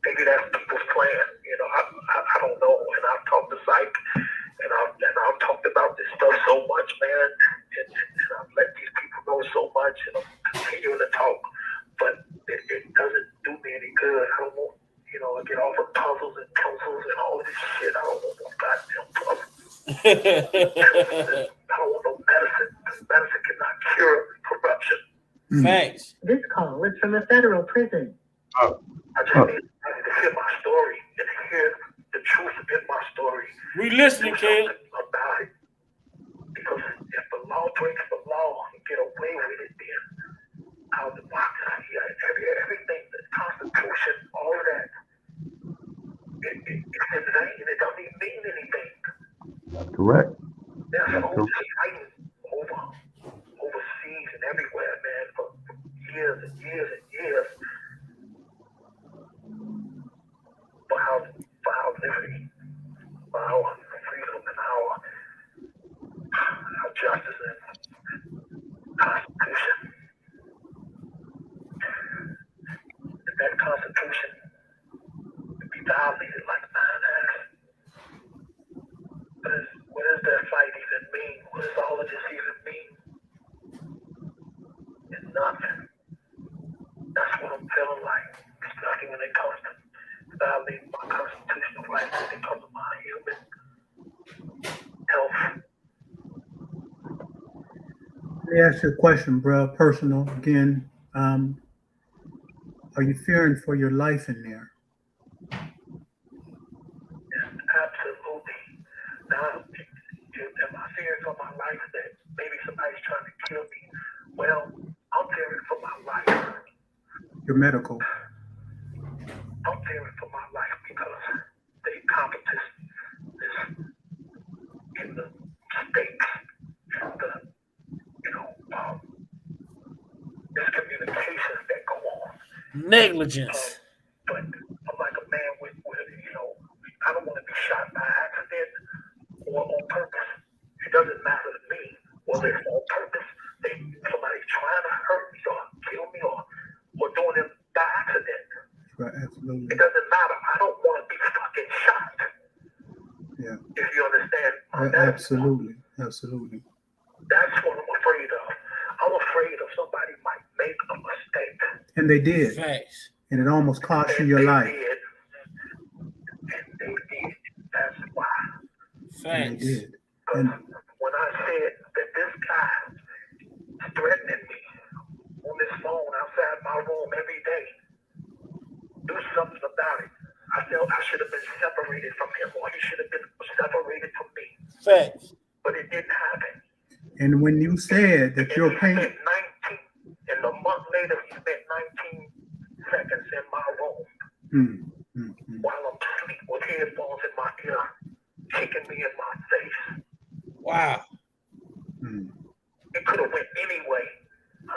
Maybe that's people's plan. You know, I don't know. And I've talked to Psych, and I've talked about this stuff so much, man. And I've let these people know so much, and I'm continuing to talk. But it doesn't do me any good. I don't want, you know, I get off of puzzles and pencils and all this shit. I don't want no goddamn puzzles. I don't want no medicine. Medicine cannot cure corruption. Facts. This call is from a federal prison. I just need to hear my story and hear the truth in my story. We listening, kid. About it. Because if the law breaks the law and get away with it, then our democracy, everything, the Constitution, all of that, it's in vain. It don't even mean anything. That's correct. There's soldiers fighting overseas and everywhere, man, for years and years and years. For our liberty, for our freedom and our justice and Constitution. And that Constitution would be violated like 9 acts. What does that fight even mean? What does all of this even mean? It's nothing. That's what I'm feeling like. It's nothing when it comes to violating my constitutional rights, when it comes to my human health. Let me ask you a question, bro. Personal again. Are you fearing for your life in there? Absolutely. Now, am I fearing for my life that maybe somebody's trying to kill me? Well, I'm fearing for my life. Your medical. I'm fearing for my life because the incompetence is in the mistakes and the, miscommunications that go on. Negligence. But I'm like a man with I don't want to be shot by accident or on purpose. It doesn't matter to me whether it's on purpose, somebody's trying to hurt me or kill me or doing it by accident. Right, absolutely. It doesn't matter. I don't want to be fucking shot. Yeah. If you understand. Absolutely. Absolutely. That's what I'm afraid of. I'm afraid of somebody might make a mistake. And they did. Facts. And it almost cost you your life. And they did. That's why. And they did. And when I said that this guy is threatening me on this phone outside my room every day, do something about it. I felt I should have been separated from him, or he should have been separated from me. Facts. But it didn't happen. And when you said that your pain, and a month later, he spent 19 seconds in my room while I'm asleep with headphones in my ear, kicking me in my face. Wow. It could have went any way,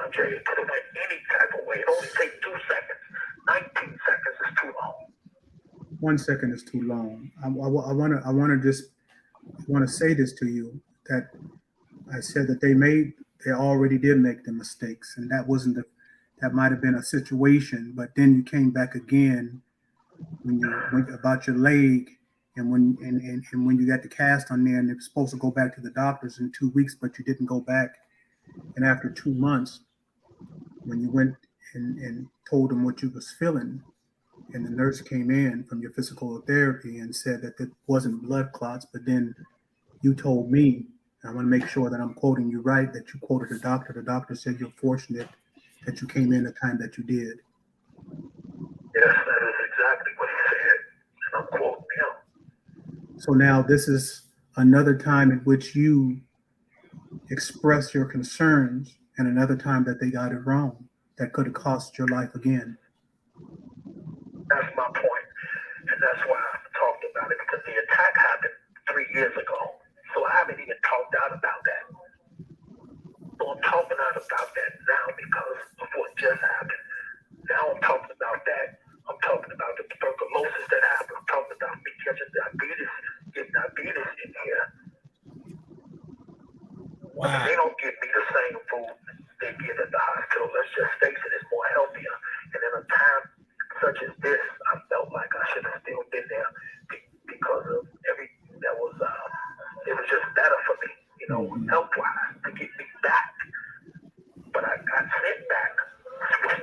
Andre. It could have went any type of way. It only takes 2 seconds. 19 seconds is too long. 1 second is too long. I want to say this to you, that I said that they already did make the mistakes, and that might have been a situation, but then you came back again when you went about your leg and when you got the cast on there, and they're supposed to go back to the doctors in 2 weeks, but you didn't go back, and after 2 months, when you went and told them what you was feeling, and the nurse came in from your physical therapy and said that it wasn't blood clots, but then you told me, and I want to make sure that I'm quoting you right, that you quoted the doctor. The doctor said you're fortunate that you came in the time that you did. Yes, that is exactly what he said, and I'm quoting him. So now this is another time in which you express your concerns, and another time that they got it wrong, that could have cost your life again. That's my point, and that's why I talked about it, because the attack happened 3 years ago, so I haven't even talked out about that. So I'm talking out about that now because of what just happened. Now I'm talking about that. I'm talking about the tuberculosis that happened. I'm talking about me getting diabetes in here. Wow. But they don't give me the same food they give at the hospital. Let's just face it, it's more healthier. And in a time such as this, I felt like I should have still been there because of everything that was, it was just better for me, health-wise, to get me back. But I got sent back,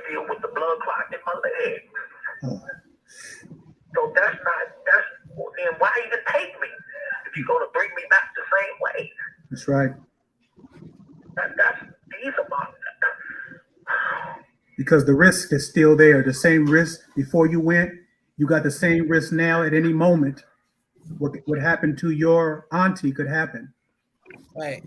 still with the blood clot in my leg. So then why even take me if you're going to bring me back the same way? That's right. These are my... Because the risk is still there. The same risk before you went, you got the same risk now at any moment. What happened to your auntie could happen. Right.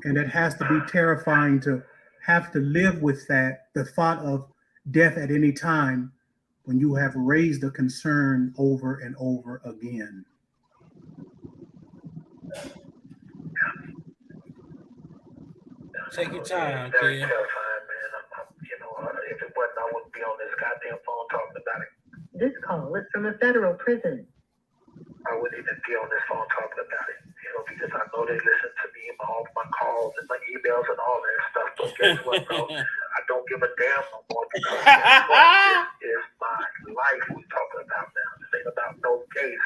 And it has to be terrifying to have to live with that, the thought of death at any time, when you have raised a concern over and over again. Take your time, Very kid. terrifying, man. If it wasn't, I wouldn't be on this goddamn phone talking about it. This call is from a federal prison. I wouldn't even be on this phone talking about it, because I know they listen to me and all my calls and my emails and all that stuff. But guess what, bro? I don't give a damn no more, because guess what? This is my life we're talking about now. This ain't about no case.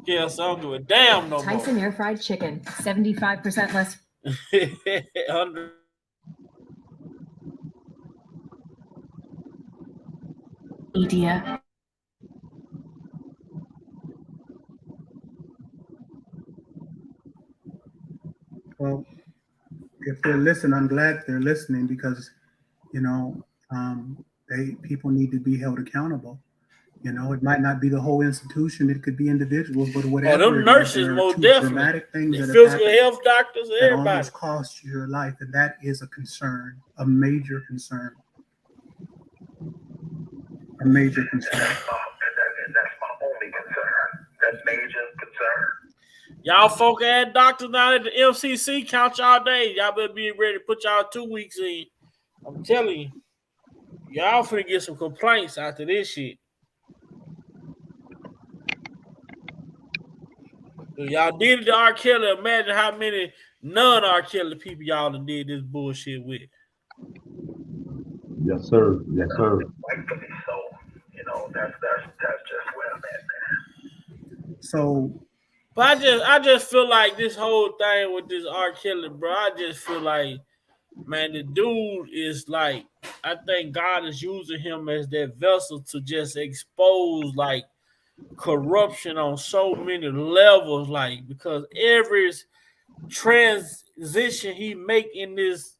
Yeah, so I don't give a damn no more. Tyson air fried chicken, 75% less. Media. Well, if they're listening, I'm glad they're listening, because, people need to be held accountable. It might not be the whole institution; it could be individuals, but whatever. Them nurses, most definitely. Dramatic things that physical health doctors, that everybody. almost cost you your life, and that is a concern, a major concern. A major concern. And that's my only concern. That major concern. Y'all folk ass doctors down at the MCC, count y'all days. Y'all better be ready to put y'all 2 weeks in. I'm telling you. Y'all finna get some complaints after this shit. If y'all did it to R.kelly, imagine how many non-R.kelly people y'all done did this bullshit with. Yes, sir. Yes, sir. Rightfully so. That's just where I'm at, man. So, but I just feel like this whole thing with this R.kelly, bro. I just feel like, man, the dude is like, I think God is using him as that vessel to just expose like corruption on so many levels, like, because every transition he make in this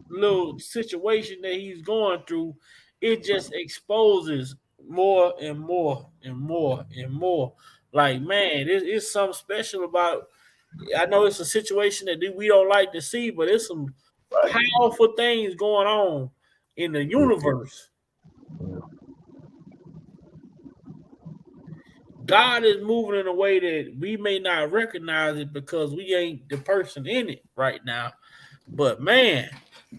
little situation that he's going through, it just exposes more and more and more and more. Like, man, it's something special about. I know it's a situation that we don't like to see, but it's some powerful things going on in the universe. God is moving in a way that we may not recognize it because we ain't the person in it right now. But man,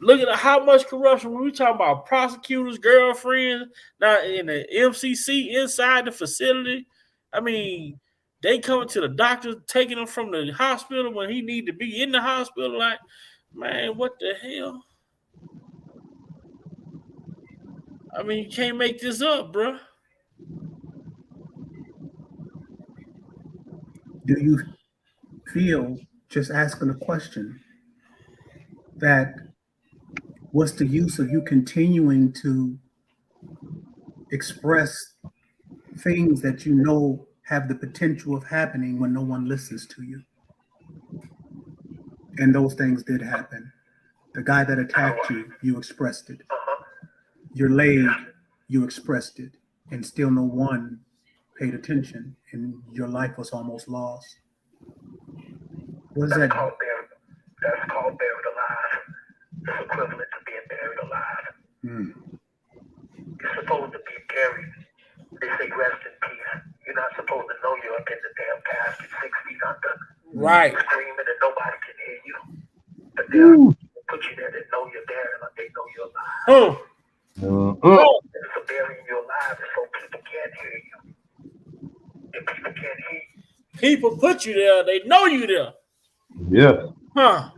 look at how much corruption. When we talk about prosecutors, girlfriends, now in the MCC inside the facility, I mean, they coming to the doctor, taking him from the hospital when he need to be in the hospital. Like, man, what the hell? I mean, you can't make this up, bro. do you feel, just asking a question, that what's the use of you continuing to express things that you know have the potential of happening when no one listens to you? And those things did happen. The guy that attacked you, you expressed it. Your leg, you expressed it. And still no one paid attention, and your life was almost lost. What is that? That's called buried alive. It's equivalent to being buried alive. You're supposed to be buried. They say rest in peace. You're not supposed to know you're up in the damn casket 6 feet under. Right. You're screaming and nobody can hear you. But they'll put you there, they know you're there, and they know you're alive. So burying you alive is so people can't hear you. If people can't hear you. People put you there, they know you there. Yeah. Huh.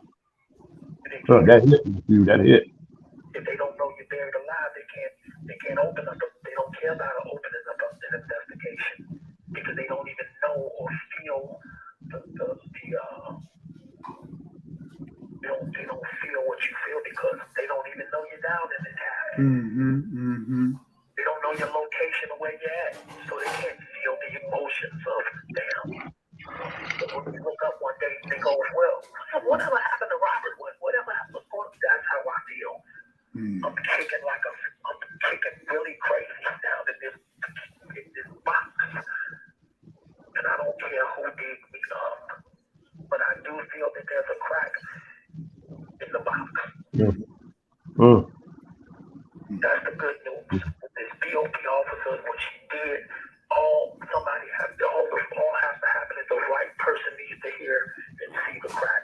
So that hit you, that hit. If they don't know you're buried alive, they can't open up. They don't care about opening up an investigation because they don't even know or feel they don't feel what you feel because they don't even know you're down in the casket. They don't know your location or where you're at, so they can't feel the emotions of damn. So when you look up one day, you think, oh well, whatever happened to Robert? Whatever happened? That's how I feel. I'm kicking really crazy down in this box, and I don't care who digs me up, but I do feel that there's a crack in the box. That's the good news. This BOP officer, what she did, all have to happen, and the right person needs to hear and see the crack.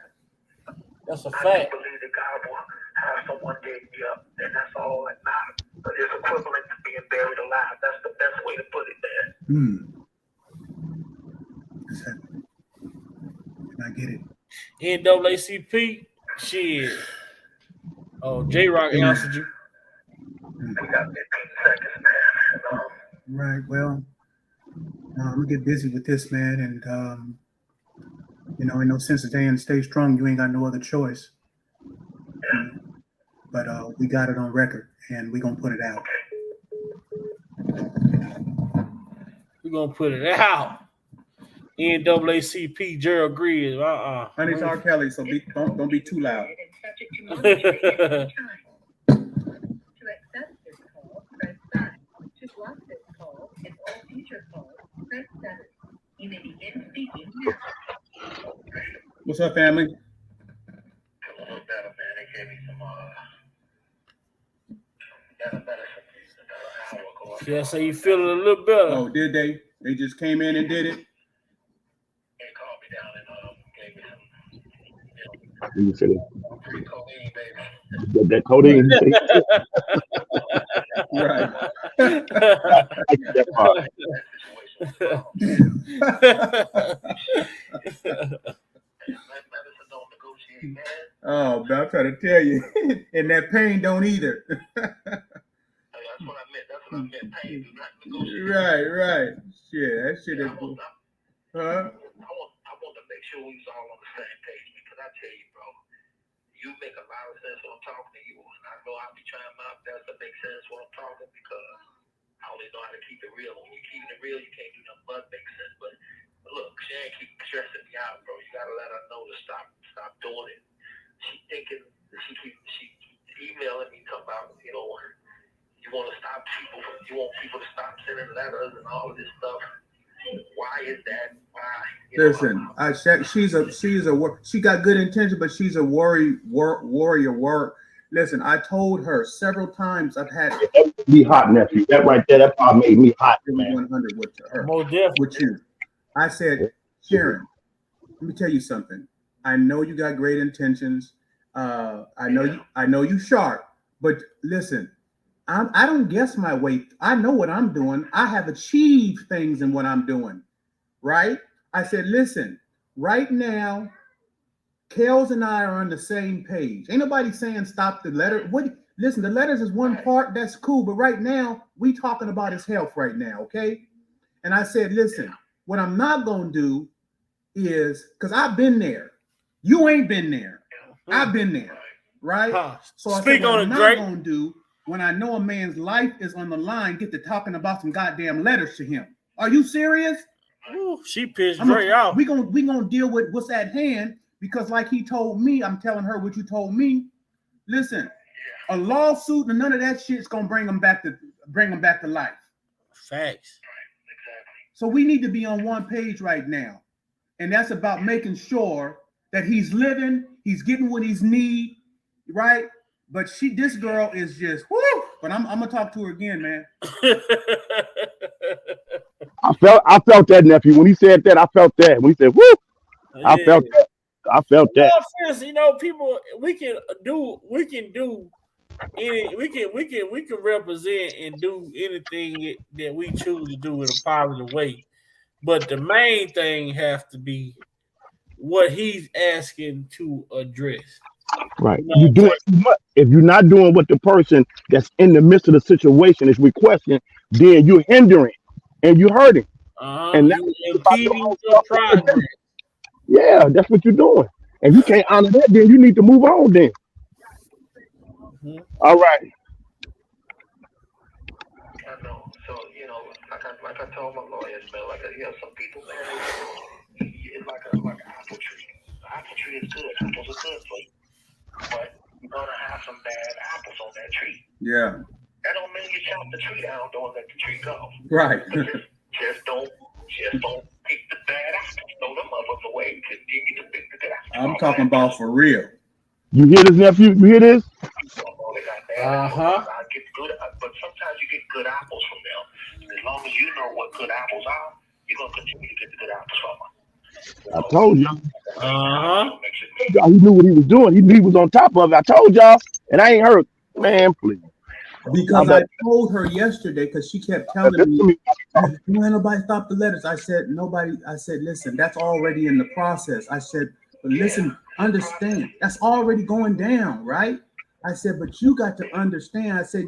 That's a I fact. do believe that God will have someone dig me up, and that's all that matters. But it's equivalent to being buried alive. That's the best way to put it there. I get it. NAACP, shit. Oh, J-Rock answered you. We got 15 seconds, man. Right. Well, I'm gonna get busy with this, man, and in no sense of saying stay strong. You ain't got no other choice. But we got it on record, and we're gonna put it out. We're gonna put it out. NAACP, Gerald Greer. Honey's R.kelly, so don't be too loud. To accept this call, press 5. To block this call and all future calls, press 7. You may begin speaking now. What's up, family? A little better, man. They gave me some better hour ago. Yeah, so you feeling a little better. Oh, did they? They just came in and did it? They called me down and gave me some, You said it. free codeine, baby. That codeine. Right. That part. Oh, but I'm trying to tell you, and that pain don't either. That's what I meant. Pain do not negotiate. Right. Shit, that shit is. I want to make sure we was all on the same page because I tell you, bro, you make a lot of sense when I'm talking to you, and I know I'll be trying my best to make sense when I'm talking because I only know how to keep it real. When you're keeping it real, you can't do nothing but make sense. But look, she ain't keep stressing me out, bro. You gotta let her know to stop doing it. She thinking she emailing me talking about, you want to stop people. You want people to stop sending letters and all of this stuff. Why is that? Why? Listen, she got good intention, but she's a warrior. Listen, I told her several times I've had me hot, nephew. That right there, that part made me hot, man. 100 with her. With you. I said, Sharon, let me tell you something. I know you got great intentions. I know you sharp, but listen, I don't guess my way. I know what I'm doing. I have achieved things in what I'm doing, right? I said, listen, right now, Kels and I are on the same page. Ain't nobody saying stop the letter. Listen, the letters is one part, that's cool, but right now, we talking about his health right now, okay? And I said, listen, what I'm not going to do is, because I've been there. You ain't been there. I've been there, right? Huh. So I Speak said, what on I'm it, not Drake. going to do when I know a man's life is on the line, get to talking about some goddamn letters to him. Are you serious? Ooh, she pissed Dre off. We gonna deal with what's at hand, because like he told me, I'm telling her what you told me. Listen, a lawsuit and none of that shit's gonna bring them back to life. Facts. So we need to be on one page right now, and that's about making sure that he's living, he's getting what he's need, right? But this girl is just whoo. But I'm gonna talk to her again, man. I felt that, nephew. When he said that, I felt that. When he said, "Woo," I felt that. I felt that. No offense, you know, people, we can represent and do anything that we choose to do in a positive way. But the main thing has to be what he's asking to address. Right. You're doing too much. If you're not doing what the person that's in the midst of the situation is requesting, then you're hindering and you're hurting. And that's you're impeding your progress. Yeah, that's what you're doing. And you can't honor that, then you need to move on then. Mm-hmm. All right. I know. So, you know, like I told my lawyers, man, some people, man, it's like an apple tree. The apple tree is good. Apples are good for you. But you're going to have some bad apples on that tree. Yeah. That don't mean you chop the tree down, don't let the tree go. Right. Just don't pick the bad apples. Throw them others away. Continue to pick the good apples. I'm talking about for real. You hear this, nephew? You hear this? I get good, but sometimes you get good apples from them. As long as you know what good apples are, you're gonna continue to get the good apples from them. I told you. He knew what he was doing. He knew he was on top of it. I told y'all, and I ain't heard. Man, please. Because I told her yesterday, because she kept telling me, "Don't let nobody stop the letters." I said, nobody. I said, listen, that's already in the process. I said, but listen, understand, that's already going down, right? I said, but you got to understand. I said,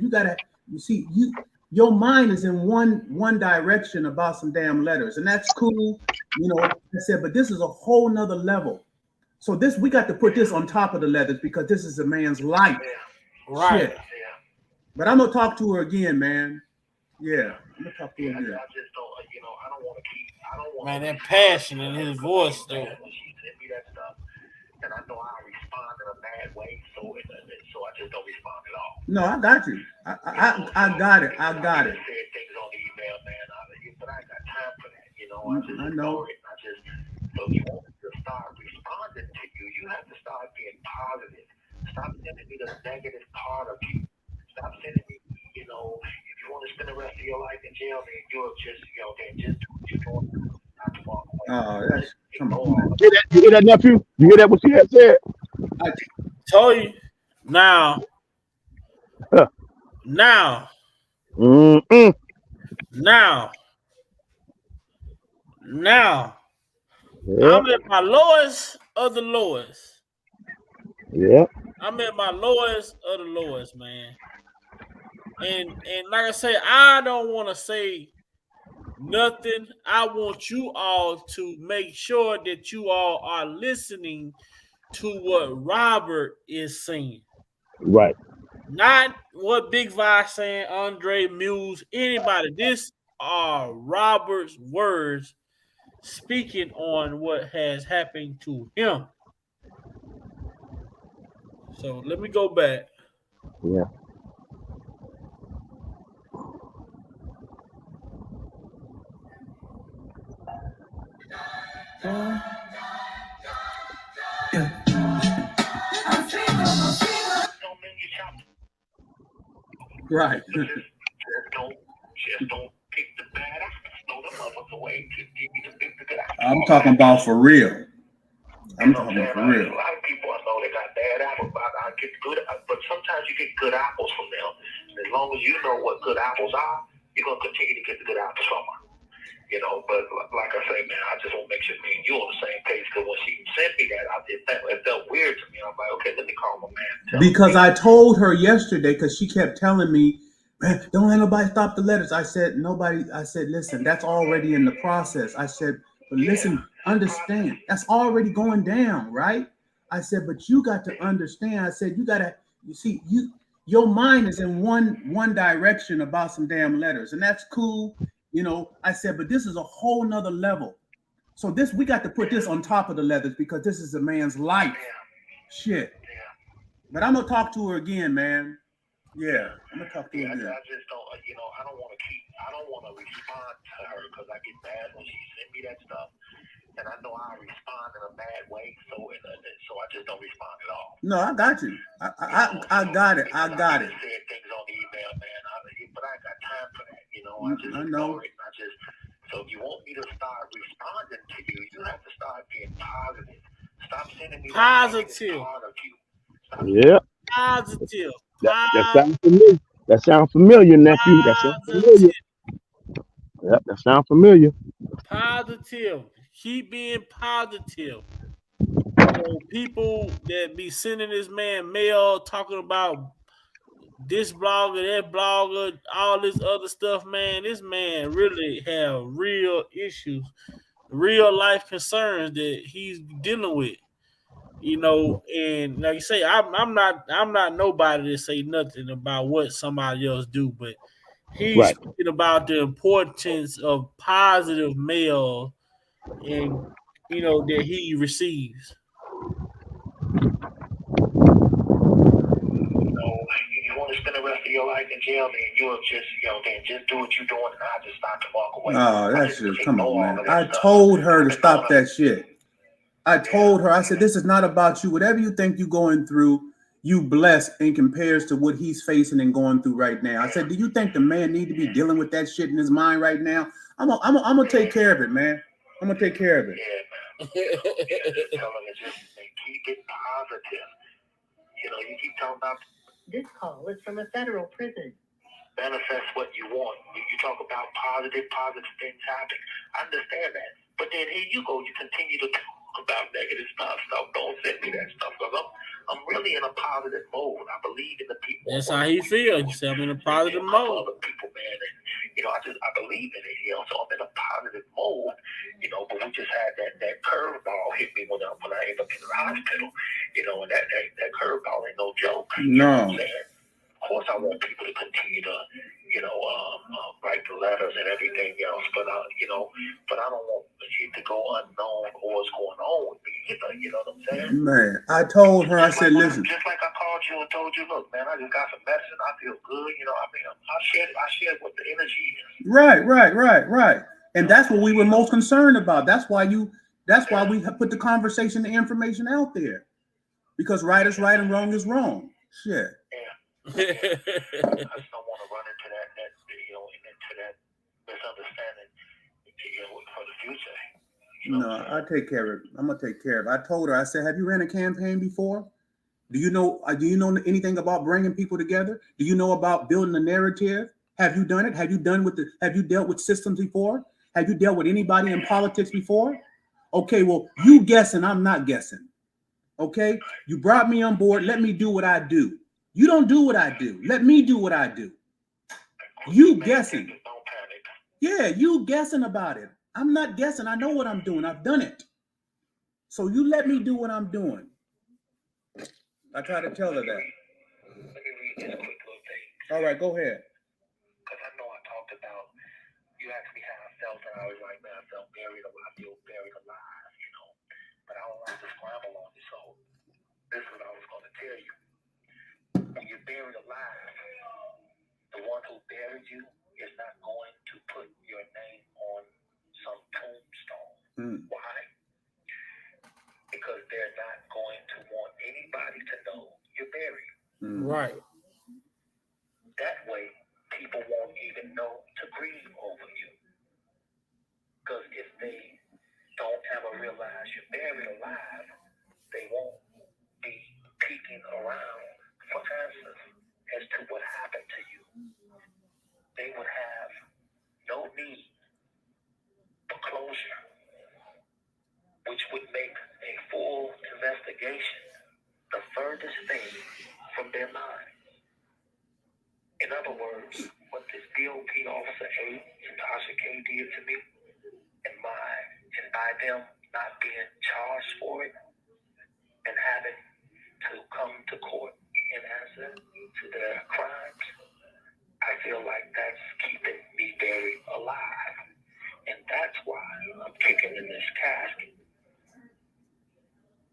your mind is in one direction about some damn letters, and that's cool, you know. I said, but this is a whole nother level. So we got to put this on top of the letters, because this is a man's life. Right. Shit. But I'm gonna talk to her again, man. Yeah, I'm gonna talk to her again. I just don't, I don't want to keep. Man, that passion in his voice, though. She sent me that stuff, and I know I respond in a bad way, so I just don't respond at all. No, I got you. I got it. I got it. I said things on the email, man, but I ain't got time for that. I know. So you want to start responding to you. You have to start being positive. Stop sending me the negative part of you. Stop sending me, if you want to spend the rest of your life in jail, then you'll just, just do what you're doing. Not to walk away. Oh, that's come on. You hear that, nephew? You hear that? What she had said? I told you. Now. Now. Mm-mm. Now. Yep. I'm at my lowest of the lowest. Yeah. I'm at my lowest of the lowest, man. And like I say, I don't want to say nothing. I want you all to make sure that you all are listening to what Robert is saying. Right. Not what Big Vi saying, Andre, Muse, anybody. This are Robert's words speaking on what has happened to him. So let me go back. Yeah. Right. Just don't pick the bad apples. Throw them others away. Continue to pick the good apples. I'm talking about for real. I'm talking about for real. A lot of people I know they got bad apples, but I get good. But sometimes you get good apples from them. As long as you know what good apples are, you're gonna continue to get the good apples from them. But like I say, man, I just want to make sure me and you on the same page. Because when she sent me that, it felt weird to me. I'm like, okay, let me call my man. Because I told her yesterday, because she kept telling me, man, don't let nobody stop the letters. I said, nobody. I said, listen, that's already in the process. I said, but listen, understand. That's already going down, right? I said, but you got to understand. I said, you see, your mind is in one direction about some damn letters, and that's cool. I said, but this is a whole nother level. So we got to put this on top of the letters because this is a man's life. Shit. But I'm gonna talk to her again, man. Yeah, I'm gonna talk to her again. I just don't, I don't want to respond to her because I get mad when she send me that stuff, and I know I respond in a bad way, so I just don't respond at all. No, I got you. I got it. I got it. Said things on email, man, but I ain't got time for that. I know. It. So if you want me to start responding to you, you have to start being positive. Stop sending me positive. Part of you. Yeah. Positive. That sounds familiar. That sounds familiar, nephew. That sounds familiar. Yep, that sounds familiar. Positive. Keep being positive. People that be sending this man mail talking about this blogger, that blogger, all this other stuff, man. This man really have real issues, real life concerns that he's dealing with. And like you say, I'm not nobody to say nothing about what somebody else do, but he's speaking about the importance of positive mail and that he receives. You want to spend the rest of your life in jail, then you'll just, then just do what you're doing, and I just start to walk away. Oh, that's just come on, man. I told her to stop that shit. I told her, I said, this is not about you. Whatever you think you're going through, you blessed in compares to what he's facing and going through right now. I said, do you think the man need to be dealing with that shit in his mind right now? I'm gonna take care of it, man. I'm gonna take care of it. Yeah, man. Tell him to just keep it positive. You keep talking about. This call is from a federal prison. Manifest what you want. You talk about positive things happen. I understand that. But then here you go. You continue to talk about negative stuff. Don't send me that stuff because I'm really in a positive mode. I believe in the people. That's how he feels. You say I'm in a positive mode. Other people, man, and I believe in it. So I'm in a positive mode. But we just had that curveball hit me when I ended up in the hospital. And that curveball ain't no joke. No. You know what I'm saying? Of course, I want people to continue to, write the letters and everything else, but I don't want it to go unknown what's going on with me. You know what I'm saying? Man, I told her, I said, listen. Just like I called you and told you, look, man, I just got some medicine. I feel good. I shared what the energy is. Right. And that's what we were most concerned about. That's why we put the conversation, the information out there, because right is right and wrong is wrong. Shit. I just don't want to run into that misunderstanding, for the future. No, I take care of it. I'm gonna take care of it. I told her, I said, have you ran a campaign before? Do you know anything about bringing people together? Do you know about building a narrative? Have you done it? Have you dealt with systems before? Have you dealt with anybody in politics before? Okay, well, you guessing, I'm not guessing. Okay, you brought me on board. Let me do what I do. You don't do what I do. Let me do what I do. You guessing. Yeah, you guessing about it. I'm not guessing. I know what I'm doing. I've done it. So you let me do what I'm doing. I try to tell her that. Let me read this quick little thing. All right, go ahead. Because I know I talked about, you asked me how I felt, and I was like, man, I feel buried alive, But I don't like to scramble on you, so this is what I was going to tell you. When you're buried alive, the one who buried you is not going to put your name on some tombstone. Why? Because they're not going to want anybody to know you're buried. Right. That way, people won't even know to grieve over you. Because if they don't ever realize you're buried alive, they won't be peeking around for answers as to what happened to you. They would have no need for closure, which would make a full investigation the furthest thing from their mind. In other words, what this DOP officer A, Tasha K, did to me, and by them not being charged for it and having to come to court and answer to their crimes, I feel like that's keeping me very alive. And that's why I'm kicking in this casket,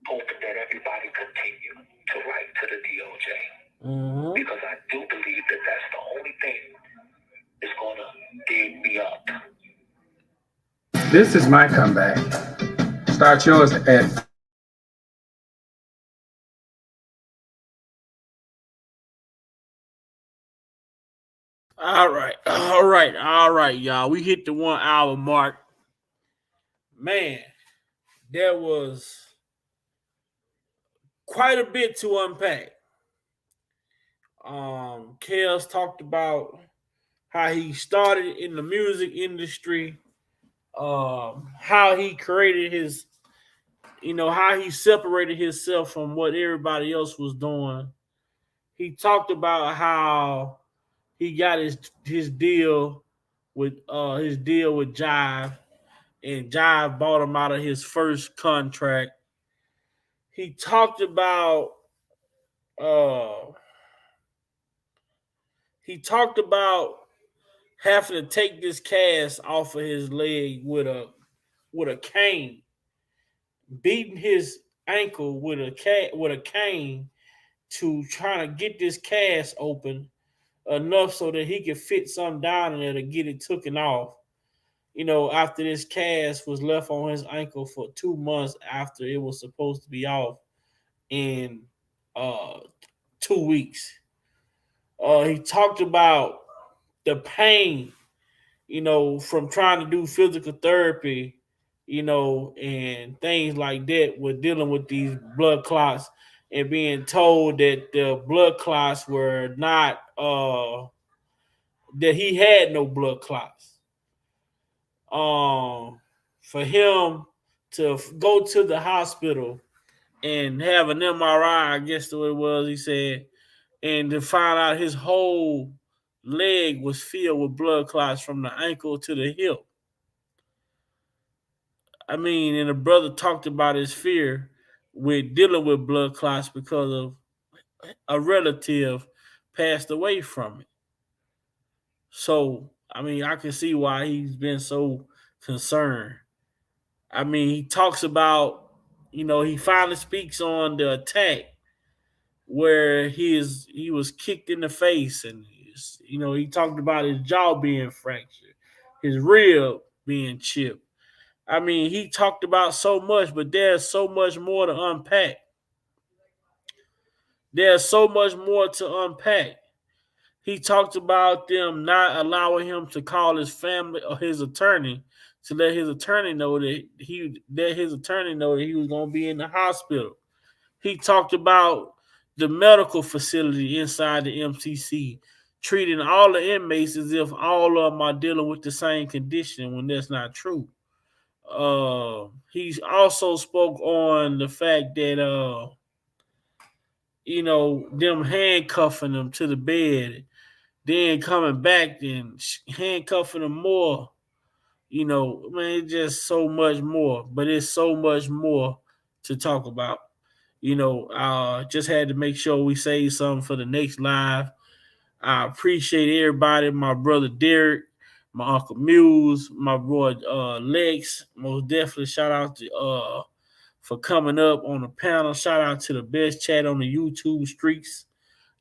hoping that everybody continue to write to the DOJ. Because I do believe that that's the only thing that's going to dig me up. This is my comeback. Start yours at. All right, y'all. We hit the 1 hour mark. Man, there was quite a bit to unpack. Kels talked about how he started in the music industry, how he created his, how he separated himself from what everybody else was doing. He talked about how he got his deal with Jive, and Jive bought him out of his first contract. He talked about uh having to take this cast off of his leg with a cane, beating his ankle with a cane to try to get this cast open enough so that he could fit something down in there to get it taken off. After this cast was left on his ankle for 2 months after it was supposed to be off in 2 weeks. He talked about the pain, from trying to do physical therapy, and things like that with dealing with these blood clots and being told that the blood clots were not, that he had no blood clots. For him to go to the hospital and have an MRI, I guess the way it was, he said, and to find out his whole leg was filled with blood clots from the ankle to the hip. I mean, and the brother talked about his fear with dealing with blood clots because of a relative passed away from it. So, I mean, I can see why he's been so concerned. I mean, he talks about, he finally speaks on the attack where he was kicked in the face, and he talked about his jaw being fractured, his rib being chipped. I mean, he talked about so much, but there's so much more to unpack. There's so much more to unpack. He talked about them not allowing him to call his family or his attorney to let his attorney know that he was going to be in the hospital. He talked about the medical facility inside the MCC treating all the inmates as if all of them are dealing with the same condition when that's not true. He also spoke on the fact that them handcuffing them to the bed, then coming back and handcuffing them more. Man, it's just so much more, but it's so much more to talk about. Just had to make sure we save something for the next live. I appreciate everybody, my brother Derek, my uncle Muse, my boy Lex. Most definitely shout out to for coming up on the panel. Shout out to the best chat on the YouTube streets.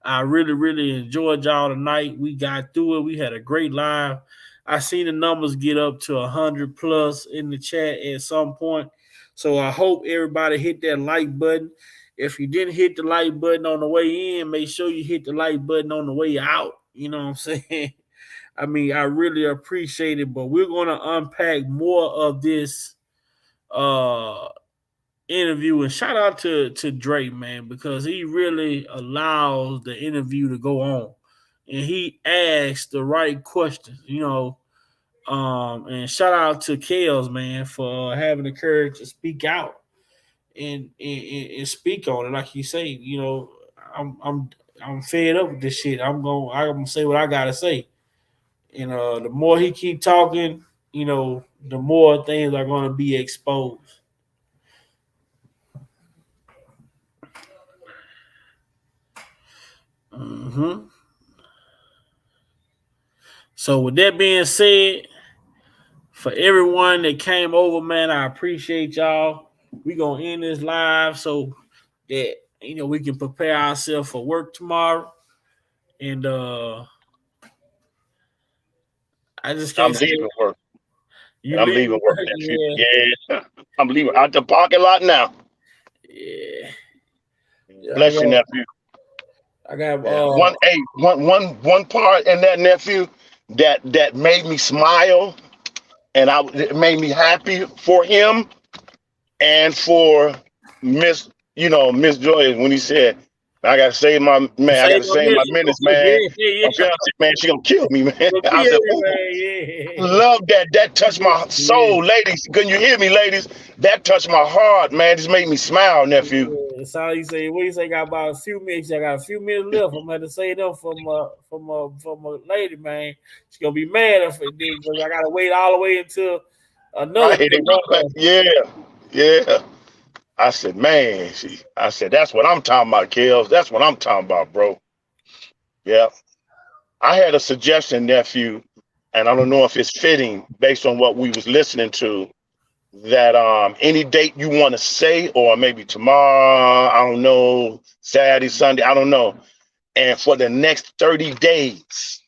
I really, really enjoyed y'all tonight. We got through it. We had a great live. I seen the numbers get up to 100 plus in the chat at some point. So I hope everybody hit that like button. If you didn't hit the like button on the way in, make sure you hit the like button on the way out. You know what I'm saying? I mean, I really appreciate it, but we're going to unpack more of this interview, and shout out to Drake, man, because he really allows the interview to go on, and he asks the right questions, and shout out to Kels, man, for having the courage to speak out and speak on it. Like you say, I'm fed up with this shit. I'm gonna say what I gotta say. And the more he keep talking, the more things are gonna be exposed. Mm-hmm. So with that being said, for everyone that came over, man, I appreciate y'all. We gonna end this live so that we can prepare ourselves for work tomorrow. And I just I'm can't say leaving work. you I'm leave. leaving work, nephew. Yeah, Yeah, I'm leaving out the parking lot now. yeah. Bless you, nephew. I got Yeah. One part in that, nephew, that made me smile, and it made me happy for him and for Miss Joy when he said, "I gotta save my man. I say gotta no save my minutes. minutes, man. Yeah. My fiance, man, she gonna kill me, man." Well, I yeah, said, "Ooh, man, yeah. love that. That touched my Yeah. soul, ladies. Can you hear me, ladies? That touched my heart, man. Just made me smile, nephew." Yeah, that's all you say. What you say? Got about a few minutes. I got a few minutes left. I'm gonna say them from a lady, man. She's gonna be mad if it did because I gotta wait all the way until another Right? They day. wrote back. Yeah, yeah. I said, man, I said, that's what I'm talking about, Kels. That's what I'm talking about, bro. Yeah. I had a suggestion, nephew, and I don't know if it's fitting based on what we was listening to, that any date you want to say, or maybe tomorrow, I don't know, Saturday, Sunday, I don't know. And for the next 30 days,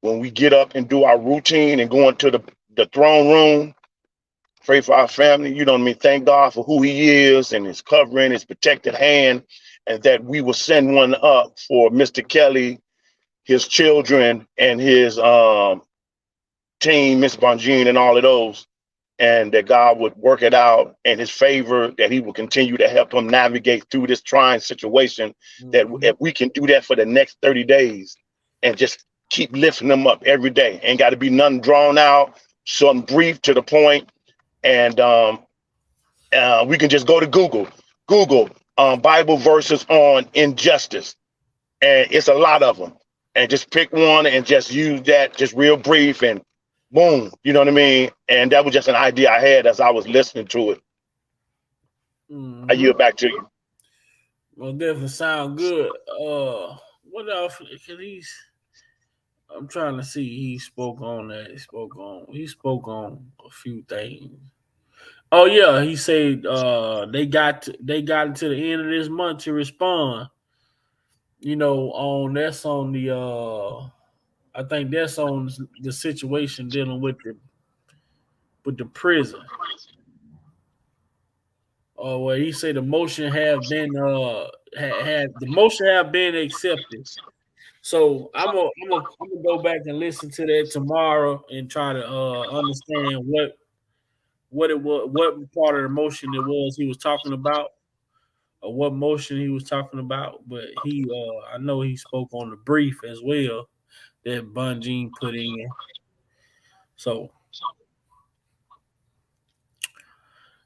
when we get up and do our routine and go into the throne room, pray for our family, you know what I mean? Thank God for who he is and his covering, his protected hand, and that we will send one up for Mr. Kelly, his children, and his team, Miss Bonjean, and all of those, and that God would work it out in his favor, that he will continue to help him navigate through this trying situation, that if we can do that for the next 30 days and just keep lifting them up every day, ain't got to be nothing drawn out, something brief to the point, and we can just go to Google Bible verses on injustice, and it's a lot of them, and just pick one and just use that, just real brief, and boom, you know what I mean? And that was just an idea I had as I was listening to it. I yield back to you. Well, definitely sound good. What else? I'm trying to see. He spoke on that. He spoke on a few things. Oh yeah, he said they got until the end of this month to respond. On that's on the I think that's on the situation dealing with the prison. Where he said the motion have been had the motion have been accepted. So I'm gonna go back and listen to that tomorrow and try to understand what it was, what part of the motion it was he was talking about, or what motion he was talking about. But I know he spoke on the brief as well that Bunjean put in. So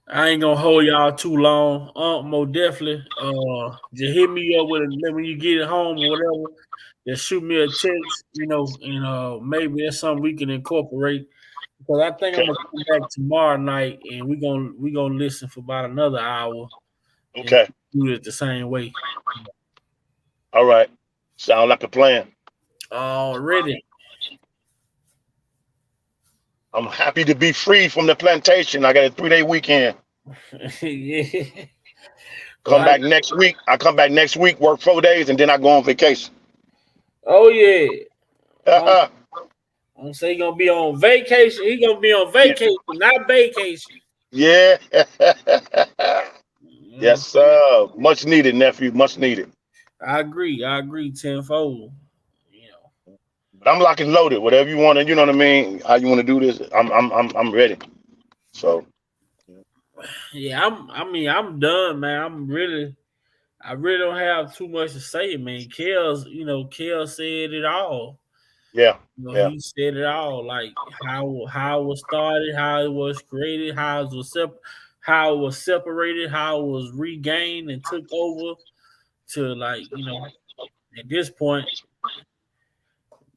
I ain't gonna hold y'all too long. More definitely. Just hit me up with it when you get it home or whatever. Just shoot me a text, and maybe that's something we can incorporate. Because I think I'm Okay. gonna come back tomorrow night and we gonna listen for about another hour and Okay. do it the same way. All right. Sound like a plan. Already. I'm happy to be free from the plantation. I got a 3-day weekend. Yeah. Come Well, back next week. I come back next week, work 4 days, and then I go on vacation. oh yeah. I'm, Yeah. I'm say he gonna be on vacation. He gonna be on vacation, not vacation. Yeah. You know what I'm Yes, saying? sir. Much needed, nephew. Much needed. I agree tenfold. But I'm lock and loaded. Whatever you want to, you know what I mean. How you want to do this? I'm ready. So Yeah, I'm done, man. I really don't have too much to say, man. Kel said it all. yeah, yeah, He said it all, like how it was started, how it was created, how it was separated, how it was regained and took over to at this point,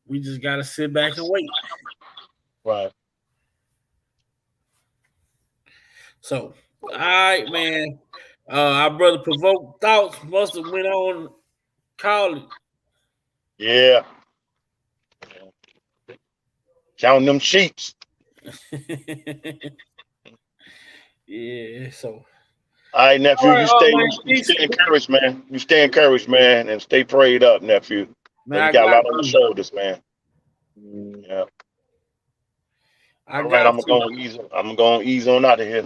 we just gotta sit back and wait. right. So, all right, man. Our brother Provoked Thoughts must have went on college. Yeah. Counting them sheets. Yeah, so. All right, nephew, you stay encouraged, man. You stay encouraged, man, and stay prayed up, nephew. Man, you got a lot on your shoulders, man. Yeah. All right, I'm gonna ease on out of here.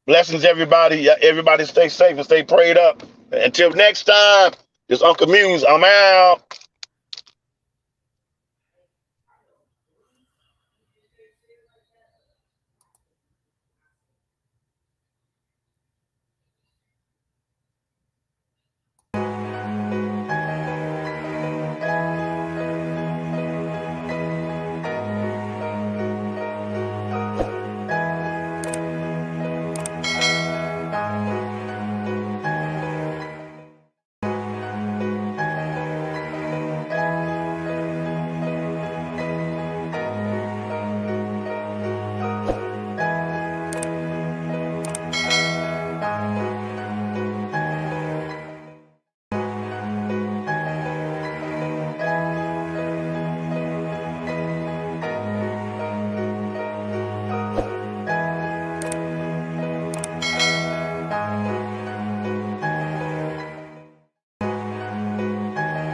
Blessings, everybody. Everybody stay safe and stay prayed up. Until next time, this Uncle Muse, I'm out.